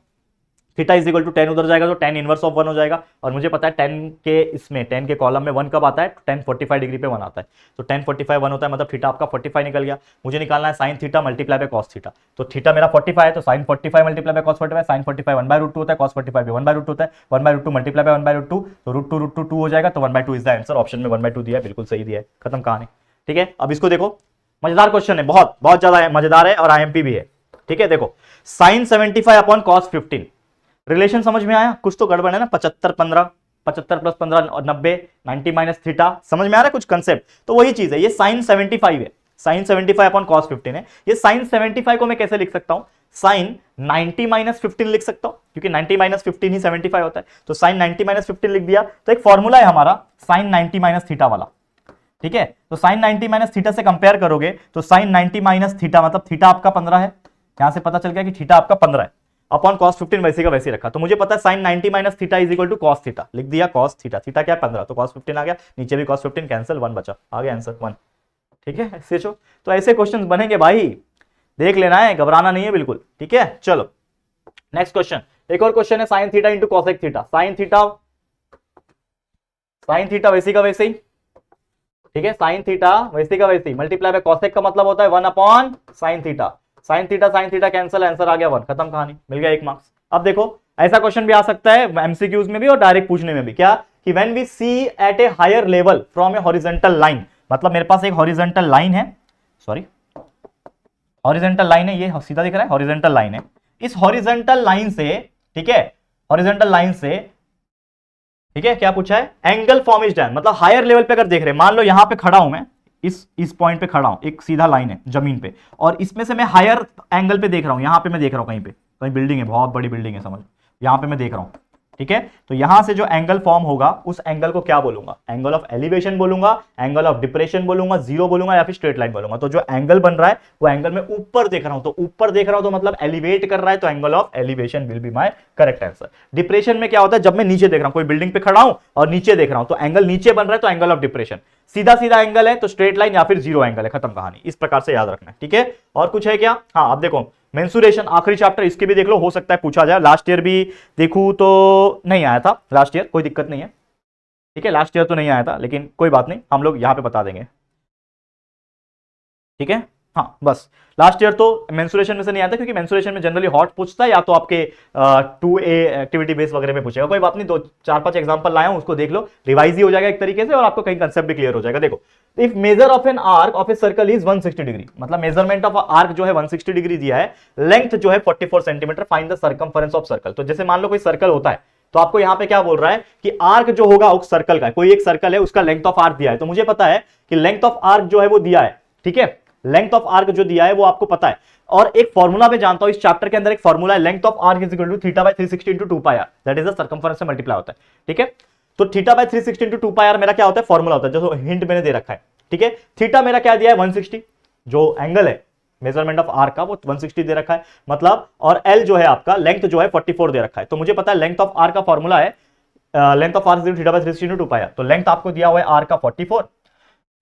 theta is equal to tan उधर जाएगा तो tan इनवर्स ऑफ 1 हो जाएगा, और मुझे पता है tan के इसमें tan के कॉलम में 1 कब आता है, tan 45 डिग्री पे 1 आता है, तो tan 45 1 होता है, मतलब थीटा आपका 45 निकल गया। मुझे निकालना है sin theta multiply by cos theta, तो थीटा मेरा 45 है तो sin 45 multiply by cos 45, sin 45 1/√2 होता है, cos 45 भी 1/√2 होता है, 1/√2 मल्टीप्लाई बाय 1/√2, तो √2 हो जाएगा, तो 1/2 इज द आंसर। ऑप्शन में 1/2 दिया है, बिल्कुल सही दिया है, खत्म कहानी। ठीक है, अब इसको देखो, मजेदार क्वेश्चन है, बहुत बहुत ज्यादा मजेदार है और IMP भी है। ठीक है, देखो sin 75 अपॉन cos 15, रिलेशन समझ में आया, कुछ तो गड़बड़ है ना, 75 15, 75 प्लस 15 और 90, 90 माइनस थीटा, समझ में आ रहा है कुछ कंसेप्ट, तो वही चीज है, ये sin 75 है, sin 75 अपॉन cos 15 है। ये sin 75 को मैं कैसे लिख सकता हूं, sin 90 माइनस 15 लिख सकता हूं, क्योंकि 90 माइनस 15 ही 75 होता है, तो sin 90 माइनस 15 लिख दिया। तो एक फॉर्मूला है हमारा sin 90 माइनस थीटा वाला, ठीक है, तो साइन 90 माइनस थीटा से कंपेयर करोगे तो साइन 90 माइनस थीटा मतलब थीटा आपका 15 है, यहां से पता चल गया कि थीटा आपका 15 है, अपॉन कॉस 15 वैसे का वैसे रखा। तो मुझे पता है sine 90 minus theta is equal to cos theta, लिख दिया कॉस थीटा, थीटा क्या है 15, तो कॉस 15 आ गया, नीचे भी कॉस 15 कैंसिल, 1 बचा, आ गया आंसर 1। ठीक है SHO, तो ऐसे क्वेश्चंस बनेंगे भाई, देख लेना है, घबराना नहीं है बिल्कुल। ठीक है चलो नेक्स्ट क्वेश्चन, एक और क्वेश्चन है sine theta into cosec theta, sine theta वैसे का वैसे ही, ठीक है, साइन थीटा वैसे का वैसे ही मल्टीप्लाई बाय कॉसेक का मतलब होता है 1 upon sine theta, sine theta cancel, answer आ गया 1, खत्म कहानी, मिल गया 1 मार्क्स। अब देखो ऐसा क्वेश्चन भी आ सकता है एमसीक्यूज में भी और डायरेक्ट पूछने में भी, क्या कि when we see at a higher level from a horizontal line, मतलब मेरे पास एक हॉरिजॉन्टल लाइन है, सॉरी हॉरिजॉन्टल लाइन है, ये सीधा दिख रहा है हॉरिजॉन्टल लाइन है, इस हॉरिजॉन्टल लाइन से, ठीक है, हॉरिजॉन्टल लाइन से, ठीक है, क्या पूछा है, एंगल फॉर्म इज डन, मतलब हायर लेवल पे अगर देख रहे हैं, मान लो यहां पे खड़ा हूं मैं, इस पॉइंट पे खड़ा हूं, एक सीधा लाइन है जमीन पे, और इसमें से मैं हायर एंगल पे देख रहा हूं, यहां पे मैं देख रहा हूं, कहीं बिल्डिंग है, बहुत बड़ी बिल्डिंग है समझ, यहां पे मैं देख रहा हूं, ठीक है, तो यहां से जो एंगल फॉर्म होगा उस एंगल को क्या बोलूंगा, एंगल ऑफ एलिवेशन बोलूंगा, एंगल ऑफ डिप्रेशन बोलूंगा, जीरो बोलूंगा या फिर स्ट्रेट लाइन बोलूंगा। तो जो एंगल बन रहा है वो एंगल में ऊपर देख रहा हूं, तो ऊपर देख रहा हूं तो मतलब एलिवेट कर रहा है, तो angle of elevation will be my correct answer. Depression में क्या होता है, जब मैं नीचे देख रहा हूं, कोई बिल्डिंग पे खड़ा हूं और नीचे देख रहा हूं, तो एंगल नीचे बन रहा है, तो एंगल ऑफ डिप्रेशन, सीधा सीधा एंगल है तो स्ट्रेट लाइन या फिर जीरो एंगल है, खत्म कहानी, इस प्रकार से याद रखना है। ठीक है, और कुछ है क्या, हाँ अब देखो मेंसुरेशन आखिरी चैप्टर, इसके भी देख लो, हो सकता है पूछा जाए, लास्ट ईयर भी देखूं तो नहीं आया था, लास्ट ईयर कोई दिक्कत नहीं है, ठीक है, लास्ट ईयर तो नहीं आया था, लेकिन कोई बात नहीं, हम लोग यहां पे बता देंगे। ठीक है, हाँ बस लास्ट ईयर तो मेंसुरेशन में से नहीं आता, क्योंकि मेंसुरेशन में जनरली हॉट पूछता है या तो आपके 2A एक्टिविटी बेस वगैरह में पूछेगा, कोई बात नहीं, 2-4-5 एग्जांपल लाया हूं, उसको देख लो, रिवाइज ही हो जाएगा एक तरीके से, और आपको कहीं कंसेप्ट भी क्लियर हो जाएगा। देखो if measure of an arc of a circle is 160 degree, मतलब मेजरमेंट ऑफ आर्क जो है 160 डिग्री दिया है, लेंथ जो है 44 centimetre, find the circumference of circle. तो जैसे मान लो कोई सर्कल होता है, तो आपको यहां पे क्या बोल रहा है कि आर्क जो होगा उस सर्कल का, कोई एक सर्कल है उसका लेंथ ऑफ आर्क दिया है, तो मुझे पता है कि लेंथ ऑफ आर्क जो है वो दिया है, ठीक है, लेंथ ऑफ आर्क जो दिया है वो आपको पता है, और एक फॉर्मूला पे जानता हूं, इस चैप्टर के अंदर एक फॉर्मूला है, length of arc is equal to theta by 360 into 2 pi R, that is the circumference से मल्टीप्लाई होता है। ठीक है, तो theta by 360 into 2 pi R मेरा क्या होता है, फॉर्मूला होता है, जो हिंट मैंने दे रखा है। ठीक है, थीटा मेरा क्या दिया है 160, जो एंगल है मेजरमेंट ऑफ आर्क का वो 160 दे रखा है, मतलब, और एल जो है आपका लेंथ जो है 44 दे रखा है, तो मुझे पता है लेंथ ऑफ आर्क का फॉर्मूला है length of arc theta by 360 into 2 pi R, तो लेंथ आपको दिया हुआ है आर का 44,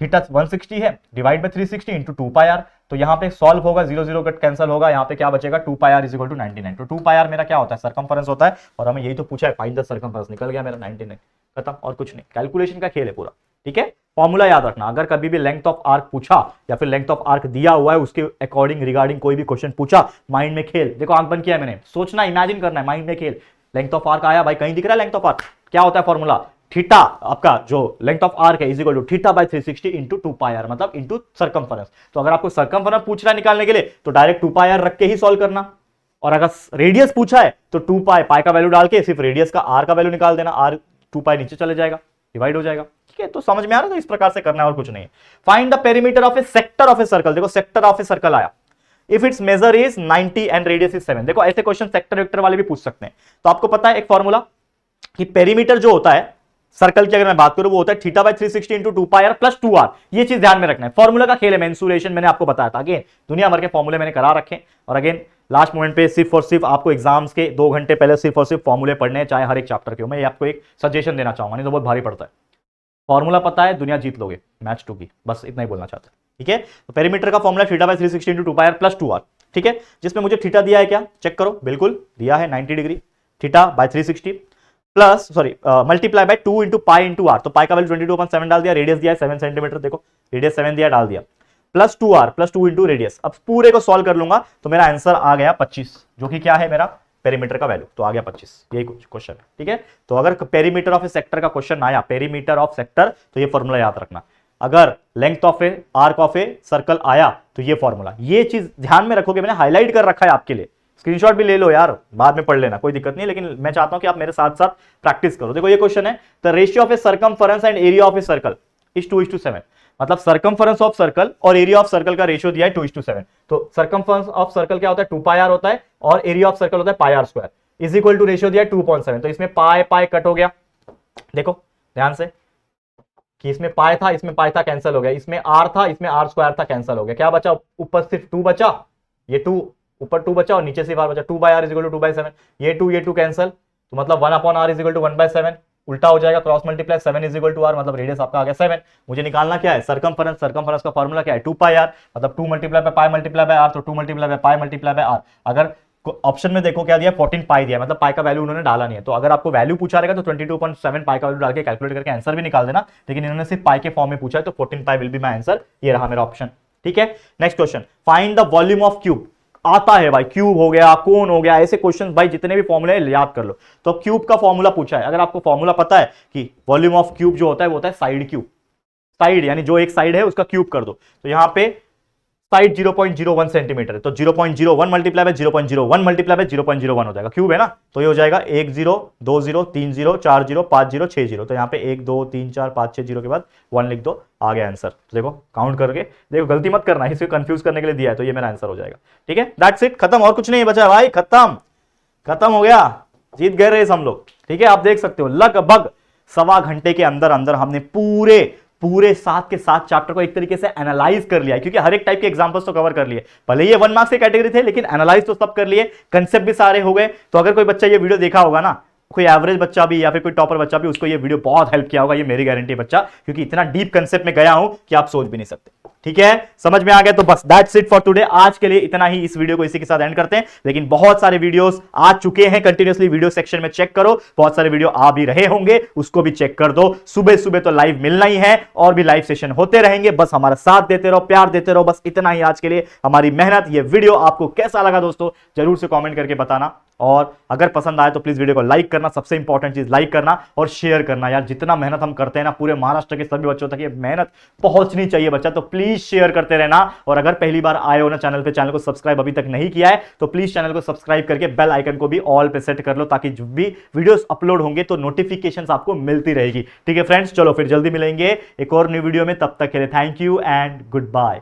थीटा 160 है, divide by 360 into 2 pi R, तो यहां पे सॉल्व होगा, 0 0 कट कैंसिल होगा, यहां पे क्या बचेगा 2 pi are is equal to 99, तो 2 पाई आर मेरा क्या होता है, सर्कमफरेंस होता है, और हमें यही तो पूछा है, फाइंड द सर्कमफरेंस, निकल गया मेरा 99, खत्म, और कुछ नहीं, कैलकुलेशन का खेल है पूरा। ठीक है, फॉर्मूला याद रखना, अगर कभी भी लेंथ ऑफ आर्क पूछा या फिर लेंथ ऑफ आर्क दिया हुआ है उसके अकॉर्डिंग रिगार्डिंग कोई भी क्वेश्चन पूछा, माइंड में खेल, देखो आंख बंद किया है मैंने, सोचना इमेजिन करना है, माइंड में खेल, लेंथ ऑफ आर्क आया भाई, कहीं दिख रहा है लेंथ ऑफ आर्क, क्या होता है फॉर्मूला, थीटा आपका जो लेंथ ऑफ आर्क है is equal to theta by 360 into 2 pi R, मतलब इंटू सर्कमफरेंस। तो अगर आपको सर्कमफरेंस पूछ रहा है निकालने के लिए तो डायरेक्ट 2 पाई आर रख के ही सॉल्व करना, और अगर रेडियस पूछा है तो 2 पाई, पाई का वैल्यू डाल के सिर्फ रेडियस का आर का वैल्यू निकाल देना, आर 2 पाई नीचे चले जाएगा, डिवाइड हो जाएगा। ठीक है, तो समझ में आ रहा है, तो इस प्रकार से करना है और कुछ नहीं है। Find the perimeter of a sector of a circle, देखो सेक्टर ऑफ ए सर्कल आया, if its measure is 90 and radius is 7, देखो ऐसे क्वेश्चन सेक्टर वेक्टर वाले भी पूछ सकते हैं। तो आपको पता है एक फॉर्मूला कि पेरीमीटर जो होता है सर्कल की अगर मैं बात करूं वो होता है theta by 360 into 2 pi R plus 2 R, ये चीज ध्यान में रखना है, फॉर्मूला का खेल है, मेंसुरेशन मैंने आपको बताया था, अगेन दुनिया भर के फॉर्मूले मैंने करा रखे, और अगेन लास्ट मोमेंट पे सिर्फ और सिर्फ आपको एग्जाम्स के 2 घंटे पहले सिर्फ और सिर्फ फॉर्मूले पढ़ने हैं, चाहे हर एक चैप्टर के हो। मैं आपको एक सजेशन देना चाहूंगा, नहीं तो बहुत भारी पड़ता है, फॉर्मूला पता है दुनिया जीत लोगे मैच 2 की, बस इतना ही बोलना चाहता है। ठीक है, तो पेरीमीटर का formula theta by 360 into 2 pi R plus 2 R, ठीक है, जिसमें मुझे थीटा दिया है, क्या चेक करो, बिल्कुल दिया है 90 degree, theta by 360 plus sorry multiply by 2 into pi into R, तो पाई का वैल्यू 22/7 डाल दिया, रेडियस दिया है 7 सेंटीमीटर, देखो रेडियस 7 दिया, डाल दिया, plus 2 R plus 2 into radius, अब पूरे को सॉल्व कर लूंगा तो मेरा आंसर आ गया 25, जो कि क्या है मेरा पेरीमीटर का वैल्यू, तो आ गया 25, यही कुछ क्वेश्चन है। ठीक है, तो अगर पेरीमीटर ऑफ ए सेक्टर का क्वेश्चन आया, पेरीमीटर ऑफ सेक्टर, तो ये फॉर्मूला याद रखना, अगर length of A arc of a circle आया तो ये फॉर्मूला, ये चीज ध्यान में रखोगे, मैंने हाईलाइट कर रखा है आपके लिए, स्क्रीनशॉट भी ले लो यार, बाद में पढ़ लेना, कोई दिक्कत नहीं, लेकिन मैं चाहता हूं कि आप मेरे साथ साथ प्रैक्टिस करो। देखो ये क्वेश्चन है, the ratio of A circumference and area of a circle is 2:7, मतलब सर्कमफरेंस ऑफ सर्कल और एरिया ऑफ सर्कल का रेशियो दिया है 2:7, तो सर्कमफरेंस ऑफ सर्कल क्या होता है 2 पाई आर होता है, और एरिया ऑफ सर्कल होता है pi R square, is equal to ratio दिया है 2.7, तो इसमें पाई पाई कट हो गया, देखो ध्यान से कि इसमें पाई था, इसमें पाई था, कैंसिल हो गया, इसमें आर था, इसमें आर स्क्वायर था, कैंसिल हो गया, क्या बचा ऊपर सिर्फ 2 बचा, ये 2 ऊपर 2 बचा और नीचे सिर्फ आर बचा, 2/r इज इक्वल टू 2/7, ये 2 कैंसिल, तो मतलब 1/r इज इक्वल टू 1/7, उल्टा हो जाएगा, cross multiply 7 is equal to R, मतलब रेडियस आपका आ गया 7। मुझे निकालना क्या है, सरकमफेरेंस, सरकमफेरेंस का फॉर्मूला क्या है 2πr, मतलब 2 multiply by pi multiply by R, तो 2 multiply by pi multiply by R. अगर ऑप्शन में देखो क्या दिया 14 पाई दिया, मतलब पाई का वैल्यू उन्होंने डाला नहीं है, तो अगर आपको वैल्यू पूछा रहेगा तो 22.7 पाई का वैल्यू डाल के कैलकुलेट करके आंसर भी निकाल देना, लेकिन इन्होंने सिर्फ पाई के फॉर्म में पूछा है, तो 14 पाई विल बी माय आंसर, ये रहा मेरा ऑप्शन। ठीक है, next question, find the volume of cube. आता है भाई, क्यूब हो गया, कोन हो गया, ऐसे क्वेश्चन भाई जितने भी फॉर्मूले याद कर लो। तो क्यूब का फॉर्मूला पूछा है, अगर आपको फॉर्मूला पता है कि वॉल्यूम ऑफ क्यूब जो होता है वो होता है साइड क्यूब, साइड यानी जो एक साइड है उसका क्यूब कर दो, तो यहां पे साइड 0.01 सेंटीमीटर है, तो 0.01 मल्टीप्लाई बाय 0.01 मल्टीप्लाई बाय 0.01 हो जाएगा, क्यूब है ना, तो ये हो जाएगा 1 0 2 0 3 0 4 0 5 0 6 0, तो यहाँ पे 1 2 3 4 5 6 0 के बाद 1 लिख दो, आ गया आंसर। तो देखो काउंट करके देखो, गलती मत करना, इसे कंफ्यूज करने के लिए दिया है, तो ये मेरा आंसर हो जाएगा। ठीक है, दैट्स इट, खत्म, और कुछ नहीं बचा भाई, खत्म हो गया, जीत गए रेस हम लोग। ठीक है, आप देख सकते हो लगभग सवा घंटे के अंदर अंदर हमने पूरे 7 के 7 चैप्टर को एक तरीके से एनालाइज कर लिया है, क्योंकि हर एक टाइप के एग्जांपल्स तो कवर कर लिए, भले ये 1 मार्क्स की कैटेगरी थे लेकिन एनालाइज तो सब कर लिए, कंसेप्ट भी सारे हो गए। तो अगर कोई बच्चा ये वीडियो देखा होगा ना, कोई एवरेज बच्चा भी या फिर कोई टॉपर बच्चा भी, उसको ये वीडियो बहुत हेल्प किया होगा, ये मेरी गारंटी है बच्चा, क्योंकि इतना डीप कंसेप्ट में गया हूं कि आप सोच भी नहीं सकते। ठीक है, समझ में आ गया, तो बस दैट्स इट फॉर टुडे, आज के लिए इतना ही, इस वीडियो को इसी के साथ एंड करते हैं। लेकिन बहुत सारे वीडियोस आ चुके हैं कंटिन्यूअसली, वीडियो सेक्शन में चेक करो, बहुत सारे वीडियो आ भी रहे होंगे, उसको भी चेक कर दो। सुबह सुबह तो लाइव मिलना ही है, और भी लाइव सेशन होते रहेंगे, बस हमारा साथ देते रहो, प्यार देते रहो, बस इतना ही आज के लिए हमारी मेहनत। ये वीडियो आपको कैसा लगा दोस्तों, जरूर से कॉमेंट करके बताना, और अगर पसंद आए तो प्लीज वीडियो को लाइक करना, सबसे इंपॉर्टेंट चीज लाइक करना, और शेयर करना। यार जितना मेहनत हम करते हैं ना, पूरे महाराष्ट्र के सभी बच्चों तक ये मेहनत पहुंचनी चाहिए बच्चा, तो प्लीज शेयर करते रहना। और अगर पहली बार आए हो ना चैनल पे, चैनल को सब्सक्राइब अभी तक नहीं किया है तो प्लीज चैनल को सब्सक्राइब करके बेल आइकन को भी ऑल पे सेट कर लो, ताकि जब भी वीडियोस अपलोड होंगे तो नोटिफिकेशंस आपको मिलती रहेगी। ठीक है फ्रेंड्स, चलो फिर जल्दी मिलेंगे एक और न्यू वीडियो में, तब तक के लिए thank you and good bye.